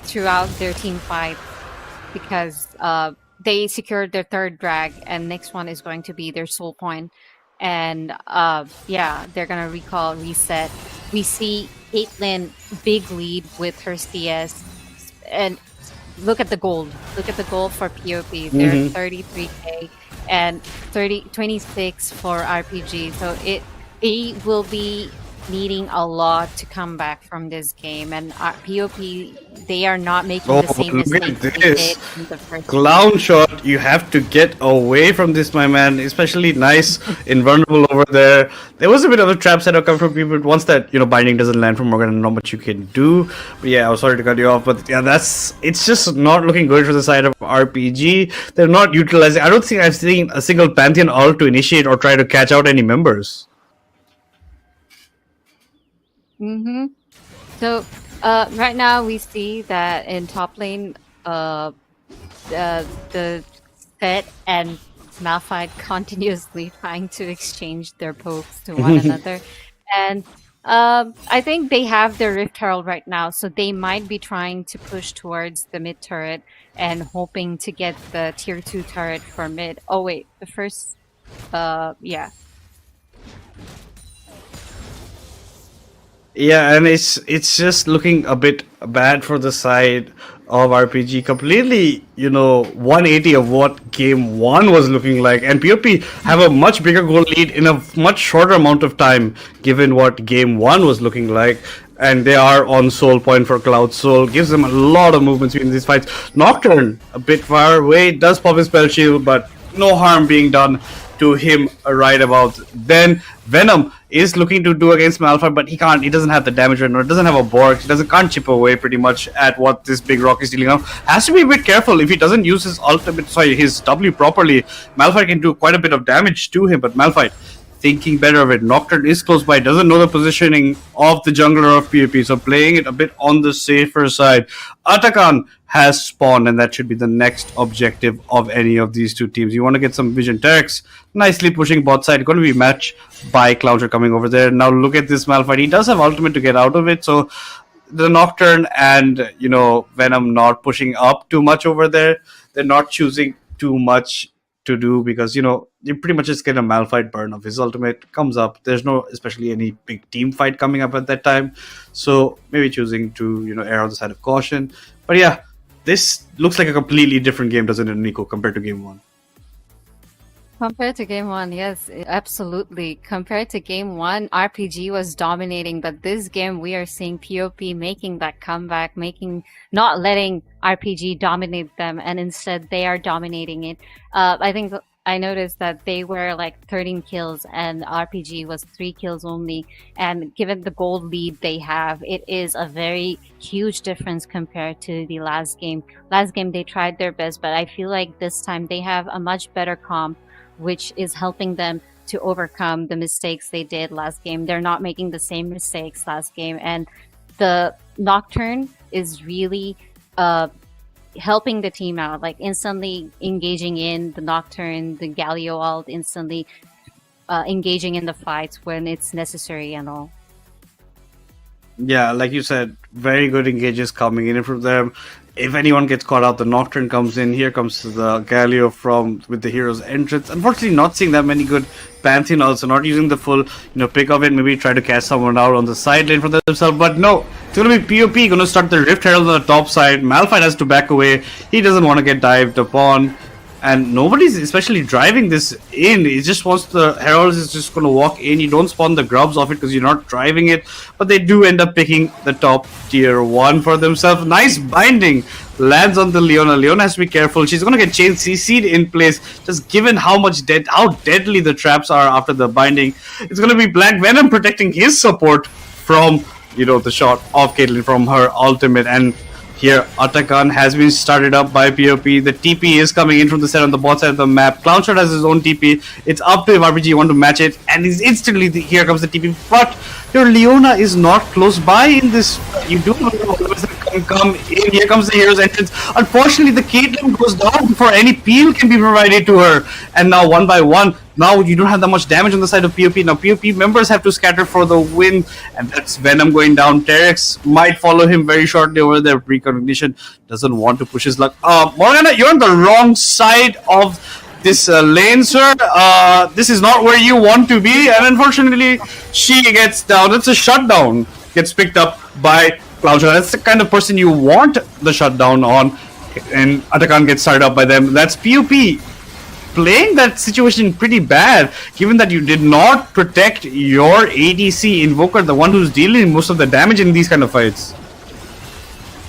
Speaker 3: throughout their team fight, because they secured their third drag, and next one is going to be their soul point. And yeah, they're gonna recall, reset. We see Caitlyn big lead with her CS, and look at the gold. Look at the gold for POP. They're 33k and 26 for RPG. So they will be needing a lot to come back from this game, and POP, they are not making the same mistakes they did in the first
Speaker 2: Clown Shot, you have to get away from this, my man. Especially nice, invulnerable over there. There was a bit of a trap setup coming from people, but once that binding doesn't land from Morgan, not much you can do. But yeah, I was sorry to cut you off, but yeah, it's just not looking good for the side of RPG. They're not utilizing. I don't think I've seen a single Pantheon ult to initiate or try to catch out any members.
Speaker 3: So right now we see that in top lane, the Set and Malphite continuously trying to exchange their pokes to one another, and I think they have their Rift Herald right now, so they might be trying to push towards the mid turret and hoping to get the tier 2 turret for mid. Oh wait, the first, yeah.
Speaker 2: Yeah, and it's just looking a bit bad for the side of RPG. Completely, 180 of what game 1 was looking like. And POP have a much bigger goal lead in a much shorter amount of time, given what game 1 was looking like. And they are on Soul Point for Cloud Soul. Gives them a lot of movements between these fights. Nocturne, a bit far away, does pop his spell shield, but no harm being done to him right about then. Venom is looking to do against Malphite, but he can't. He doesn't have the damage right now. Doesn't have a Borg. He can't chip away pretty much at what this big rock is dealing out. Has to be a bit careful. If he doesn't use his W properly, Malphite can do quite a bit of damage to him. But Malphite thinking better of it. Nocturne is close by, doesn't know the positioning of the jungler of PvP, so playing it a bit on the safer side. Atakan has spawned, and that should be the next objective of any of these two teams. You want to get some vision. Terex nicely pushing bot side, going to be matched by Cloucher coming over there. Now look at this Malphite. He does have ultimate to get out of it, so the Nocturne and Venom not pushing up too much over there. They're not choosing too much to do, because you pretty much just get a Malphite burn of his ultimate comes up. There's no especially any big team fight coming up at that time, so maybe choosing to err on the side of caution. But yeah, this looks like a completely different game, doesn't it, Nico, compared to game 1?
Speaker 3: Compared to game 1, yes, absolutely. Compared to game 1, RPG was dominating, but this game we are seeing POP making that comeback, not letting RPG dominate them, and instead they are dominating it. I think I noticed that they were like 13 kills and RPG was 3 kills only, and given the gold lead they have, it is a very huge difference compared to the last game. Last game they tried their best, but I feel like this time they have a much better comp, which is helping them to overcome the mistakes they did last game. They're not making the same mistakes last game, and the Nocturne is really helping the team out, like instantly engaging in the Nocturne, the Galio ult instantly engaging in the fights when it's necessary and all.
Speaker 2: Yeah, like you said, very good engages coming in from them. If anyone gets caught out, the Nocturne comes in. Here comes the Galio from with the hero's entrance. Unfortunately, not seeing that many good Pantheon also, not using the full, pick of it. Maybe try to catch someone out on the side lane for themselves. But no, it's gonna be POP. Gonna start the Rift Herald on the top side. Malphite has to back away. He doesn't want to get dived upon. And nobody's especially driving this in. He just wants the Heralds is just going to walk in. You don't spawn the grubs off it because you're not driving it. But they do end up picking the top tier 1 for themselves. Nice binding. Lands on the Leona. Leona has to be careful. She's going to get chain CC'd in place. Just given how deadly the traps are after the binding. It's going to be Black Venom protecting his support from, the shot of Caitlyn from her ultimate. And here, Atakan has been started up by POP. The TP is coming in from the set on the bot side of the map. Clownshot has his own TP. It's up to if RPG want to match it. And he's instantly, here comes the TP. But your Leona is not close by in this. You do not know who come in. Here comes the hero's entrance. Unfortunately, the Caitlyn goes down before any peel can be provided to her. And now, one by one, now you don't have that much damage on the side of POP. Now POP members have to scatter for the win. And that's Venom going down. Terex might follow him very shortly over there. Precognition doesn't want to push his luck. Morgana, you're on the wrong side of this lane, sir. This is not where you want to be. And unfortunately, she gets down. It's a shutdown. Gets picked up by Clownshot. That's the kind of person you want the shutdown on. And Atakan gets started up by them. That's POP. Playing that situation pretty bad, given that you did not protect your ADC Invoker, the one who's dealing most of the damage in these kind of fights.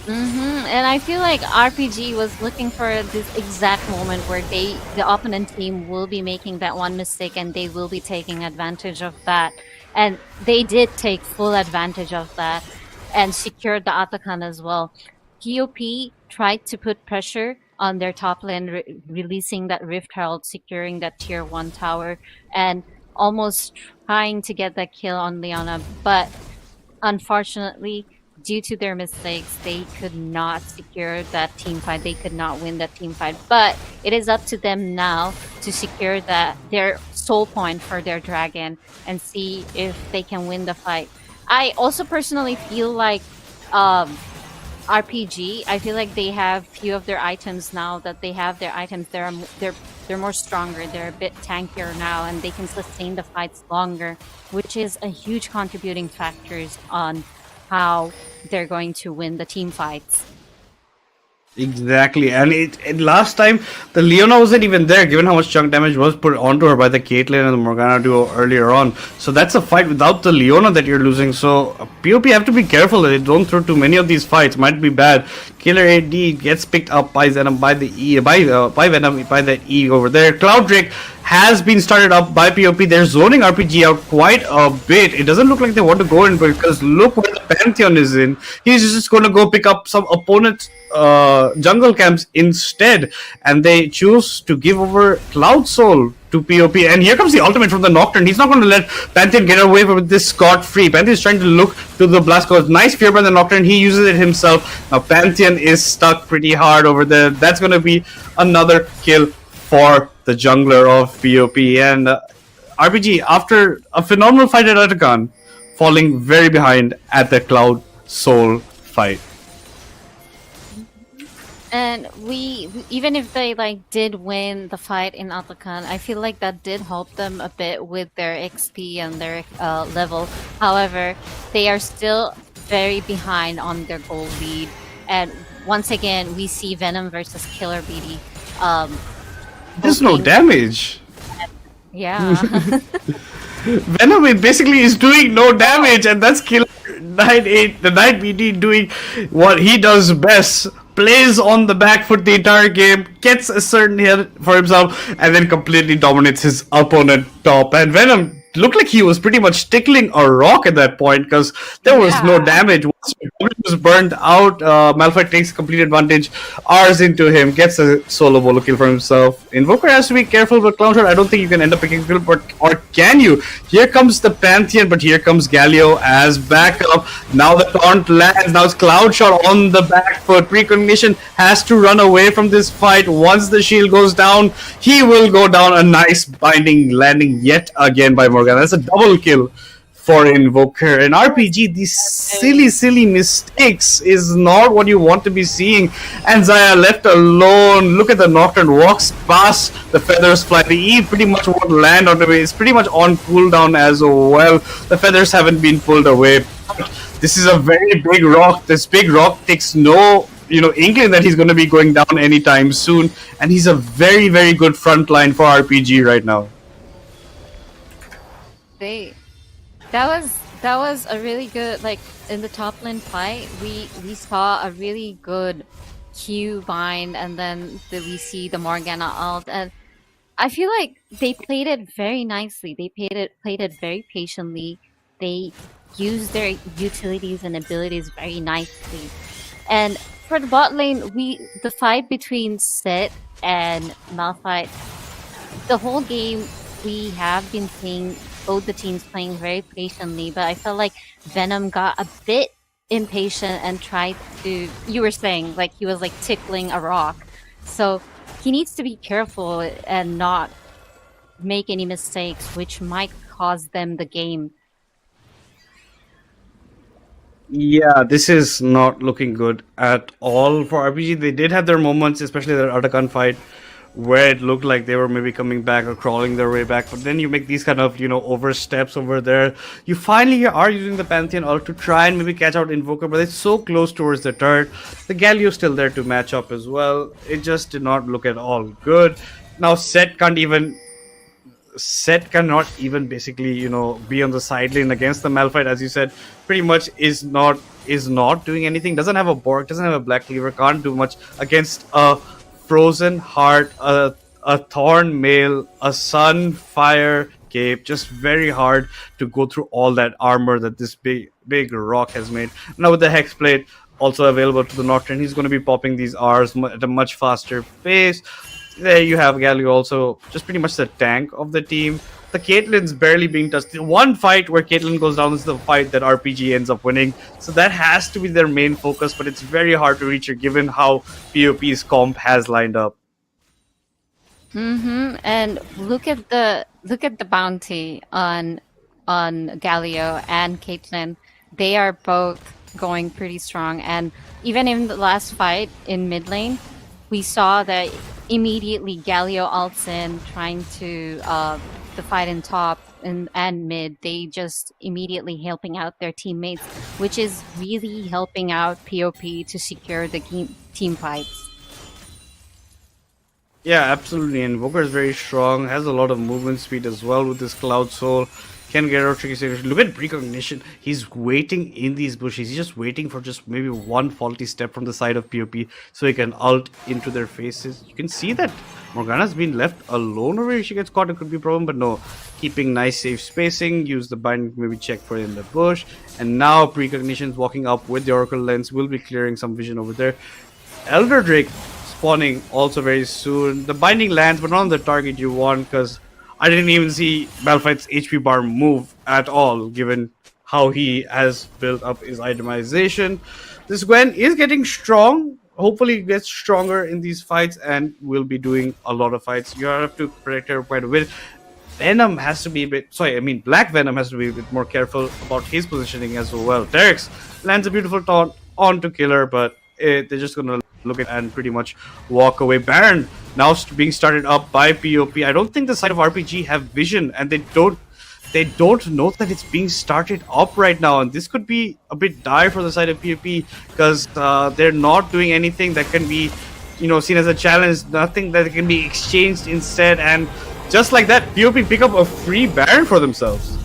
Speaker 3: And I feel like RPG was looking for this exact moment where the opponent team will be making that one mistake and they will be taking advantage of that. And they did take full advantage of that and secured the Atakan as well. POP tried to put pressure on their top lane, releasing that Rift Herald, securing that tier 1 tower, and almost trying to get that kill on Leona. But unfortunately, due to their mistakes, they could not secure that team fight. They could not win that team fight. But it is up to them now to secure their soul point for their dragon and see if they can win the fight. I also personally feel like RPG, I feel like they have few of their items now that they have their items. They're more stronger. They're a bit tankier now, and they can sustain the fights longer, which is a huge contributing factors on how they're going to win the team fights.
Speaker 2: Exactly, and last time the Leona wasn't even there, given how much chunk damage was put onto her by the Caitlyn and the Morgana duo earlier on. So that's a fight without the Leona that you're losing. So POP have to be careful that they don't throw too many of these fights. Might be bad. Killer AD gets picked up by Venom by the E over there. Cloud Drake has been started up by POP. They're zoning RPG out quite a bit. It doesn't look like they want to go in because look where the Pantheon is in. He's just going to go pick up some opponent's jungle camps instead, and they choose to give over Cloud Soul to POP. And here comes the ultimate from the Nocturne. He's not going to let Pantheon get away with this scot-free. Pantheon is trying to look to the Blast Code. Nice fear by the Nocturne. He uses it himself. Now Pantheon is stuck pretty hard over there. That's going to be another kill for the jungler of POP. And RPG, after a phenomenal fight at Atakan, falling very behind at the Cloud Soul fight.
Speaker 3: And we even if they did win the fight in Atakan, I feel like that did help them a bit with their XP and their level. However, they are still very behind on their gold lead. And once again, we see Venom versus Killer BD.
Speaker 2: There's no damage.
Speaker 3: Yeah.
Speaker 2: Venom basically is doing no damage, and that's Killer 9-8, the Night BD doing what he does best. Plays on the back foot the entire game, gets a certain hit for himself, and then completely dominates his opponent top. And Venom looked like he was pretty much tickling a rock at that point because there was no
Speaker 3: Yeah.
Speaker 2: damage. Once he was burned out, Malphite takes complete advantage, R's into him, gets a solo bolo kill for himself. Invoker has to be careful with Clown Shot. I don't think you can end up picking a kill, but or can you? Here comes the Pantheon, but here comes Galio as backup. Now the taunt lands. Now it's Cloud Shot on the back foot. Precognition has to run away from this fight. Once the shield goes down, he will go down. A nice binding landing yet again by Morgana. That's a double kill for Invoker. In RPG, these silly mistakes is not what you want to be seeing. And Zaya left alone. Look at the Nocturne, walks past the feathers fly. The E pretty much won't land on the way. It's pretty much on cooldown as well. The feathers haven't been pulled away. This is a very big rock. This big rock takes no inkling that he's going to be going down anytime soon, and he's a very good front line for RPG right now.
Speaker 3: That was a really good, like, in the top lane fight. We saw a really good Q bind, and then we see the Morgana ult, and I feel like they played it very nicely. They played it very patiently. They used their utilities and abilities very nicely. And for the bot lane, the fight between Sid and Malphite, the whole game we have been seeing both the teams playing very patiently, but I felt like Venom got a bit impatient and tried to, you were saying, like he was like tickling a rock. So he needs to be careful and not make any mistakes which might cost them the game.
Speaker 2: Yeah, this is not looking good at all for RPG. They did have their moments, especially their Atakan fight, where it looked like they were maybe coming back or crawling their way back. But then you make these kind of, oversteps over there. You finally are using the Pantheon ult to try and maybe catch out Invoker, but it's so close towards the turret. The Galio's still there to match up as well. It just did not look at all good. Now Set cannot even basically be on the side lane against the Malphite, as you said. Pretty much is not doing anything. Doesn't have a Bork, doesn't have a Black Cleaver, can't do much against a Frozen Heart, a Thorn Mail, a Sun Fire Cape. Just very hard to go through all that armor that this big rock has made. Now with the Hex Plate also available to the Nocturne, he's going to be popping these R's at a much faster pace. There you have Galio, also just pretty much the tank of the team. The Caitlyn's barely being touched. The one fight where Caitlyn goes down is the fight that RPG ends up winning. So that has to be their main focus, but it's very hard to reach her given how PoP's comp has lined up.
Speaker 3: And look at the bounty on Galio and Caitlyn. They are both going pretty strong, and even in the last fight in mid lane, we saw that immediately Galio ults in, trying to the fight in top and mid. They just immediately helping out their teammates, which is really helping out PoP to secure the team fights.
Speaker 2: Yeah, absolutely. Invoker is very strong, has a lot of movement speed as well with this Cloud Soul. Can get out tricky situation. Look at Precognition. He's waiting in these bushes. He's just waiting for just maybe one faulty step from the side of PoP so he can ult into their faces. You can see that Morgana's been left alone over here. She gets caught, it could be a problem, but no. Keeping nice safe spacing. Use the bind, maybe check for it in the bush. And now Precognition's walking up with the Oracle Lens. Will be clearing some vision over there. Elder Drake spawning also very soon. The binding lands, but not on the target you want, because I didn't even see Malphite's HP bar move at all, given how he has built up his itemization. This Gwen is getting strong. Hopefully it gets stronger in these fights and will be doing a lot of fights. You have to protect her quite a bit. Venom has to be a bit... Black Venom has to be a bit more careful about his positioning as well. Derek's lands a beautiful taunt onto Killer, but they're just going to look at and pretty much walk away. Baron now being started up by PoP. I don't think the side of RPG have vision, and they don't know that it's being started up right now, and this could be a bit dire for the side of PoP because they're not doing anything that can be seen as a challenge, nothing that can be exchanged instead, and just like that PoP pick up a free Baron for themselves.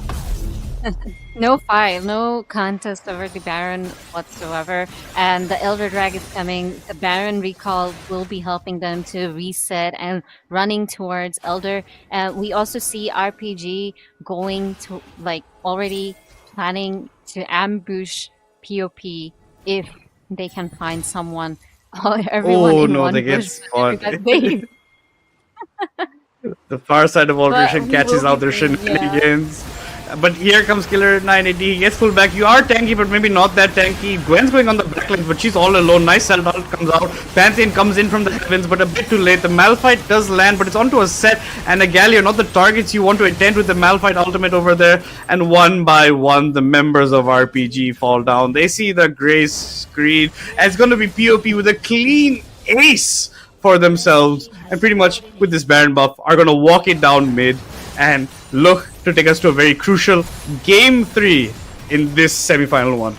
Speaker 3: No fight, no contest over the Baron whatsoever. And the Elder Drag is coming. The Baron recall will be helping them to reset and running towards Elder. We also see RPG going to like already planning to ambush POP if they can find someone. Everyone
Speaker 2: Oh
Speaker 3: in
Speaker 2: no,
Speaker 3: one
Speaker 2: they get
Speaker 3: burst.
Speaker 2: spot. The far side of
Speaker 3: But
Speaker 2: alteration
Speaker 3: we will
Speaker 2: catches
Speaker 3: be
Speaker 2: out their
Speaker 3: seeing, yeah.
Speaker 2: shenanigans. But here comes Killer 980. He gets pulled back. You are tanky, but maybe not that tanky. Gwen's going on the backline, but she's all alone. Nice self out comes out. Pantheon comes in from the heavens, but a bit too late. The Malphite does land, but it's onto a set and a Galio. Not the targets you want to attend with the Malphite ultimate over there. And one by one, the members of RPG fall down. They see the Grace screen, and it's going to be POP with a clean ace for themselves, and pretty much with this Baron buff are going to walk it down mid and look to take us to a very crucial game 3 in this semi-final one.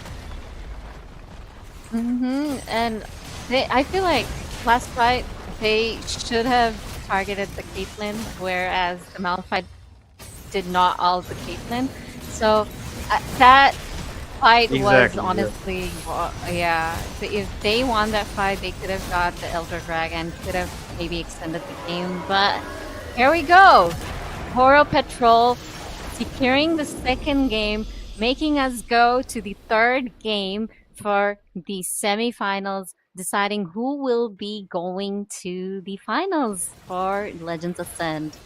Speaker 3: And I feel like last fight they should have targeted the Caitlyn, whereas the Malphite did not all the Caitlyn. So that fight was
Speaker 2: Exactly,
Speaker 3: honestly, yeah. If they won that fight, they could have got the Elder Dragon, could have maybe extended the game. But here we go. Poro Patrol securing the second game, making us go to the third game for the semifinals, deciding who will be going to the finals for Legends Ascend.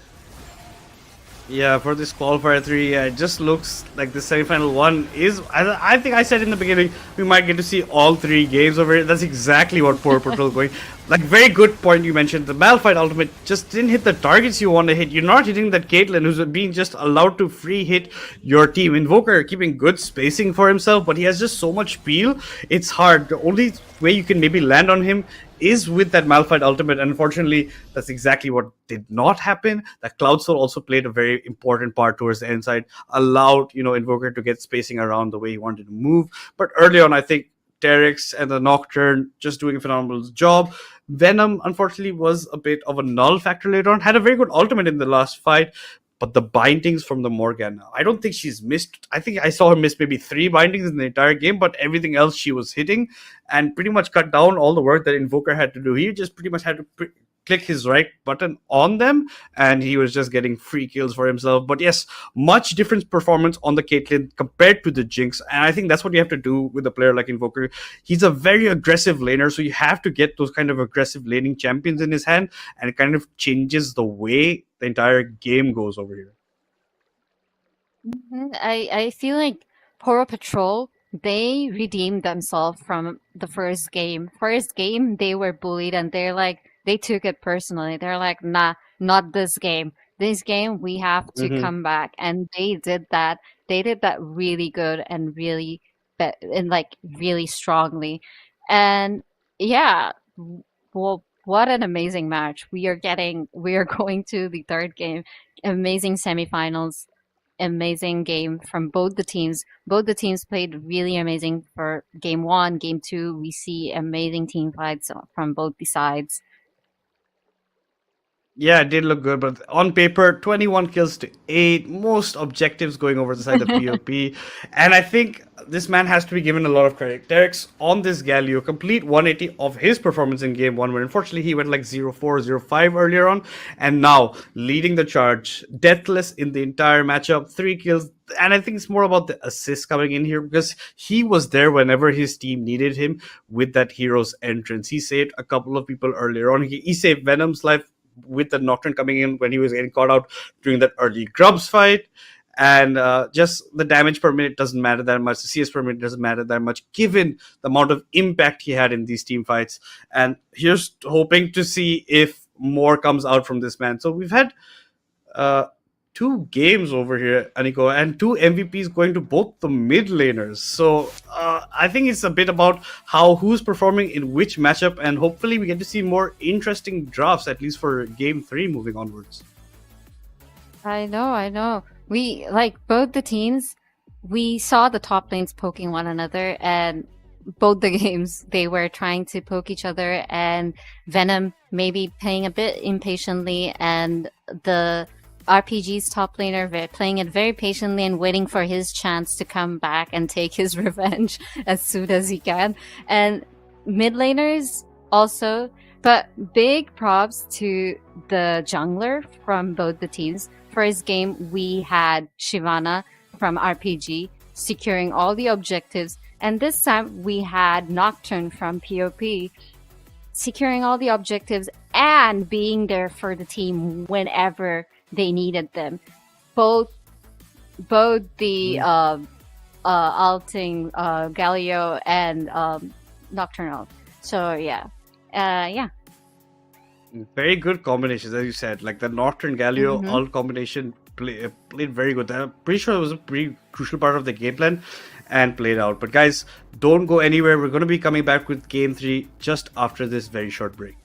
Speaker 2: Yeah, for this qualifier 3, it just looks like the semi-final 1 is... I think I said in the beginning, we might get to see all 3 games over it. That's exactly what Poro Patrol going. Like, very good point you mentioned. The Malphite ultimate just didn't hit the targets you want to hit. You're not hitting that Caitlyn, who's being just allowed to free hit your team. Invoker keeping good spacing for himself, but he has just so much peel. It's hard. The only way you can maybe land on him is with that Malphite ultimate. Unfortunately, that's exactly what did not happen. That Cloud Soul also played a very important part towards the inside, allowed, Invoker to get spacing around the way he wanted to move. But early on, I think Terex and the Nocturne just doing a phenomenal job. Venom, unfortunately, was a bit of a null factor later on. Had a very good ultimate in the last fight, but the bindings from the Morgana, I don't think she's missed. I think I saw her miss maybe 3 bindings in the entire game, but everything else she was hitting and pretty much cut down all the work that Invoker had to do. He just pretty much had to click his right button on them, and he was just getting free kills for himself. But yes, much different performance on the Caitlyn compared to the Jinx, and I think that's what you have to do with a player like Invoker. He's a very aggressive laner, so you have to get those kind of aggressive laning champions in his hand, and it kind of changes the way the entire game goes over here.
Speaker 3: I feel like Poro Patrol, they redeemed themselves from the first game. First game, they were bullied and they took it personally. They're like, nah, not this game. This game, we have to come back. And they did that. They did that really good and really strongly. And yeah, well, what an amazing match. We are going to the third game. Amazing semifinals. Amazing game from both the teams. Both the teams played really amazing for game 1, game 2. We see amazing team fights from both the sides.
Speaker 2: Yeah, it did look good, but on paper, 21 kills to 8, most objectives going over the side of POP. And I think this man has to be given a lot of credit. Terex on this Galio, complete 180 of his performance in game 1, where unfortunately he went like 0-4, 0-5 earlier on, and now leading the charge, deathless in the entire matchup, 3 kills. And I think it's more about the assists coming in here, because he was there whenever his team needed him with that hero's entrance. He saved a couple of people earlier on. He saved Venom's life with the Nocturne coming in when he was getting caught out during that early Grubs fight. And just the damage per minute doesn't matter that much. The CS per minute doesn't matter that much, given the amount of impact he had in these team fights. And here's hoping to see if more comes out from this man. So we've had 2 games over here, Aniko, and 2 MVPs going to both the mid laners. So I think it's a bit about who's performing in which matchup, and hopefully we get to see more interesting drafts, at least for game 3 moving onwards.
Speaker 3: I know. We, like, both the teams, we saw the top lanes poking one another, and both the games, they were trying to poke each other, and Venom maybe playing a bit impatiently, and the RPG's top laner playing it very patiently and waiting for his chance to come back and take his revenge as soon as he can. And mid laners also, but big props to the jungler from both the teams. First game, we had Shyvana from RPG securing all the objectives. And this time, we had Nocturne from POP securing all the objectives and being there for the team whenever they needed them. Both the Alting, Galio, and Nocturnal. So yeah.
Speaker 2: Very good combinations, as you said. Like the Nocturne Galio all combination played very good. I'm pretty sure it was a pretty crucial part of the game plan and played out. But guys, don't go anywhere. We're going to be coming back with Game 3 just after this very short break.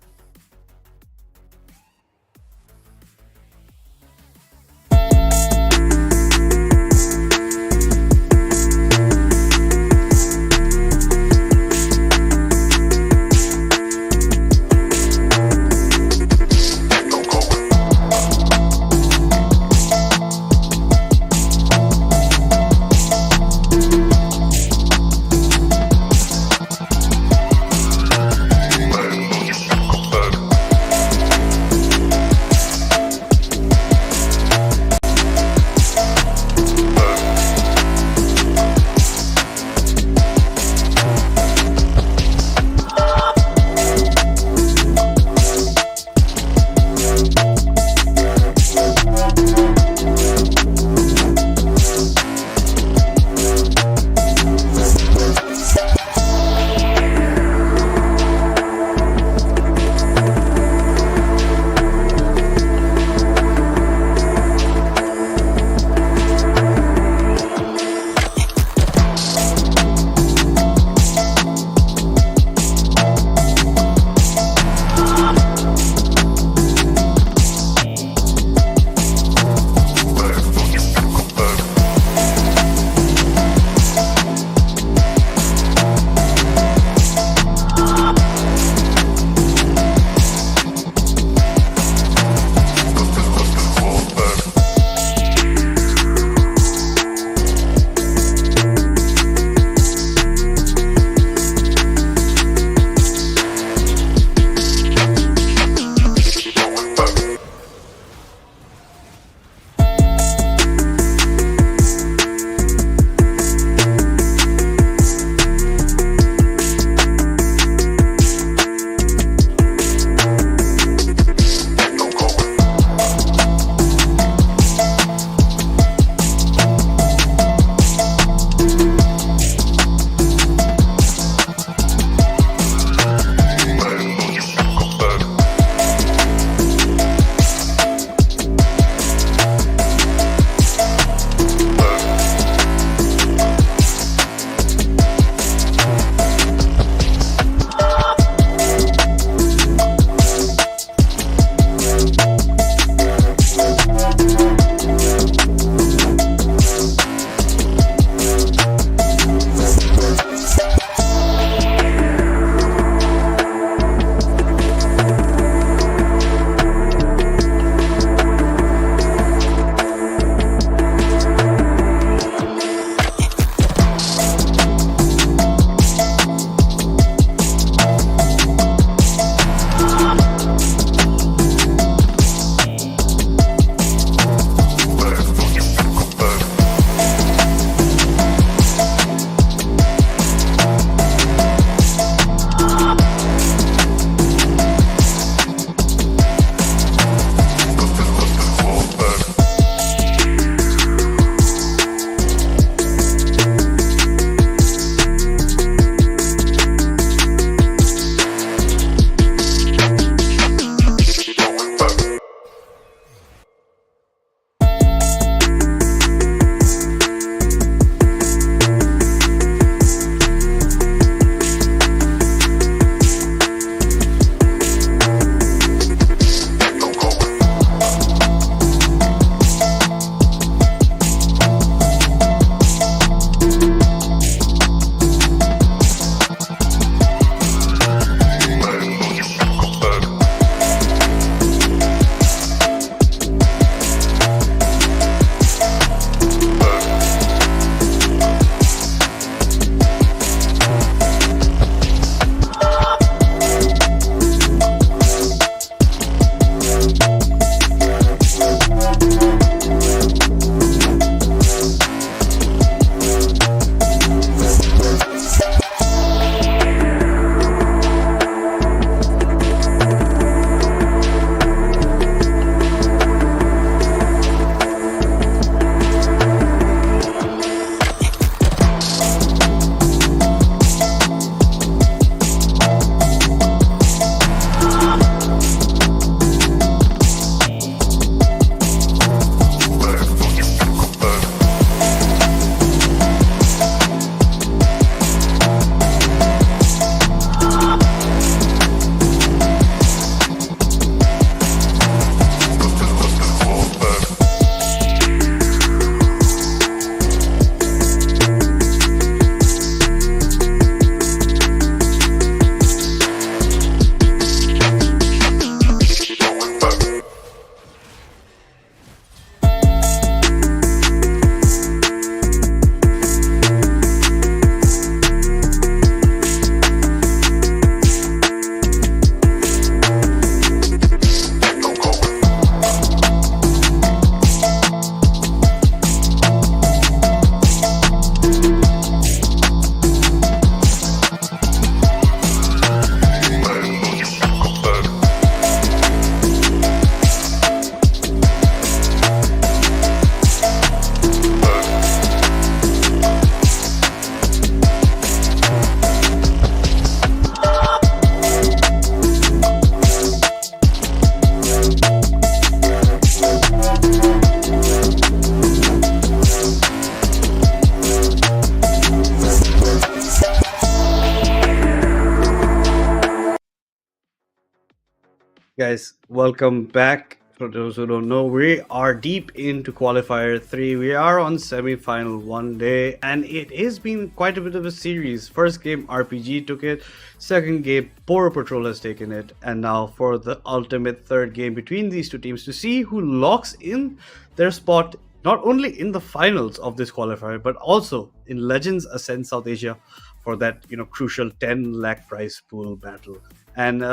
Speaker 2: Guys, welcome back. For those who don't know, we are deep into qualifier 3. We are on semi-final 1 day, and it has been quite a bit of a series. First game, RPG took it. Second game, Poro Patrol has taken it. And now for the ultimate third game between these two teams to see who locks in their spot not only in the finals of this qualifier, but also in Legends Ascent South Asia for that crucial 10 lakh prize pool battle. And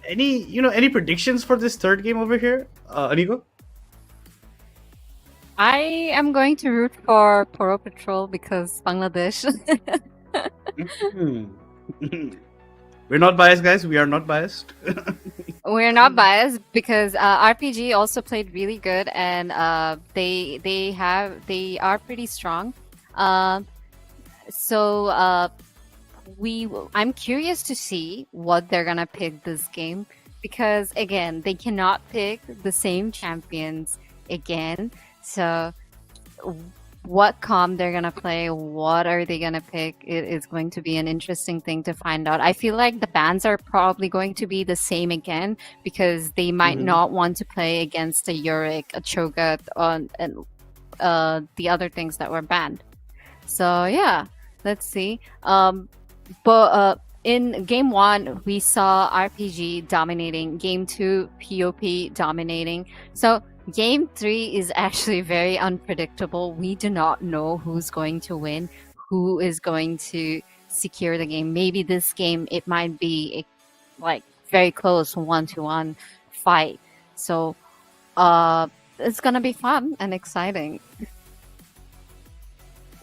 Speaker 2: any predictions for this third game over here, Anigo?
Speaker 3: I am going to root for Poro Patrol because Bangladesh.
Speaker 2: We're not biased, guys. We are not biased.
Speaker 3: We're not biased because RPG also played really good, and they are pretty strong. So I'm curious to see what they're gonna pick this game, because again, they cannot pick the same champions again. So what comp they're gonna play, what are they gonna pick, it is going to be an interesting thing to find out. I feel like the bans are probably going to be the same again, because they might not want to play against a Yorick, a Cho'Gath, and the other things that were banned. So yeah, let's see. But in game 1, we saw RPG dominating. Game 2, POP dominating. So game 3 is actually very unpredictable. We do not know who's going to win, who is going to secure the game. Maybe this game, it might be like very close 1-1 fight. So it's gonna be fun and exciting.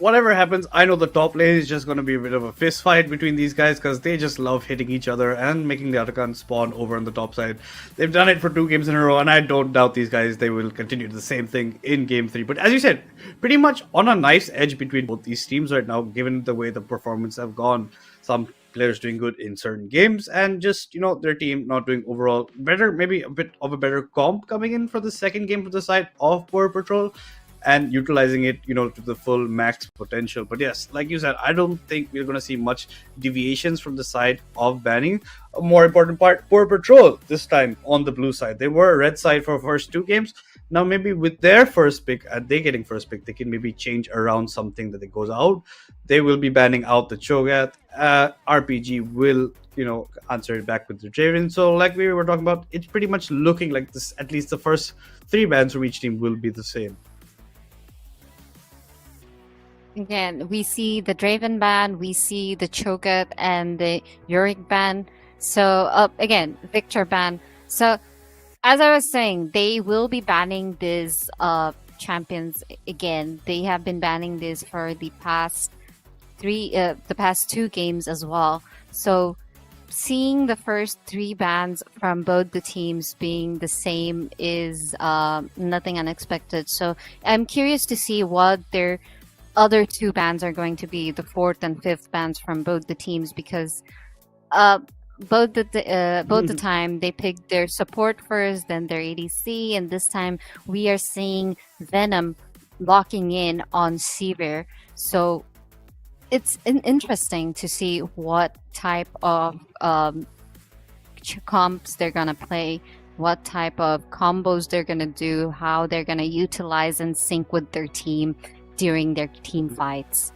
Speaker 2: Whatever happens, I know the top lane is just going to be a bit of a fist fight between these guys, because they just love hitting each other and making the Atakan spawn over on the top side. They've done it for 2 games in a row, and I don't doubt these guys, they will continue the same thing in game 3. But as you said, pretty much on a nice edge between both these teams right now, given the way the performance have gone. Some players doing good in certain games, and just their team not doing overall better. Maybe a bit of a better comp coming in for the second game for the side of Poro Patrol, and utilizing it to the full max potential. But yes, like you said, I don't think we're going to see much deviations from the side of banning. A more important part, Poro Patrol this time on the blue side. They were a red side for first 2 games. Now maybe with their first pick, and they getting first pick, they can maybe change around something that it goes out. They will be banning out the Cho'Gath. RPG will answer it back with the Draven. So like we were talking about, it's pretty much looking like this, at least the first 3 bans from each team will be the same.
Speaker 3: Again, we see the Draven ban, we see the Cho'Gath and the Yorick ban. So again, Victor ban. So as I was saying, they will be banning these champions again. They have been banning this for the past 2 games as well. So seeing the first 3 bans from both the teams being the same is nothing unexpected. So I'm curious to see what their other 2 bans are going to be, the 4th and 5th bans from both the teams, because both the time they picked their support first, then their ADC, and this time we are seeing Venom locking in on Sevier. So it's interesting to see what type of comps they're gonna play, what type of combos they're gonna do, how they're gonna utilize and sync with their team during their team fights.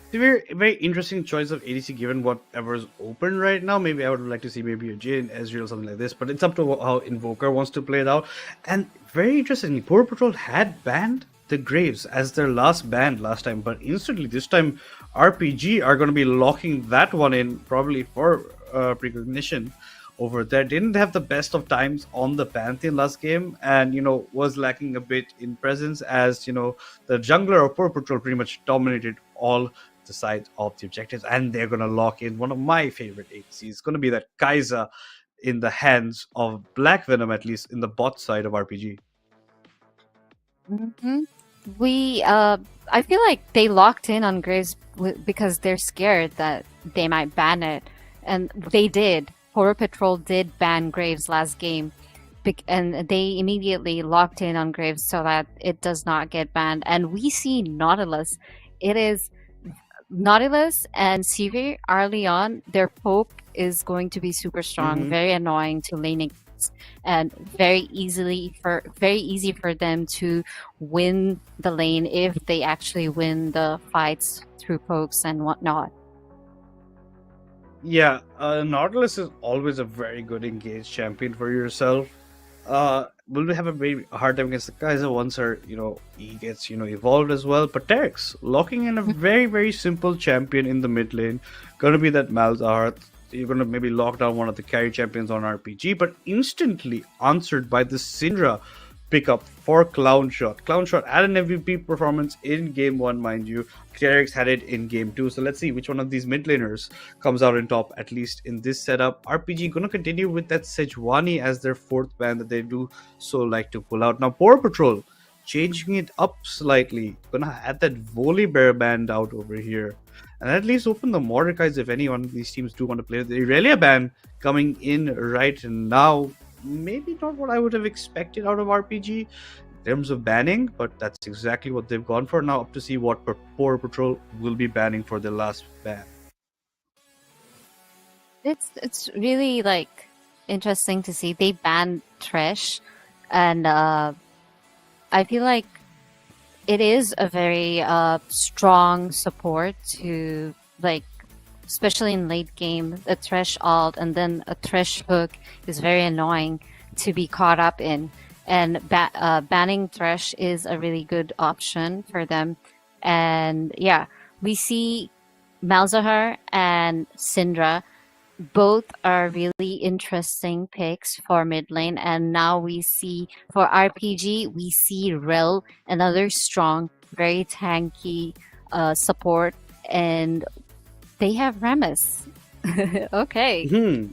Speaker 2: It's a very, very interesting choice of ADC given whatever's open right now. Maybe I would like to see maybe a Jhin, Ezreal, something like this, but it's up to how Invoker wants to play it out. And very interestingly, Poro Patrol had banned the Graves as their last ban last time, but instantly this time RPG are going to be locking that one in, probably for Precognition over there. Didn't have the best of times on the Pantheon last game, and was lacking a bit in presence, as the jungler of Poro Patrol pretty much dominated all the sides of the objectives, and they're gonna lock in one of my favorite ADCs. It's gonna be that Kai'Sa in the hands of Black Venom, at least in the bot side of RPG.
Speaker 3: I feel like they locked in on Graves because they're scared that they might ban it, and they did. Poro Patrol did ban Graves last game, and they immediately locked in on Graves so that it does not get banned. And we see Nautilus. It is Nautilus and Sivir early on. Their poke is going to be super strong, very annoying to fights, and very easy for them to win the lane if they actually win the fights through pokes and whatnot.
Speaker 2: Yeah, Nautilus is always a very good engaged champion for yourself. Will we have a very hard time against the Kaiser once he gets evolved as well. But Terex locking in a very very simple champion in the mid lane, gonna be that Malzahar. You're gonna maybe lock down one of the carry champions on RPG, but instantly answered by the Syndra pickup for Clown Shot. Clown Shot had an MVP performance in game 1, mind you. Terex had it in game 2. So let's see which one of these mid laners comes out on top, at least in this setup. RPG gonna continue with that Sejuani as their 4th ban that they do so like to pull out. Now Poro Patrol changing it up slightly. Gonna add that Volibear band out over here. And at least open the Mordekais if any one of these teams do want to play. The Irelia ban coming in right now. Maybe not what I would have expected out of RPG in terms of banning, but that's exactly what they've gone for. Now up to see what Poro Patrol will be banning for their last ban.
Speaker 3: It's really like interesting to see they banned Thresh, and I feel like it is a very strong support to, like, especially in late game, a Thresh alt and then a Thresh hook is very annoying to be caught up in. And banning Thresh is a really good option for them. And yeah, we see Malzahar and Syndra. Both are really interesting picks for mid lane. And now we see, for RPG, we see Rel, another strong, very tanky support. And they have Rammus. Okay.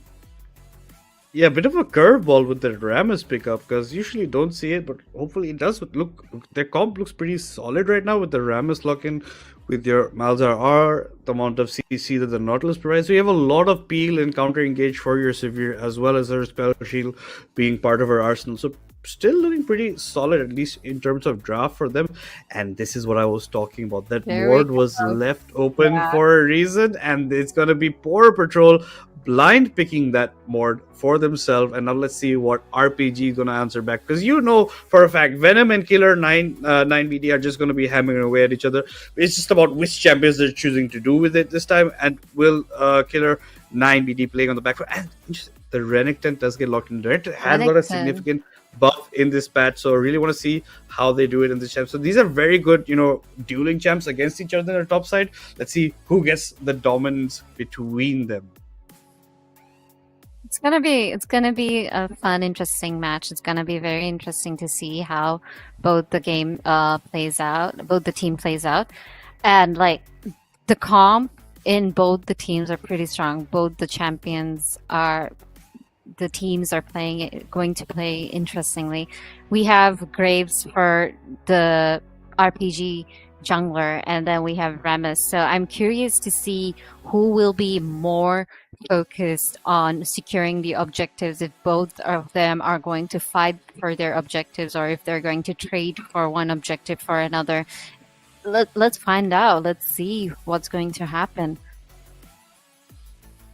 Speaker 2: Yeah, a bit of a curveball with the Rammus pickup, because usually don't see it, but hopefully it does look. Their comp looks pretty solid right now with the Rammus lock-in, with your Malzahar, the amount of CC that the Nautilus provides. So you have a lot of peel and counter engage for your Severe, as well as her spell shield being part of her arsenal. So still looking pretty solid, at least in terms of draft for them. And this is what I was talking about. That ward was left open for a reason, and it's gonna be Poro Patrol blind picking that mod for themselves. And now let's see what RPG is gonna answer back, because for a fact Venom and Killer 9BD are just gonna be hammering away at each other. It's just about which champions they're choosing to do with it this time, and will Killer 9BD playing on the back foot. And the Renekton does get locked in. Renekton has got a significant buff in this patch, so I really want to see how they do it in this champ. So these are very good, dueling champs against each other on the top side. Let's see who gets the dominance between them.
Speaker 3: It's gonna be a fun, interesting match. It's gonna be very interesting to see how both the game plays out, both the team plays out, and like the comp in both the teams are pretty strong. Both the champions are. The teams are going to play interestingly. We have Graves for the RPG jungler, and then we have Rammus. So I'm curious to see who will be more focused on securing the objectives, if both of them are going to fight for their objectives or if they're going to trade for one objective for another. Let's find out. Let's see what's going to happen.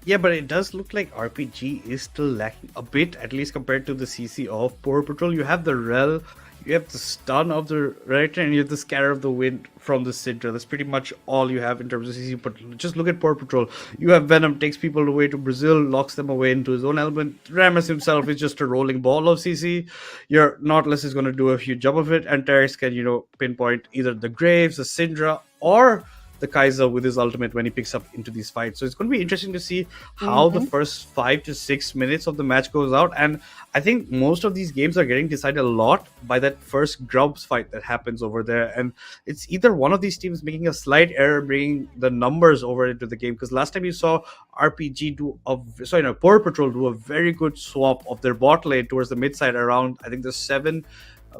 Speaker 2: Yeah, but it does look like RPG is still lacking a bit, at least compared to the CC of Poro Patrol. You have the Rel, you have the stun of the Renekton, and you have the Scatter of the Wind from the Syndra. That's pretty much all you have in terms of CC. But just look at Poro Patrol. You have Venom, takes people away to Brazil, locks them away into his own element. Rammus himself is just a rolling ball of CC. Your Nautilus is going to do a huge job of it, and Terex can, pinpoint either the Graves, the Syndra, or the Kaiser with his ultimate when he picks up into these fights. So it's going to be interesting to see how the first 5 to 6 minutes of the match goes out. And I think most of these games are getting decided a lot by that first Grubs fight that happens over there. And it's either one of these teams making a slight error, bringing the numbers over into the game. Because last time you saw RPG Poro Patrol do a very good swap of their bot lane towards the mid side around, I think, the 7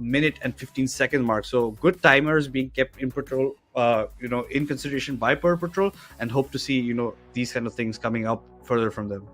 Speaker 2: minute and 15-second mark. So good timers being kept in patrol, in consideration by Poro Patrol, and hope to see, these kind of things coming up further from them.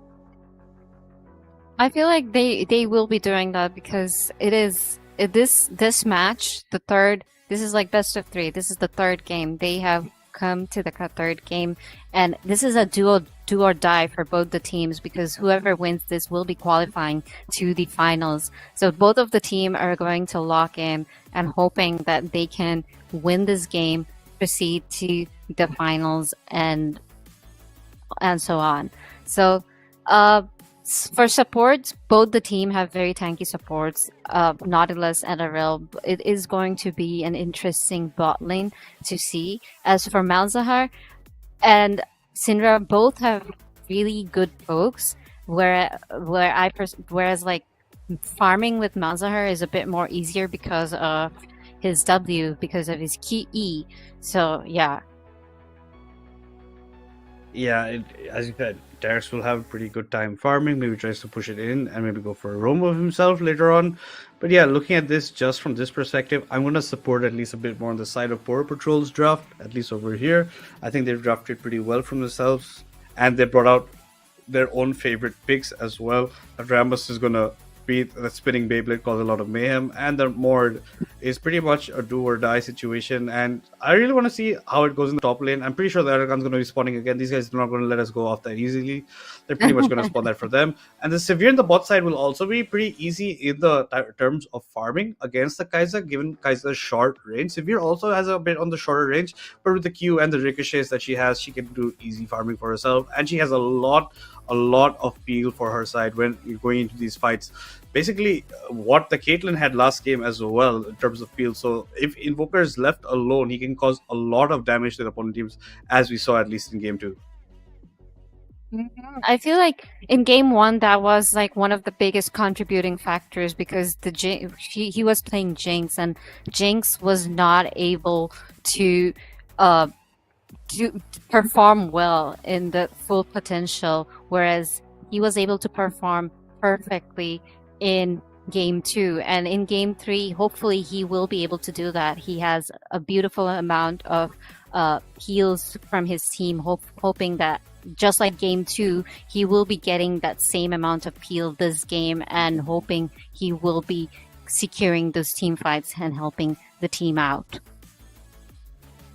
Speaker 3: I feel like they will be doing that, because this match, the third, this is like best of 3. This is the third game. They have come to the third game, and this is a do or die for both the teams because whoever wins this will be qualifying to the finals. So both of the team are going to lock in and hoping that they can win this game, proceed to the finals, and so on. So, for supports, both the team have very tanky supports. Nautilus and Aril, it is going to be an interesting bot lane to see. As for Malzahar and Syndra, both have really good pokes. Whereas like farming with Malzahar is a bit more easier because of his W, because of his key E. So yeah.
Speaker 2: Yeah, as you said, Darius will have a pretty good time farming. Maybe tries to push it in and maybe go for a roam of himself later on. But yeah, looking at this just from this perspective, I'm going to support at least a bit more on the side of Poro Patrol's draft, at least over here. I think they've drafted pretty well from themselves, and they brought out their own favorite picks as well. Rambus is going to be the spinning Beyblade, cause a lot of mayhem, and the Mord is pretty much a do or die situation. And I really want to see how it goes in the top lane. I'm pretty sure the Aragon's going to be spawning again. These guys are not going to let us go off that easily. They're pretty much going to spawn that for them. And the Severe in the bot side will also be pretty easy in the terms of farming against the Kai'Sa, given Kai'Sa's short range. Severe also has a bit on the shorter range, but with the Q and the ricochets that she has, she can do easy farming for herself. And she has a lot of peel for her side when you're going into these fights. Basically, what the Caitlyn had last game as well in terms of peel. So if Invoker is left alone, he can cause a lot of damage to the opponent teams, as we saw at least in game 2.
Speaker 3: I feel like in game 1 that was like one of the biggest contributing factors because he was playing Jinx and Jinx was not able to perform well in the full potential, whereas he was able to perform perfectly in game 2, and in game 3 hopefully he will be able to do that. He has a beautiful amount of heals from his team, hoping that just like game 2 he will be getting that same amount of heal this game, and hoping he will be securing those team fights and helping the team out.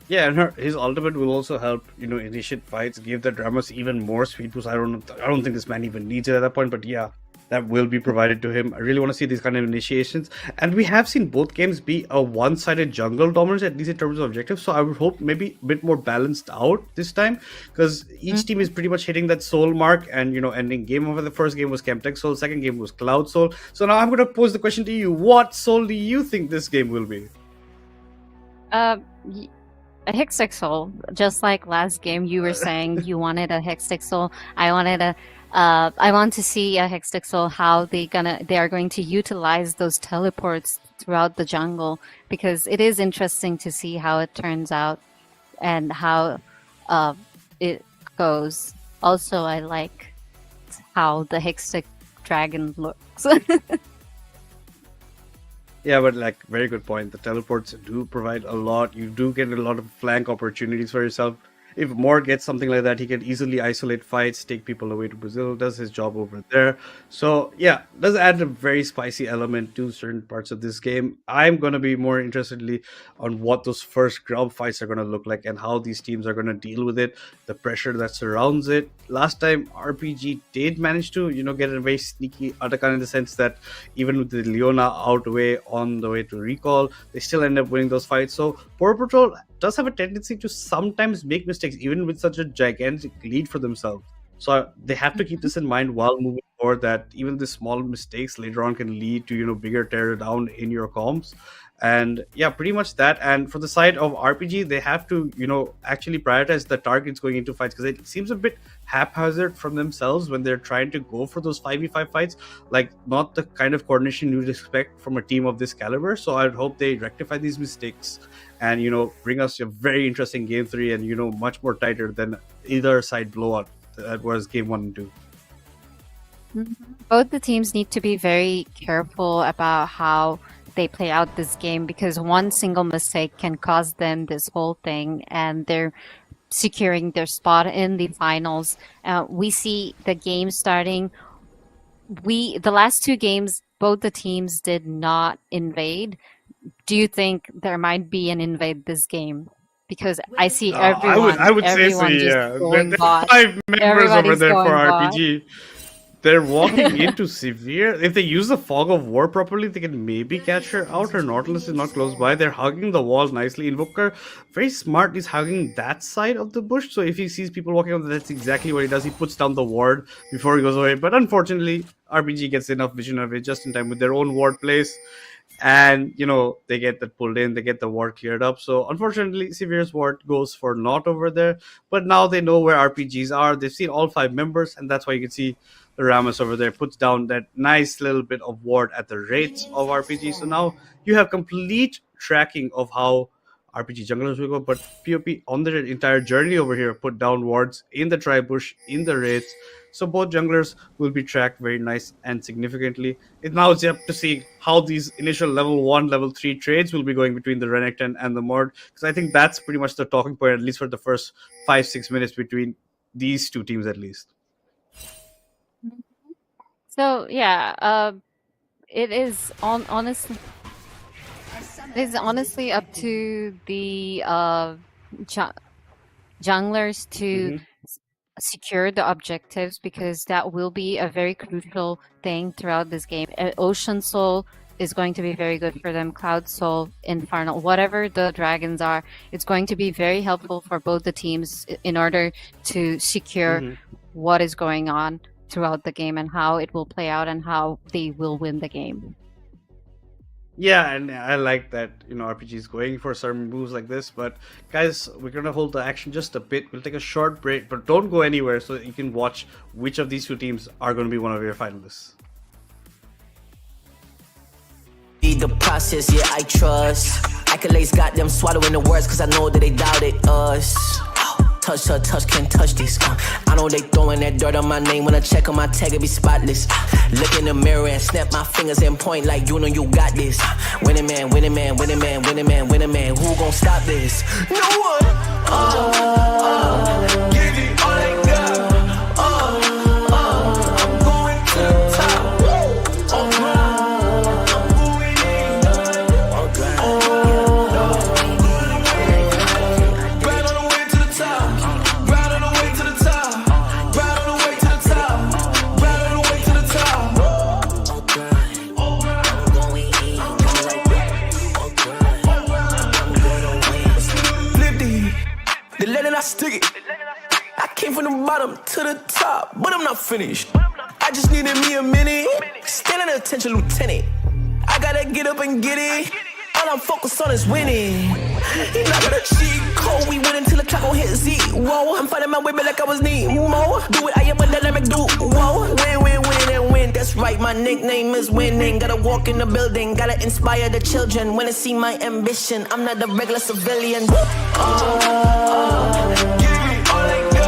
Speaker 2: Yeah, and his ultimate will also help, initiate fights, give the Dramas even more speed boost. I don't think this man even needs it at that point, but yeah, that will be provided to him. I really want to see these kind of initiations. And we have seen both games be a one-sided jungle dominance, at least in terms of objectives. So I would hope maybe a bit more balanced out this time, because each team is pretty much hitting that soul mark and, ending game over. The first game was Chemtech Soul, second game was Cloud Soul. So now I'm going to pose the question to you. What soul do you think this game will be?
Speaker 3: A Hextech Soul, just like last game you were saying you wanted a Hextech Soul. I want to see a Hextech Soul, how they are going to utilize those teleports throughout the jungle, because it is interesting to see how it turns out and how it goes. Also, I like how the Hextech Dragon looks.
Speaker 2: Yeah, but very good point. The teleports do provide a lot. You do get a lot of flank opportunities for yourself. If Moore gets something like that, he can easily isolate fights, take people away to Brazil, does his job over there. So yeah, does add a very spicy element to certain parts of this game. I'm going to be more interestedly on what those first grub fights are going to look like and how these teams are going to deal with it, the pressure that surrounds it. Last time, RPG did manage to, get a very sneaky Atakan in the sense that even with the Leona outway on the way to recall, they still end up winning those fights. So Poro Patrol does have a tendency to sometimes make mistakes, even with such a gigantic lead for themselves. So they have to keep this in mind while moving forward, that even the small mistakes later on can lead to, bigger tear down in your comms. And yeah, pretty much that. And for the side of RPG, they have to, actually prioritize the targets going into fights, because it seems a bit haphazard from themselves when they're trying to go for those 5v5 fights, like not the kind of coordination you'd expect from a team of this caliber. So I'd hope they rectify these mistakes and, bring us a very interesting game 3 and, much more tighter than either side blowout that was game 1 and 2.
Speaker 3: Both the teams need to be very careful about how they play out this game, because one single mistake can cause them this whole thing, and they're securing their spot in the finals. We see the game starting. The last 2 games, both the teams did not invade. Do you think there might be an invade this game? because I see
Speaker 2: I would say so,
Speaker 3: everyone just
Speaker 2: yeah.
Speaker 3: going
Speaker 2: There are
Speaker 3: bot.
Speaker 2: 5 members over
Speaker 3: Everybody's
Speaker 2: there for
Speaker 3: going bot.
Speaker 2: RPG. They're walking into Severe. If they use the Fog of War properly, they can maybe catch her out. Her Nautilus is not close by. They're hugging the wall nicely. Invoker, very smart, is hugging that side of the bush. So if he sees people walking up, that's exactly what he does. He puts down the ward before he goes away. But unfortunately, RPG gets enough vision of it just in time with their own ward place. And, they get that pulled in. They get the ward cleared up. So unfortunately, Severe's ward goes for naught over there. But now they know where RPGs are. They've seen all 5 members. And that's why you can see the Ramus over there puts down that nice little bit of ward at the rates of RPG. So now you have complete tracking of how RPG junglers will go, but POP on their entire journey over here put down wards in the tri bush, in the raids. So both junglers will be tracked very nice and significantly. Now it's up to see how these initial level 1, level 3 trades will be going between the Renekton and the Mord, because I think that's pretty much the talking point, at least for the first 5-6 minutes between these two teams at least.
Speaker 3: So yeah, it is honestly up to the junglers to secure the objectives, because that will be a very crucial thing throughout this game. Ocean Soul is going to be very good for them. Cloud Soul, Infernal, whatever the dragons are, it's going to be very helpful for both the teams in order to secure what is going on throughout the game and how it will play out and how they will win the game.
Speaker 2: Yeah, and I like that, RPG is going for certain moves like this. But guys, we're going to hold the action just a bit. We'll take a short break, but don't go anywhere so that you can watch which of these two teams are going to be one of your finalists.
Speaker 1: The process, yeah, I trust. Accolades got them swallowing the words, cause I know that they doubted us. Touch her, touch, can't touch this. I know they throwing that dirt on my name. When I check on my tag, it be spotless. Look in the mirror and snap my fingers and point like you know you got this. Winning man, winning man, winning man, winning man, winning man. Who gon' stop this? No one. Give it all they got. I'm going to the top. I'm going in. Right on the way to the top. Right on the way to the top. Right on the way to the top. Right on the way to the top. I'm going in. Flip the letter I stick it. I came from the bottom to the top, but I'm not finished. I just needed me a minute. Stand at attention, lieutenant. I gotta get up and get it. All I'm focused on is winning. He not gonna cheat code. We win until the clock gon' hit Z. Whoa, I'm fighting my way back like I was Nemo. Do it, I am a dynamic dude. Whoa, win and win. That's right, my nickname is winning. Gotta walk in the building, gotta inspire the children. When they see my ambition, I'm not a regular civilian. Give me all they got.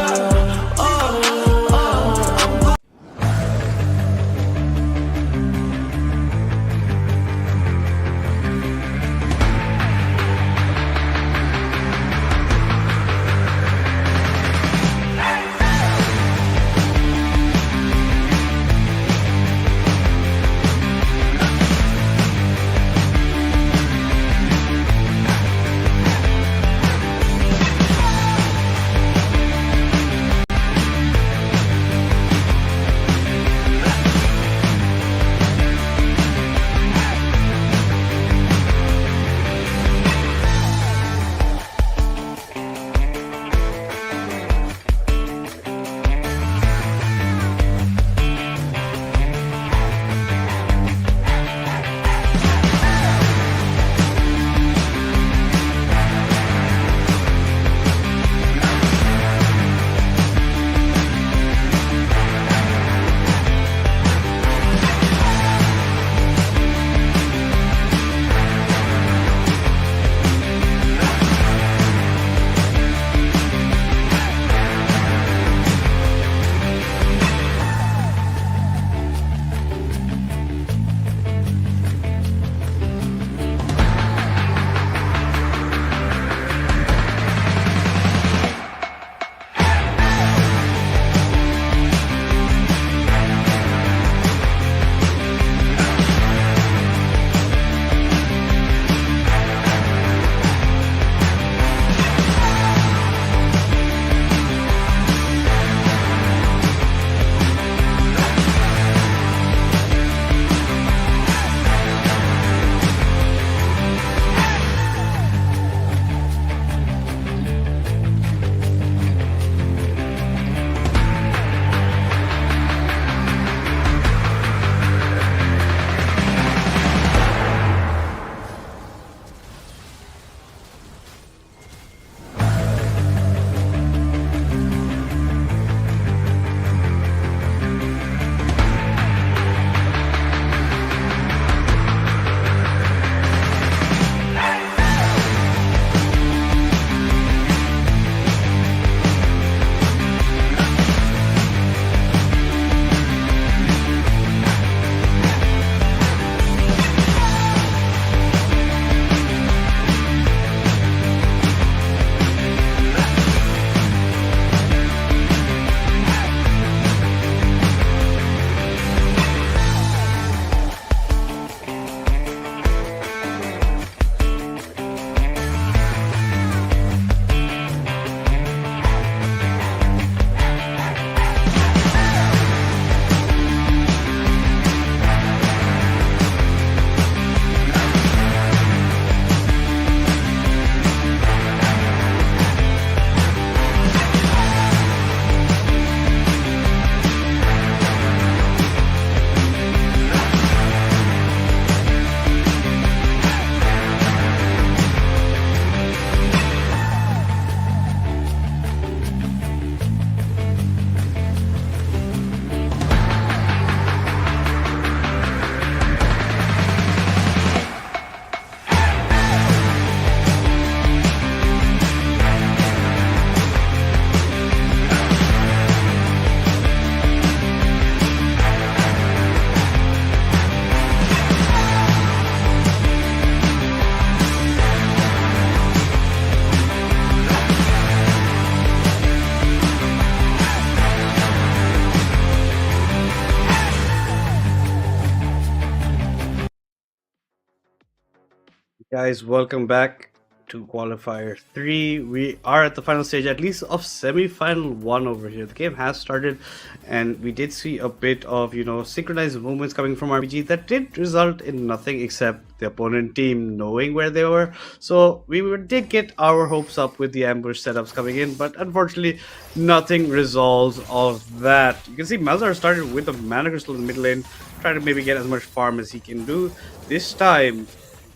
Speaker 2: Guys, welcome back to qualifier 3. We are at the final stage, at least of semi-final 1 over here. The game has started and we did see a bit of, synchronized movements coming from RPG that did result in nothing except the opponent team knowing where they were. So did get our hopes up with the ambush setups coming in, but unfortunately nothing resolves of that. You can see Malzahar started with the mana crystal in the mid lane, trying to maybe get as much farm as he can do. This time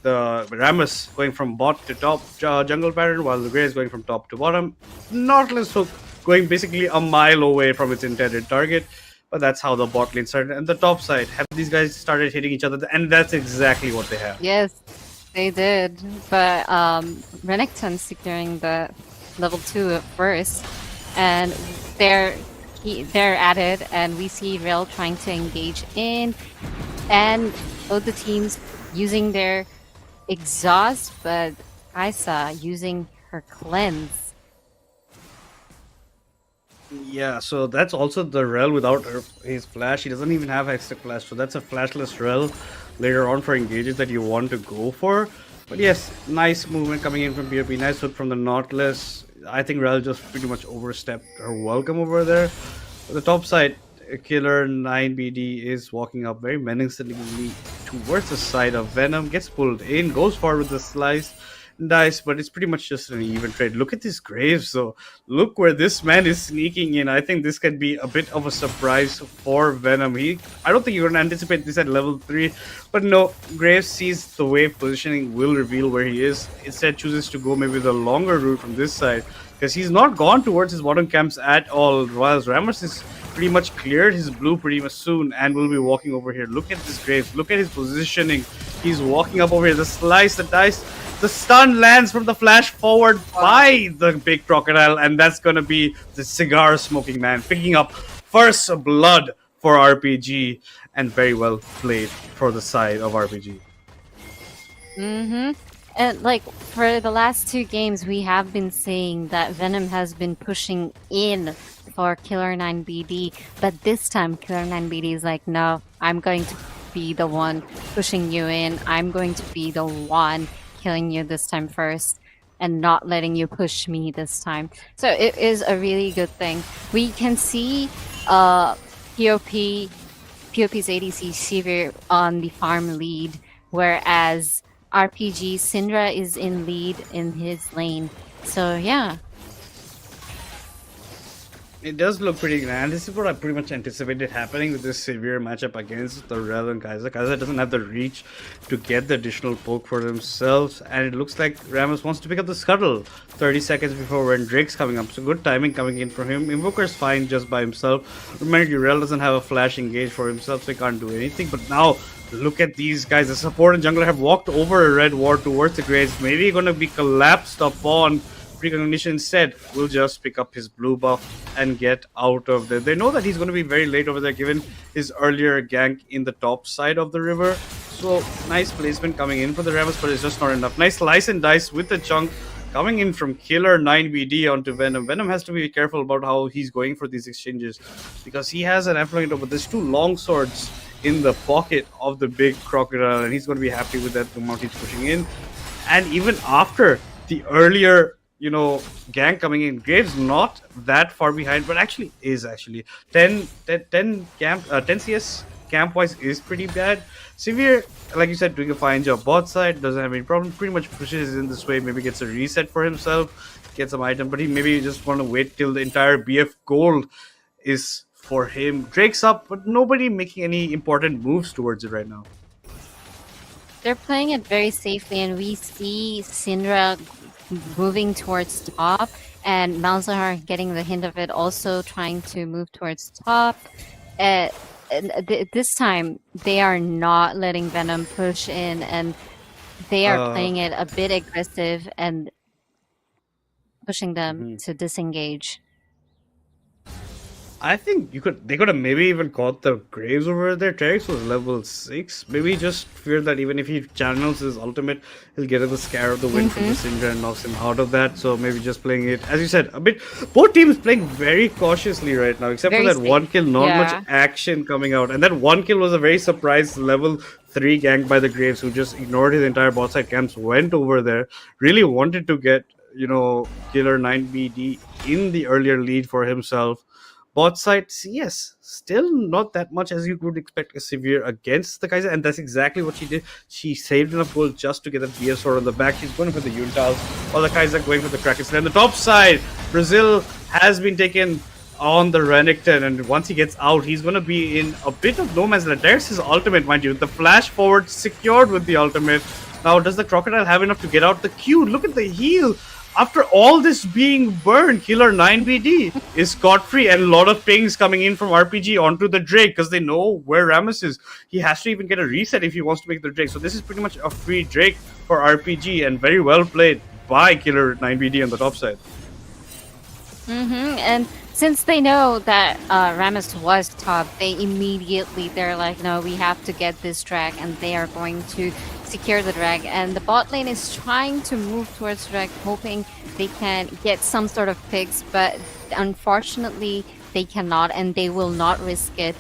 Speaker 2: the Rammus going from bot to top jungle pattern, while the Grey is going from top to bottom. Nautilus Hook going basically a mile away from its intended target, but that's how the bot lane started. And the top side, have these guys started hitting each other, and that's exactly what they have.
Speaker 3: Yes, they did. But Renekton securing the level 2 at first, and they're at it, and we see Rel trying to engage in, and both the teams using their exhaust, but Isa using her cleanse.
Speaker 2: Yeah, so that's also the Rel without his flash. He doesn't even have extra flash, so that's a flashless Rel later on for engages that you want to go for. But yes, nice movement coming in from BOP, nice hook from the Nautilus. I think Rel just pretty much overstepped her welcome over there. On the top side, Killer 9BD is walking up very menacingly towards the side of Venom, gets pulled in, goes forward with the slice and dice, but it's pretty much just an even trade. Look at this Graves, though. Look where this man is sneaking in. I think this can be a bit of a surprise for Venom. I don't think you're going to anticipate this at level 3, but no, Graves sees the wave positioning will reveal where he is. Instead chooses to go maybe the longer route from this side, because he's not gone towards his bottom camps at all, whilst Rammus is pretty much cleared his blue pretty much soon and will be walking over here. Look at this Graves, look at his positioning. He's walking up over here, the slice, the dice, the stun lands from the flash forward by the big crocodile, and that's gonna be the cigar smoking man picking up first blood for RPG, and very well played for the side of RPG.
Speaker 3: And like for the last 2 games, we have been saying that Venom has been pushing in for Killer 9BD, but this time Killer 9BD is like, no, I'm going to be the one pushing you in. I'm going to be the one killing you this time first and not letting you push me this time. So it is a really good thing. We can see POP's ADC Sivir on the farm lead, whereas RPG Syndra is in lead in his lane. So yeah.
Speaker 2: It does look pretty grand. This is what I pretty much anticipated happening with this severe matchup against the Rel and Kaiser. Kaiser doesn't have the reach to get the additional poke for themselves, and it looks like Rammus wants to pick up the scuttle 30 seconds before when Drake's coming up. So good timing coming in from him. Invoker's fine just by himself. Remember, Rel doesn't have a flash engage for himself, so he can't do anything. But now, look at these guys. The support and jungler have walked over a red ward towards the Graves. Maybe going to be collapsed upon. Precognition instead will just pick up his blue buff and get out of there. They know that he's going to be very late over there given his earlier gank in the top side of the river. So nice placement coming in for the Rammus, but it's just not enough. Nice slice and dice with the chunk coming in from Killer 9BD onto Venom. Venom has to be careful about how he's going for these exchanges, because he has an affluent over. There's 2 long swords in the pocket of the big crocodile, and he's going to be happy with that, the amount he's pushing in. And even after the earlier gank coming in, Graves not that far behind, but actually 10 CS camp wise is pretty bad. Severe, like you said, doing a fine job bot side, doesn't have any problem, pretty much pushes in this way, maybe gets a reset for himself, gets some item, but he maybe just want to wait till the entire BF gold is for him. Drake's up, but nobody making any important moves towards it right now.
Speaker 3: They're playing it very safely, and we see Syndra moving towards top, and Malzahar getting the hint of it, also trying to move towards top. This time, they are not letting Venom push in, and they are playing it a bit aggressive and pushing them to disengage.
Speaker 2: I think they could have maybe even caught the Graves over there. Terex was level 6. Maybe just feared that even if he channels his ultimate, he'll get the scare of the win from the Syndra and knocks him out of that. So maybe just playing it, as you said, a bit. Both teams playing very cautiously right now, except for that one kill. Not much action coming out, and that one kill was a very surprise level 3 ganked by the Graves, who just ignored his entire bot side camps, went over there, really wanted to get, Killer 9BD in the earlier lead for himself. Bot side, yes, still not that much as you would expect a Severe against the Kaiser, and that's exactly what she did. She saved enough gold just to get the BS sword on the back. She's going for the Yuntals, while the Kaiser going for the Kraken. And the top side, Brazil has been taken on the Renekton, and once he gets out, he's going to be in a bit of no man's land. There's his ultimate, mind you. The flash forward secured with the ultimate. Now, does the Crocodile have enough to get out the Q? Look at the heal. After all this being burned, Killer 9BD is scot-free, and a lot of pings coming in from RPG onto the Drake because they know where Rammus is. He has to even get a reset if he wants to make the Drake. So this is pretty much a free Drake for RPG, and very well played by Killer 9BD on the top side.
Speaker 3: And since they know that Rammus was top, they're like, no, we have to get this drag, and they are going to secure the drag. And the bot lane is trying to move towards drag, hoping they can get some sort of picks, but unfortunately they cannot, and they will not risk it.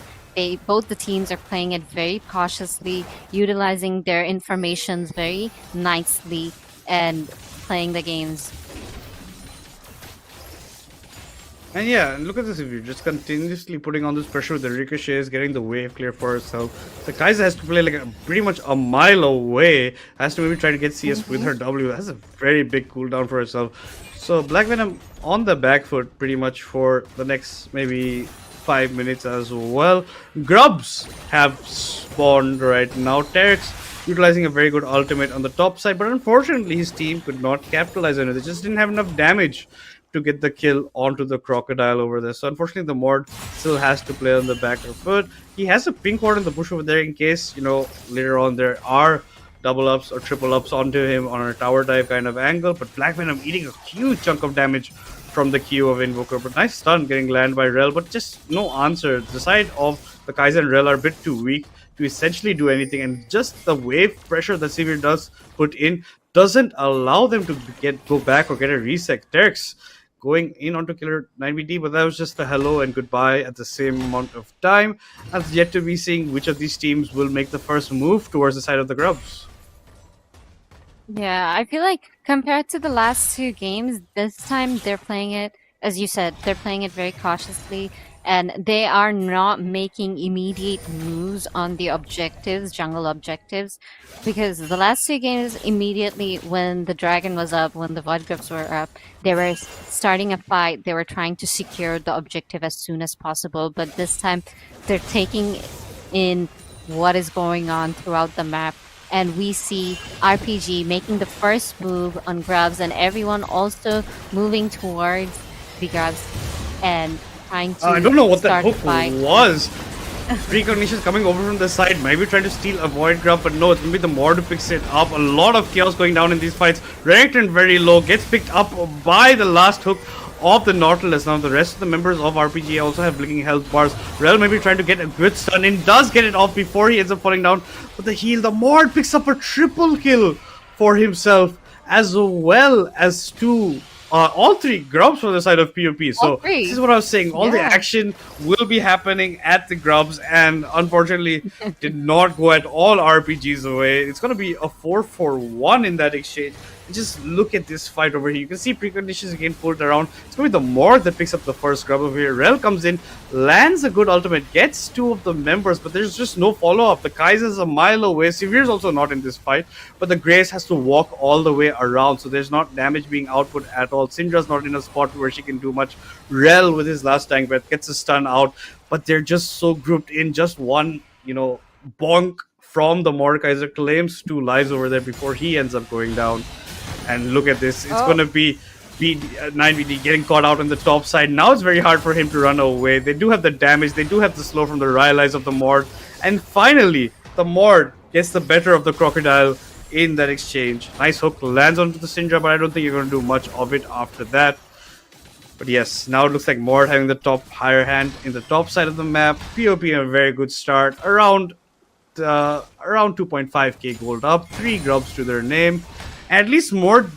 Speaker 3: Both the teams are playing it very cautiously, utilizing their informations very nicely, and playing the games.
Speaker 2: And yeah, look at this review, just continuously putting on this pressure with the ricochets, getting the wave clear for herself. The Kaiser has to play like pretty much a mile away, has to maybe try to get CS with her W. That's a very big cooldown for herself. So Black Venom on the back foot pretty much for the next maybe 5 minutes as well. Grubs have spawned right now. Terex utilizing a very good ultimate on the top side, but unfortunately his team could not capitalize on it. They just didn't have enough damage to get the kill onto the Crocodile over there. So unfortunately the Mord still has to play on the back foot. He has a pink ward in the bush over there in case, later on there are double ups or triple ups onto him on a tower dive kind of angle. But Black Venom eating a huge chunk of damage from the Q of Invoker. But nice stun getting landed by Rel, but just no answer. The side of the Kaiser and Rel are a bit too weak to essentially do anything, and just the wave pressure that Severe does put in doesn't allow them to go back or get a reset. Terex going in onto Killer 9BD, but that was just a hello and goodbye at the same amount of time. And it's yet to be seen which of these teams will make the first move towards the side of the Grubs.
Speaker 3: Yeah, I feel like compared to the last 2 games, this time they're playing it, as you said, they're playing it very cautiously, and they are not making immediate moves on the objectives, jungle objectives, because the last 2 games, immediately when the dragon was up, when the Void Grips were up, they were starting a fight, they were trying to secure the objective as soon as possible, but this time they're taking in what is going on throughout the map. And we see RPG making the first move on Grubs, and everyone also moving towards the Grubs and trying to
Speaker 2: I don't know what that
Speaker 3: start
Speaker 2: hook
Speaker 3: fight.
Speaker 2: was. Precognition coming over from the side, maybe trying to steal a Void Grub, but no, it's going to be the Mord who picks it up. A lot of chaos going down in these fights. Renekton very low, gets picked up by the last hook of the Nautilus. Now the rest of the members of RPG also have blinking health bars. Rel maybe trying to get a good stun in, does get it off before he ends up falling down. But the heal, the Mord picks up a triple kill for himself, as well as all 3 Grubs from the side of POP. So this is what I was saying. All the action will be happening at the Grubs, and unfortunately did not go at all RPG's away. It's going to be a 4-4-1 in that exchange. And just look at this fight over here. You can see Preconditions again pulled around. It's going to be the Mord that picks up the first Grub over here. Rel comes in, lands a good ultimate, gets 2 of the members, but there's just no follow-up. The Kaiser's a mile away. Severe's also not in this fight, but the Grace has to walk all the way around, so there's not damage being output at all. Syndra's not in a spot where she can do much. Rel with his last tank breath gets a stun out, but they're just so grouped in. Just one, bonk from the Mordekaiser claims 2 lives over there before he ends up going down. And look at this. It's going to be 9BD getting caught out on the top side. Now it's very hard for him to run away. They do have the damage. They do have the slow from the Rylai's of the Mord. And finally, the Mord gets the better of the Crocodile in that exchange. Nice hook lands onto the Syndra, but I don't think you're going to do much of it after that. But yes, now it looks like Mord having the higher hand in the top side of the map. POP a very good start. Around 2.5k gold up. 3 Grubs to their name. At least more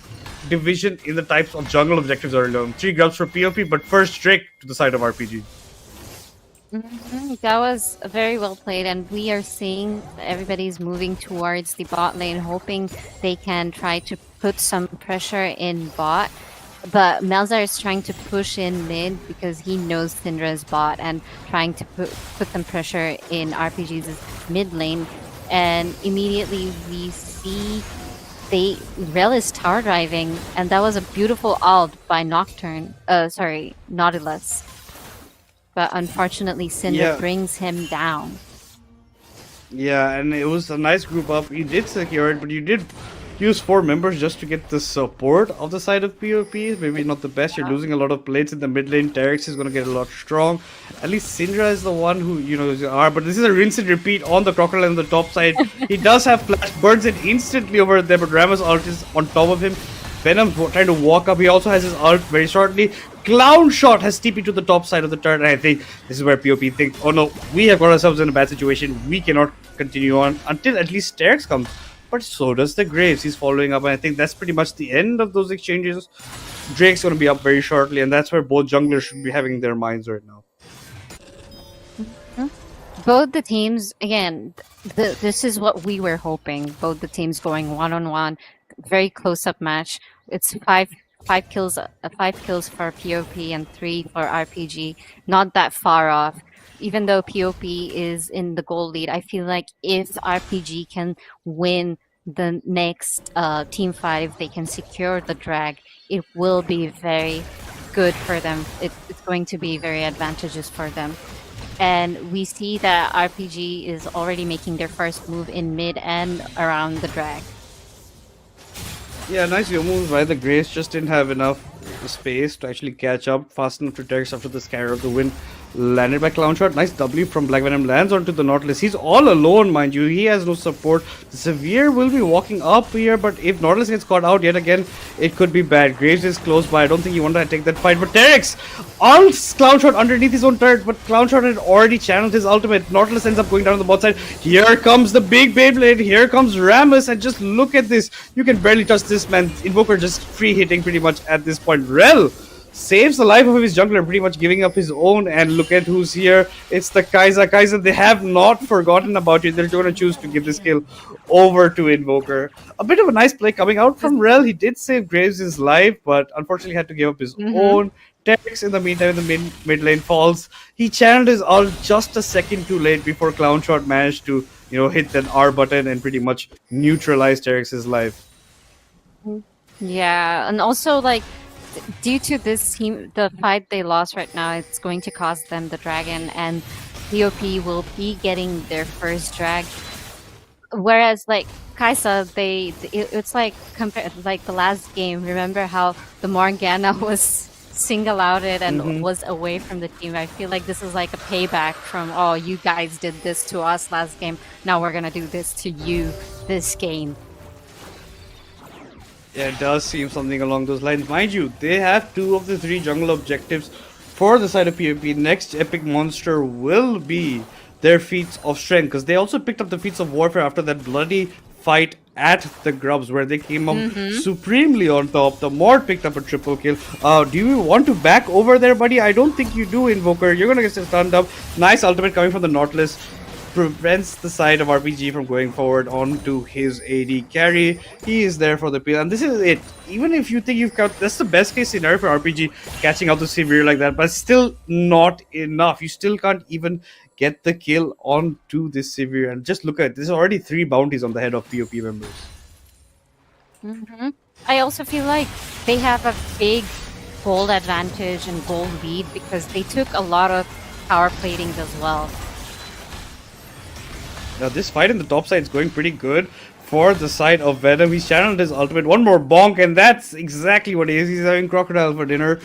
Speaker 2: division in the types of jungle objectives early on. 3 Grubs for POP, but first Drake to the side of RPG.
Speaker 3: That was very well played, and we are seeing everybody's moving towards the bot lane, hoping they can try to put some pressure in bot. But Malzar is trying to push in mid because he knows Syndra's bot and trying to put some pressure in RPG's mid lane. And immediately we see Rel is tower driving, and that was a beautiful ult by Nautilus. But unfortunately, Syndra brings him down.
Speaker 2: Yeah, and it was a nice group up. You did secure it, but you did use 4 members just to get the support of the side of POP. Maybe not the best. You're losing a lot of plates in the mid lane. Terex is going to get a lot strong. At least Syndra is the one who, but this is a rinse and repeat on the Crocodile on the top side. He does have flash, burns it instantly over there, but Ramos ult is on top of him. Venom's trying to walk up. He also has his ult very shortly. Clown Shot has TP to the top side of the turret, and I think this is where POP thinks, oh no, we have got ourselves in a bad situation. We cannot continue on until at least Terex comes. But so does the Graves. He's following up, and I think that's pretty much the end of those exchanges. Drake's going to be up very shortly, and that's where both junglers should be having their minds right now.
Speaker 3: Both the teams, again, this is what we were hoping. Both the teams going one-on-one, very close-up match. It's five kills for POP and 3 for RPG. Not that far off. Even though POP is in the goal lead, I feel like if RPG can win the next team fight, if they can secure the drag, it will be very good for them. It's going to be very advantageous for them. And we see that RPG is already making their first move in mid and around the drag.
Speaker 2: Yeah, nice moves by the Grace. Just didn't have enough space to actually catch up fast enough to Terex after the Scanner of the Wind. Landed by Clown Shot. Nice W from Black Venom. Lands onto the Nautilus. He's all alone, mind you. He has no support. The Severe will be walking up here, but if Nautilus gets caught out yet again, it could be bad. Graves is close by. I don't think you want to take that fight. But Terex ults Clown Shot underneath his own turret, but Clown Shot had already channeled his ultimate. Nautilus ends up going down on the bot side. Here comes the big Beyblade. Here comes Rammus, and just look at this. You can barely touch this man. Invoker just free hitting pretty much at this point. Rel saves the life of his jungler, pretty much giving up his own, and look at who's here. It's the Kaiser. Kaiser, they have not forgotten about you. They're going to choose to give this kill over to Invoker. A bit of a nice play coming out from Rel. He did save Graves' life, but unfortunately had to give up his own. Terex in the meantime in the mid lane falls. He channeled his ult just a second too late before Clown Shot managed to hit that R button and pretty much neutralize Terex's life.
Speaker 3: Yeah, and also like due to this team, the fight they lost right now, it's going to cost them the dragon, and POP will be getting their first drag. Whereas like Kaisa, it's like like the last game. Remember how the Morgana was single outed and was away from the team? I feel like this is like a payback from, oh, you guys did this to us last game. Now we're gonna do this to you this game.
Speaker 2: Yeah, it does seem something along those lines. Mind you, they have 2 of the 3 jungle objectives for the side of POP. Next epic monster will be their feats of strength, because they also picked up the feats of warfare after that bloody fight at the Grubs where they came up supremely on top. The Mord picked up a triple kill. Do you want to back over there, buddy? I don't think you do, Invoker. You're gonna get stunned up. Nice ultimate coming from the Nautilus. Prevents the side of RPG from going forward onto his AD carry. He is there for the peel, and this is it. Even if you think you've got, that's the best case scenario for RPG, catching out the Severe like that, but still not enough. You still can't even get the kill onto this Severe, and just look at it. There's already 3 bounties on the head of POP members.
Speaker 3: I also feel like they have a big gold advantage and gold lead because they took a lot of power platings as well.
Speaker 2: Now this fight in the top side is going pretty good for the side of Venom. He's channeled his ultimate. One more bonk, and that's exactly what he is. He's having Crocodile for dinner,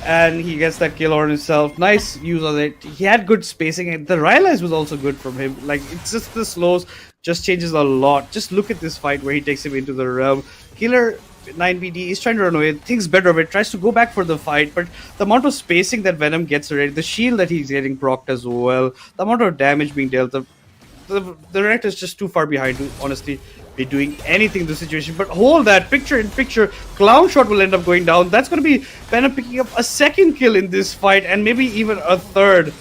Speaker 2: and he gets that kill on himself. Nice use of it. He had good spacing, and the Rylai's was also good from him. Like, it's just the slows just changes a lot. Just look at this fight where he takes him into the realm. Killer 9BD is trying to run away, thinks better of it, tries to go back for the fight, but the amount of spacing that Venom gets already, the shield that he's getting procced as well, the amount of damage being dealt, the Rector is just too far behind to honestly be doing anything in the situation. But hold that, picture in picture, Clown Shot will end up going down. That's going to be Venom picking up a second kill in this fight, and maybe even a third.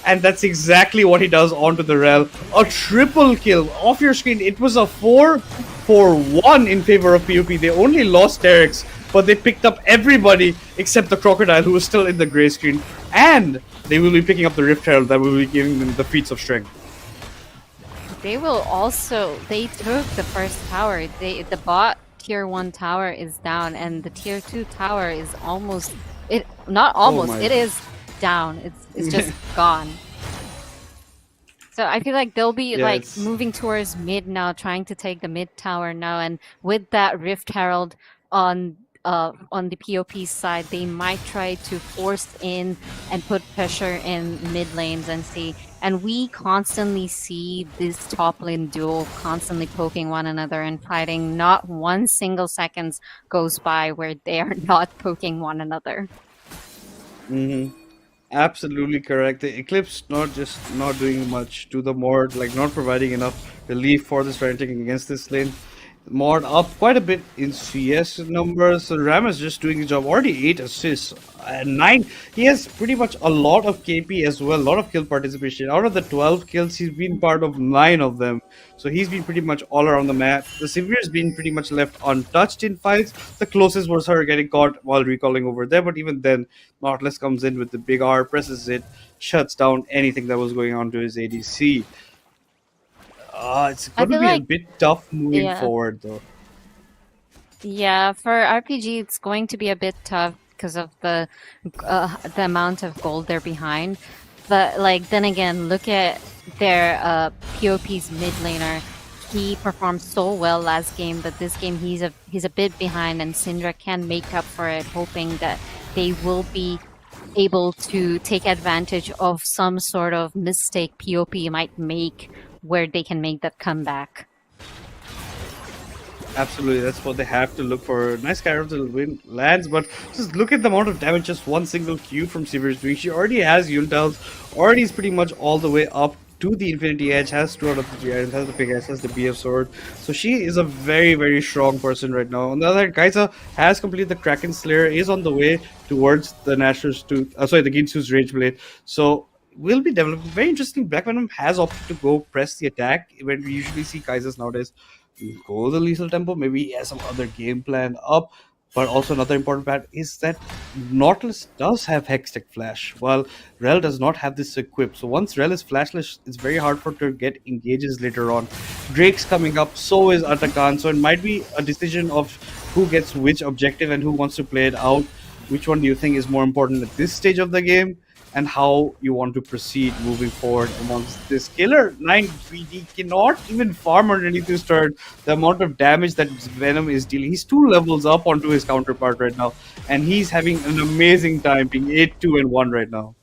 Speaker 2: And that's exactly what he does onto the Rel. A triple kill off your screen. It was a 4-for-1 in favor of POP. They only lost Derek's, but they picked up everybody except the Crocodile, who was still in the gray screen. And they will be picking up the Rift Herald that will be giving them the feats of strength.
Speaker 3: They will also. They took the first tower. The bot tier 1 tower is down, and the tier 2 tower is almost. Not almost.
Speaker 2: my
Speaker 3: It is down. It's just gone. So I feel like they'll be like moving towards mid now, trying to take the mid tower now, and with that Rift Herald on the POP side, they might try to force in and put pressure in mid lanes and see. And we constantly see this top lane duo constantly poking one another and fighting. Not one single seconds goes by where they are not poking one another.
Speaker 2: Absolutely correct. The Eclipse not just not doing much to the Mord, like not providing enough relief for this Fnatic against this lane. Mord up quite a bit in CS numbers. So Ram is just doing his job. Already 8 assists and 9. He has pretty much a lot of KP as well, a lot of kill participation. Out of the 12 kills, he's been part of 9 of them. So he's been pretty much all around the map. The Sever's been pretty much left untouched in fights. The closest was her getting caught while recalling over there, but even then, Nautilus comes in with the big R, presses it, shuts down anything that was going on to his ADC. It's going to be a bit tough moving forward, though.
Speaker 3: Yeah, for RPG, it's going to be a bit tough because of the amount of gold they're behind. But like then again, look at their POP's mid laner. He performed so well last game, but this game he's a bit behind, and Syndra can make up for it, hoping that they will be able to take advantage of some sort of mistake POP might make, where they can make that comeback.
Speaker 2: Absolutely, that's what they have to look for. Nice carry to win lands, but just look at the amount of damage just one single Q from Sivir is doing. She already has Yultals, already is pretty much all the way up to the Infinity Edge, has 2 out of the 3 items, has the Pickaxe, has the BF Sword. So she is a very, very strong person right now. On the other hand, Kai'Sa has completed the Kraken Slayer, is on the way towards the Nashor's Tooth, the Ginsu's Rage Blade. So will be developing. Very interesting. Black Venom has opted to go press the attack when we usually see Kaisers nowadays go the lethal tempo. Maybe he has some other game plan up. But also another important part is that Nautilus does have Hextech Flash, while Rel does not have this equipped. So once Rel is flashless, it's very hard for her to get engages later on. Drake's coming up, so is Atakan. So it might be a decision of who gets which objective and who wants to play it out. Which one do you think is more important at this stage of the game? And how you want to proceed moving forward amongst this killer. 9 VD cannot even farm underneath his turret. The amount of damage that Venom is dealing. He's 2 levels up onto his counterpart right now. And he's having an amazing time being 8-2-1 right now.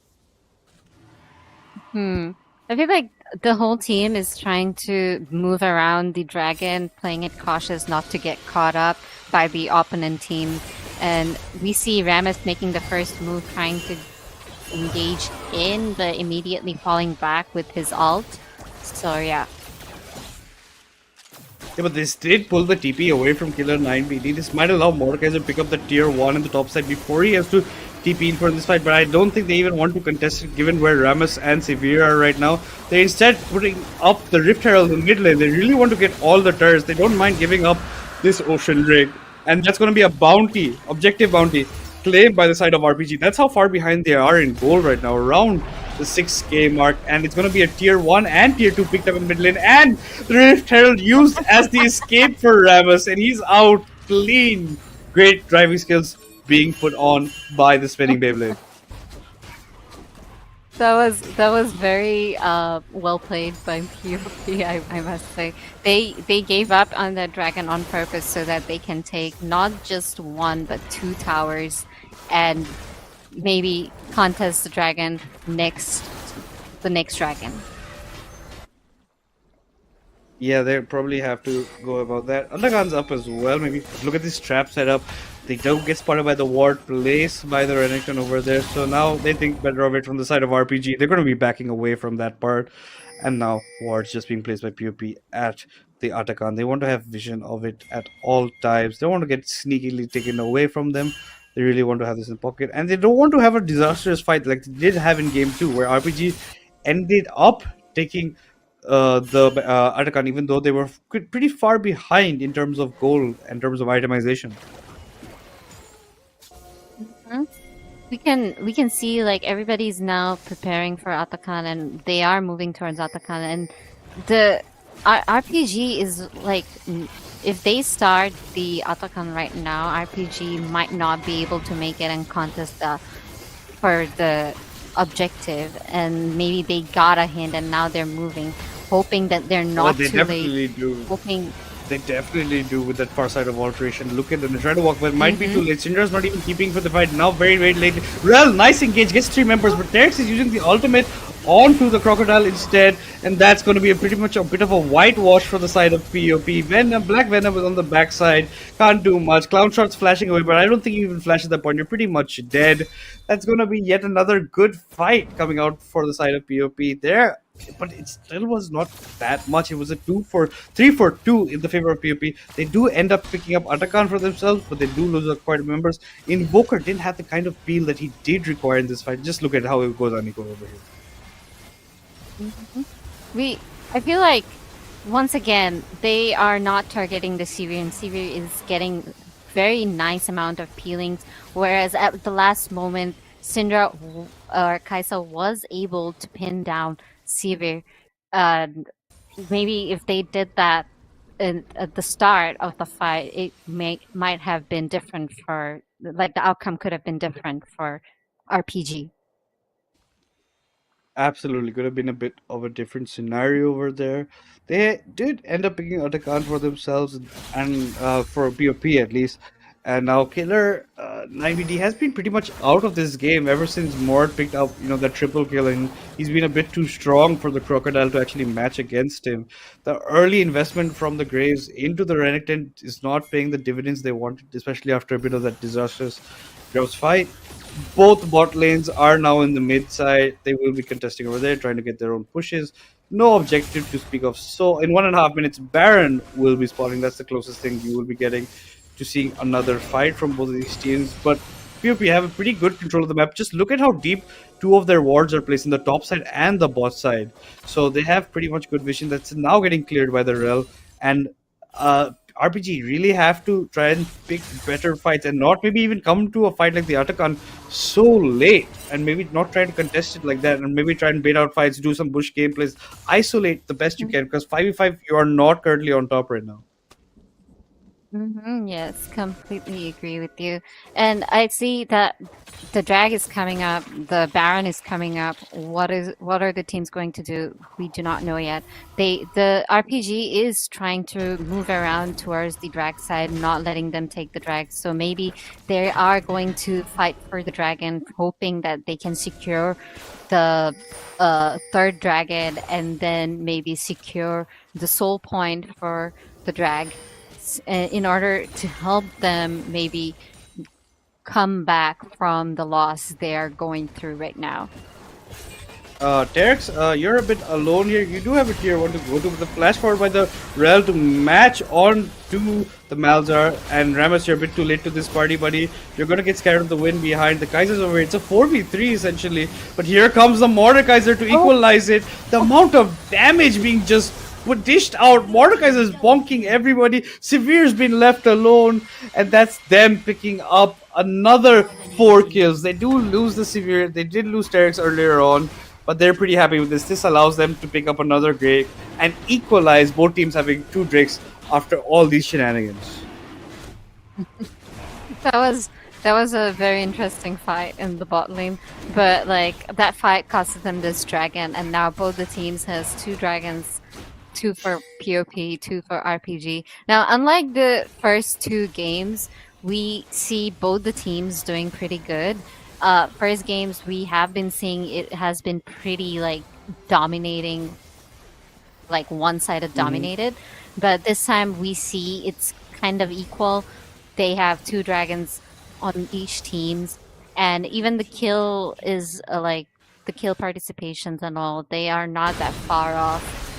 Speaker 3: I feel like the whole team is trying to move around the dragon, playing it cautious not to get caught up by the opponent team. And we see Rammus making the first move, trying to engage in, but immediately falling back with his ult. So yeah.
Speaker 2: Yeah, but this did pull the TP away from Killer 9 BD. This might allow Mordekaiser to pick up the tier 1 in the top side before he has to TP in for this fight, but I don't think they even want to contest it given where Rammus and Severe are right now. They're instead putting up the Rift Herald in mid lane. They really want to get all the turrets. They don't mind giving up this Ocean Drake. And that's going to be a bounty, objective bounty, claimed by the side of RPG. That's how far behind they are in gold right now, around the 6k mark, and it's going to be a tier 1 and tier 2 picked up in mid lane, and the Rift Herald used as the escape for Rammus, and he's out clean. Great driving skills being put on by the spinning Beyblade.
Speaker 3: That was very well played by POP, I must say. They gave up on the dragon on purpose so that they can take not just 1 but 2 towers and maybe contest the dragon the next dragon.
Speaker 2: Yeah, they probably have to go about that. Undergun's up as well. Maybe look at this trap setup. They don't get spotted by the ward placed by the Renekton over there. So now they think better of it from the side of RPG. They're going to be backing away from that part. And now wards just being placed by POP at the Atakan. They want to have vision of it at all times. They don't want to get sneakily taken away from them. They really want to have this in pocket. And they don't want to have a disastrous fight like they did have in game 2, where RPG ended up taking the Atakan, even though they were pretty far behind in terms of goal, in terms of itemization.
Speaker 3: Mhm. We can see like everybody's now preparing for Atakan and they are moving towards Atakan, and the RPG is like if they start the Atakan right now, RPG might not be able to make it and contest for the objective, and maybe they got a hint and now they're moving, hoping that they're
Speaker 2: Oh,
Speaker 3: not
Speaker 2: they
Speaker 3: too late,
Speaker 2: definitely do.
Speaker 3: hoping.
Speaker 2: They definitely do with that far side of alteration. Look at them. They try to walk, but it might be too late. Syndra's not even keeping for the fight. Now very, very late. Well, nice engage. Gets 3 members, but Terex is using the ultimate onto the Crocodile instead. And that's going to be pretty much a bit of a whitewash for the side of POP. Venom, Black Venom is on the backside. Can't do much. Clown Shot's flashing away, but I don't think you even flash at that point. You're pretty much dead. That's going to be yet another good fight coming out for the side of POP there. But it still was not that much. It was a 3 for 2 in the favor of POP. They do end up picking up Atakan for themselves, but they do lose quite a members. Invoker didn't have the kind of peel that he did require in this fight. Just look at how it goes on Nico over here.
Speaker 3: I feel like once again they are not targeting the Sivir, and Sivir is getting very nice amount of peelings, whereas at the last moment Syndra or Kaisa was able to pin down Sivir. Maybe if they did that at the start of the fight, it might have been different for, like, the outcome could have been different for RPG.
Speaker 2: Absolutely, could have been a bit of a different scenario over there. They did end up picking Atakan for themselves and for POP at least. And now Killer 9VD has been pretty much out of this game ever since Mort picked up, that triple kill, and he's been a bit too strong for the Crocodile to actually match against him. The early investment from the Graves into the Renekton is not paying the dividends they wanted, especially after a bit of that disastrous Graves fight. Both bot lanes are now in the mid side. They will be contesting over there, trying to get their own pushes. No objective to speak of. So in 1.5 minutes, Baron will be spawning. That's the closest thing you will be getting to seeing another fight from both of these teams. But POP have a pretty good control of the map. Just look at how deep 2 of their wards are placed in the top side and the bot side. So they have pretty much good vision. That's now getting cleared by the Rel. And RPG really have to try and pick better fights and not maybe even come to a fight like the Atakan so late, and maybe not try to contest it like that, and maybe try and bait out fights, do some bush gameplays, isolate the best you can, because 5v5 you are not currently on top right now.
Speaker 3: Yes, completely agree with you. And I see that the drag is coming up, the Baron is coming up. What are the teams going to do? We do not know yet. The RPG is trying to move around towards the drag side, not letting them take the drag. So maybe they are going to fight for the dragon, hoping that they can secure the third dragon and then maybe secure the soul point for the drag, in order to help them maybe come back from the loss they're going through right now.
Speaker 2: Terex, you're a bit alone here. You do have a tier 1 to go to, but the flash forward by the Rel to match on to the Malzar. And Ramus, you're a bit too late to this party, buddy. You're gonna get scared of the wind behind. The Kaiser's over here. It's a 4v3 essentially. But here comes the Mordekaiser to equalize it. The amount of damage being just dished out. Mordekaiser is bonking everybody. Severe's been left alone, and that's them picking up another 4 kills. They do lose the Severe. They did lose Terex earlier on, but they're pretty happy with this. This allows them to pick up another Drake and equalize, both teams having 2 Drakes after all these shenanigans.
Speaker 3: That was a very interesting fight in the bot lane, but like that fight costed them this dragon, and now both the teams has 2 dragons. 2 for POP, 2 for RPG. Now, unlike the first 2 games, we see both the teams doing pretty good. First games, we have been seeing it has been pretty like dominating, like one-sided dominated. But this time we see it's kind of equal. They have 2 dragons on each teams, and even the kill is like the kill participations and all. They are not that far off.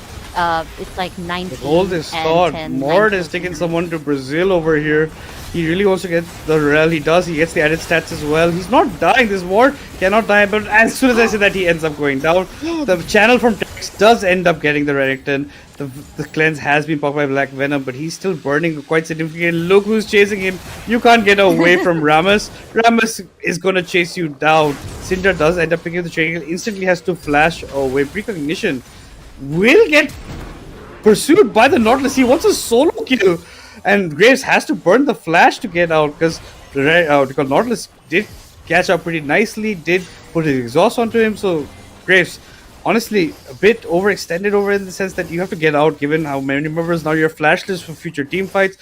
Speaker 3: it's like 19
Speaker 2: But hold this
Speaker 3: and
Speaker 2: thought.
Speaker 3: 10.
Speaker 2: Mord
Speaker 3: 9
Speaker 2: is taking
Speaker 3: kills.
Speaker 2: someone to Brazil over here. He really wants to get the rel. He does. He gets the added stats as well. He's not dying. This Mord cannot die. But as soon as I say that, he ends up going down. The channel from Tex does end up getting the Renekton. The cleanse has been popped by Black Venom, but he's still burning quite significantly. Look who's chasing him. You can't get away from Rammus. Rammus is going to chase you down. Cinder does end up picking up the training. Instantly has to flash away. Precognition will get pursued by the Nautilus. He wants a solo kill, and Graves has to burn the flash to get out because Nautilus did catch up pretty nicely, did put his exhaust onto him. So Graves, honestly, a bit overextended over in the sense that you have to get out given how many members now you're flashless for future team fights.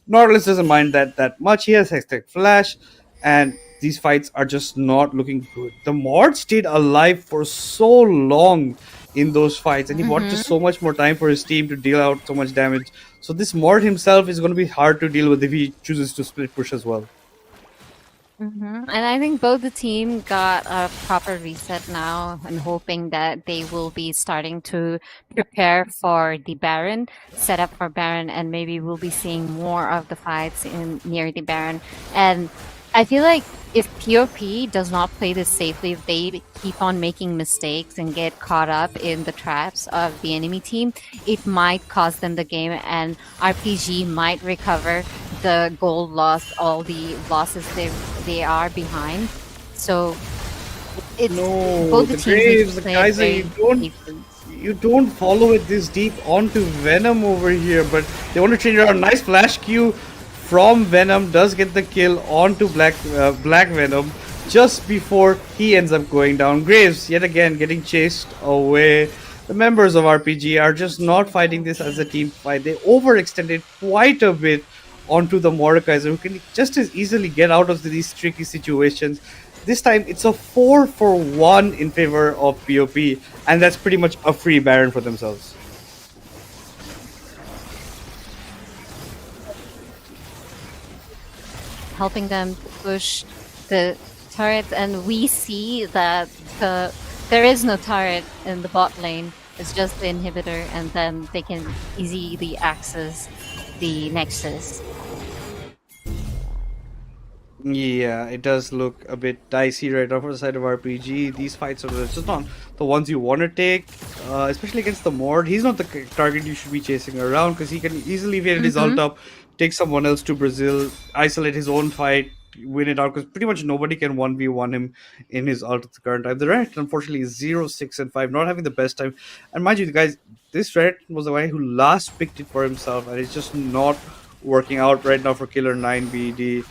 Speaker 2: Nautilus doesn't mind that much. He has hectic flash, and these fights are just not looking good. The Mord stayed alive for so long in those fights, and he wanted just so much more time for his team to deal out so much damage. So this Mord himself is going to be hard to deal with if he chooses to split push as well.
Speaker 3: And I think both the team got a proper reset now, and hoping that they will be starting to prepare for the Baron, set up for Baron, and maybe we'll be seeing more of the fights in near the Baron. And I feel like if POP does not play this safely, if they keep on making mistakes and get caught up in the traps of the enemy team, it might cost them the game, and RPG might recover the gold loss, all the losses they are behind. So it's both the teams
Speaker 2: Graves, the
Speaker 3: play
Speaker 2: guys,
Speaker 3: very safely.
Speaker 2: you don't follow it this deep onto Venom over here, but they want to change around. Nice flash Q from Venom does get the kill onto Black Venom just before he ends up going down. Graves yet again getting chased away. The members of RPG are just not fighting this as a team fight. They overextended quite a bit onto the Mordekaiser, who can just as easily get out of these tricky situations. This time it's a 4-for-1 in favor of POP, and that's pretty much a free Baron for themselves.
Speaker 3: Helping them to push the turrets, and we see that there is no turret in the bot lane. It's just the inhibitor, and then they can easily access the Nexus.
Speaker 2: Yeah, it does look a bit dicey right now for the side of RPG. These fights are just not the ones you want to take, especially against the Mord. He's not the target you should be chasing around because he can easily get his ult up, take someone else to Brazil, isolate his own fight, win it out, because pretty much nobody can 1v1 him in his ult at the current time. The Reddit, unfortunately, is 0, 6, and 5, not having the best time. And mind you, guys, this Reddit was the guy who last picked it for himself, and it's just not working out right now for Killer 9 BD.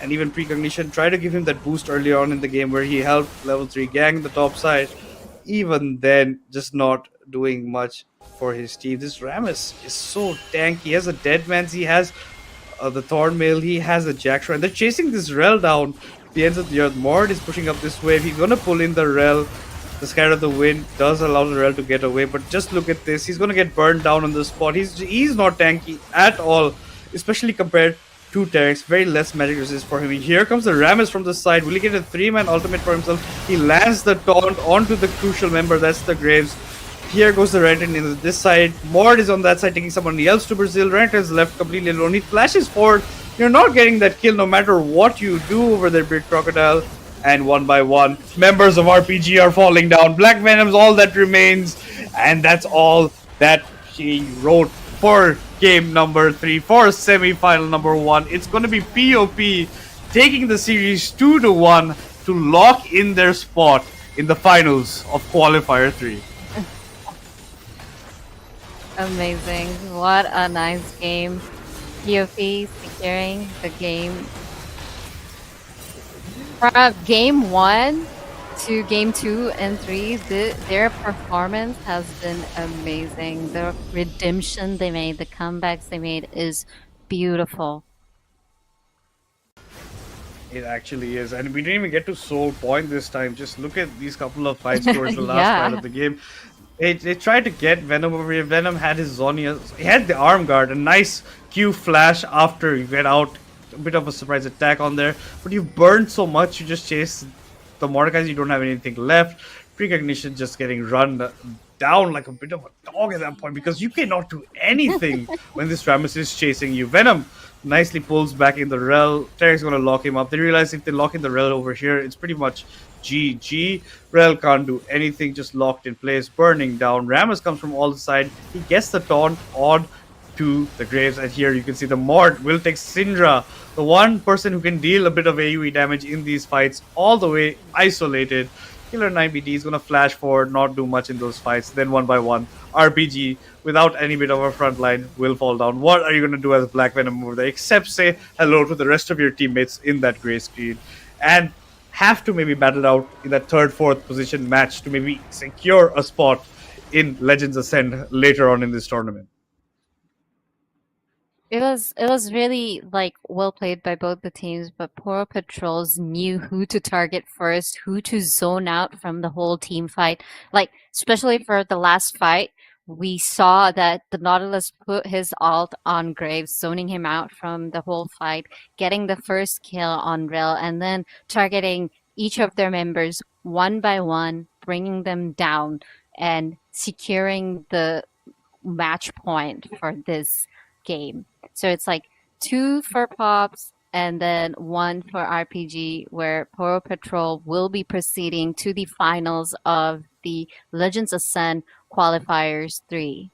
Speaker 2: And even Precognition tried to give him that boost early on in the game where he helped level 3 gang the top side. Even then, just not doing much for his team. This Rammus is so tanky. He has a Deadman's, he has the Thornmail, he has a Jackstraw, and they're chasing this Rel down. The ends of the earth. Mord is pushing up this wave. He's gonna pull in the Rel. The Scatter of the Wind does allow the Rel to get away, but just look at this. He's gonna get burned down on the spot. He's not tanky at all, especially compared to Terex. Very less magic resist for him. Here comes the Rammus from the side. Will he get a 3-man ultimate for himself? He lands the taunt onto the crucial member. That's the Graves. Here goes the Renton into this side. Mord is on that side taking someone else to Brazil. Renton is left completely alone. He flashes forward. You're not getting that kill no matter what you do over there, Big Crocodile. And one by one, members of RPG are falling down. Black Venom's all that remains. And that's all that he wrote for game number 3, for semi-final number 1. It's going to be POP taking the series 2-1 to lock in their spot in the finals of Qualifier 3.
Speaker 3: Amazing. What a nice game. POP securing the game. From game 1 to game 2 and 3, their performance has been amazing. The redemption they made, the comebacks they made is beautiful.
Speaker 2: It actually is, and we didn't even get to Soul Point this time. Just look at these couple of fights towards the last part of the game. They tried to get Venom over here. Venom had his Zonia. He had the arm guard, a nice Q flash after he went out. A bit of a surprise attack on there. But you've burned so much, you just chase the Mordekaiser, you don't have anything left. Precognition just getting run down like a bit of a dog at that point because you cannot do anything when this Rammus is chasing you. Venom nicely pulls back in the Rel. Tarek's going to lock him up. They realize if they lock in the Rel over here, it's pretty much GG. Rel can't do anything, just locked in place, burning down. Rammus comes from all the side. He gets the taunt on to the Graves, and here you can see the Mord will take Syndra, the one person who can deal a bit of AoE damage in these fights, all the way isolated. Killer 9BD is going to flash forward, not do much in those fights. Then one by one, RPG, without any bit of a front line, will fall down. What are you going to do as Black Venom over there? Except say hello to the rest of your teammates in that gray screen. And have to maybe battle out in that third, fourth position match to maybe secure a spot in Legends Ascend later on in this tournament.
Speaker 3: It was really like well played by both the teams, but Poro Patrols knew who to target first, who to zone out from the whole team fight. Like especially for the last fight, we saw that the Nautilus put his ult on Graves, zoning him out from the whole fight, getting the first kill on Rel, and then targeting each of their members one by one, bringing them down and securing the match point for this game. So it's like 2 for Pops and then 1 for RPG, where Poro Patrol will be proceeding to the finals of the Legends Ascend Qualifiers 3.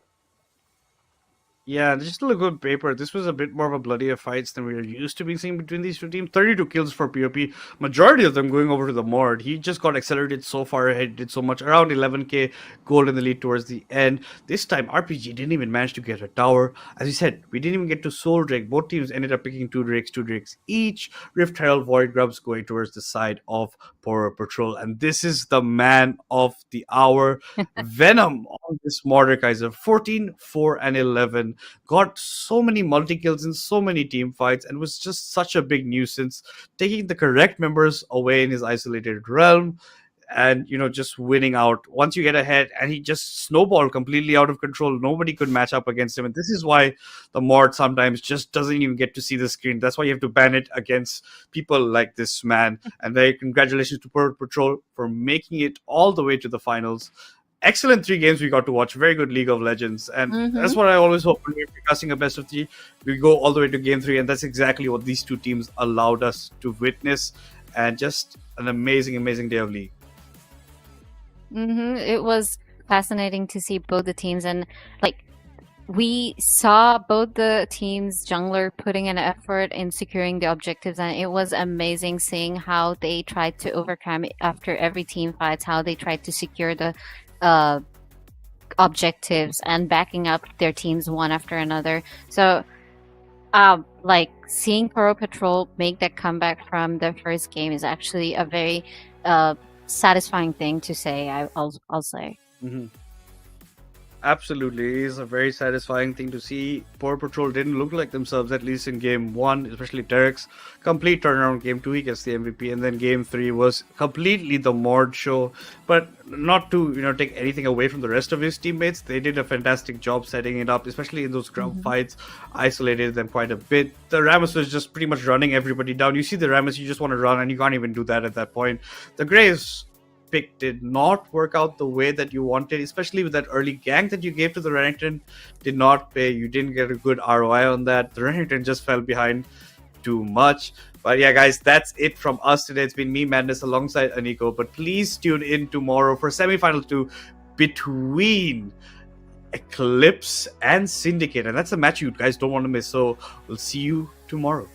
Speaker 2: Yeah, just to look on paper, this was a bit more of a bloodier fights than we are used to being seeing between these two teams. 32 kills for POP, majority of them going over to the Mord. He just got accelerated so far ahead, did so much, around 11k gold in the lead towards the end. This time, RPG didn't even manage to get a tower. As we said, we didn't even get to Soul Drake. Both teams ended up picking two Drakes each. Rift Herald Void Grubs going towards the side of Poro Patrol. And this is the man of the hour, Venom on this Mordekaiser. 14, 4, and 11. Got so many multi-kills in so many team fights and was just such a big nuisance, taking the correct members away in his isolated realm and, you know, just winning out. Once you get ahead, and he just snowballed completely out of control. Nobody could match up against him. And this is why the Mord sometimes just doesn't even get to see the screen. That's why you have to ban it against people like this man. And very congratulations to Port Patrol for making it all the way to the finals. Excellent 3 games we got to watch. Very good League of Legends. And that's what I always hope when we're casting a best of 3. We go all the way to game 3. And that's exactly what these two teams allowed us to witness. And just an amazing, amazing day of League.
Speaker 3: It was fascinating to see both the teams. And like we saw both the teams jungler putting an effort in securing the objectives. And it was amazing seeing how they tried to overcome it after every team fights, how they tried to secure the objectives and backing up their teams one after another. So like seeing Poro Patrol make that comeback from the first game is actually a very satisfying thing to say. I'll say.
Speaker 2: Absolutely, it is a very satisfying thing to see. Poro Patrol didn't look like themselves, at least in game 1, especially Derek's complete turnaround. Game 2, he gets the MVP, and then game 3 was completely the Mord show. But not to, you know, take anything away from the rest of his teammates, they did a fantastic job setting it up, especially in those ground fights, isolated them quite a bit. The Rammus was just pretty much running everybody down. You see the Rammus, you just want to run, and you can't even do that at that point. The Graves pick did not work out the way that you wanted, especially with that early gank that you gave to the Renekton. Did not pay. You didn't get a good ROI on that. The Renekton just fell behind too much. But yeah, guys, that's it from us today. It's been me, Madness, alongside Aniko. But please tune in tomorrow for semi-final 2 between Eclipse and Syndicate. And that's a match you guys don't want to miss. So we'll see you tomorrow.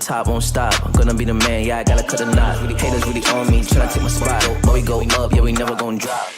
Speaker 1: top, won't stop. I'm gonna be the man, yeah, I gotta cut the knot. Really haters really on me, tryna take my spot. But we go up, yeah, we never gon' drop.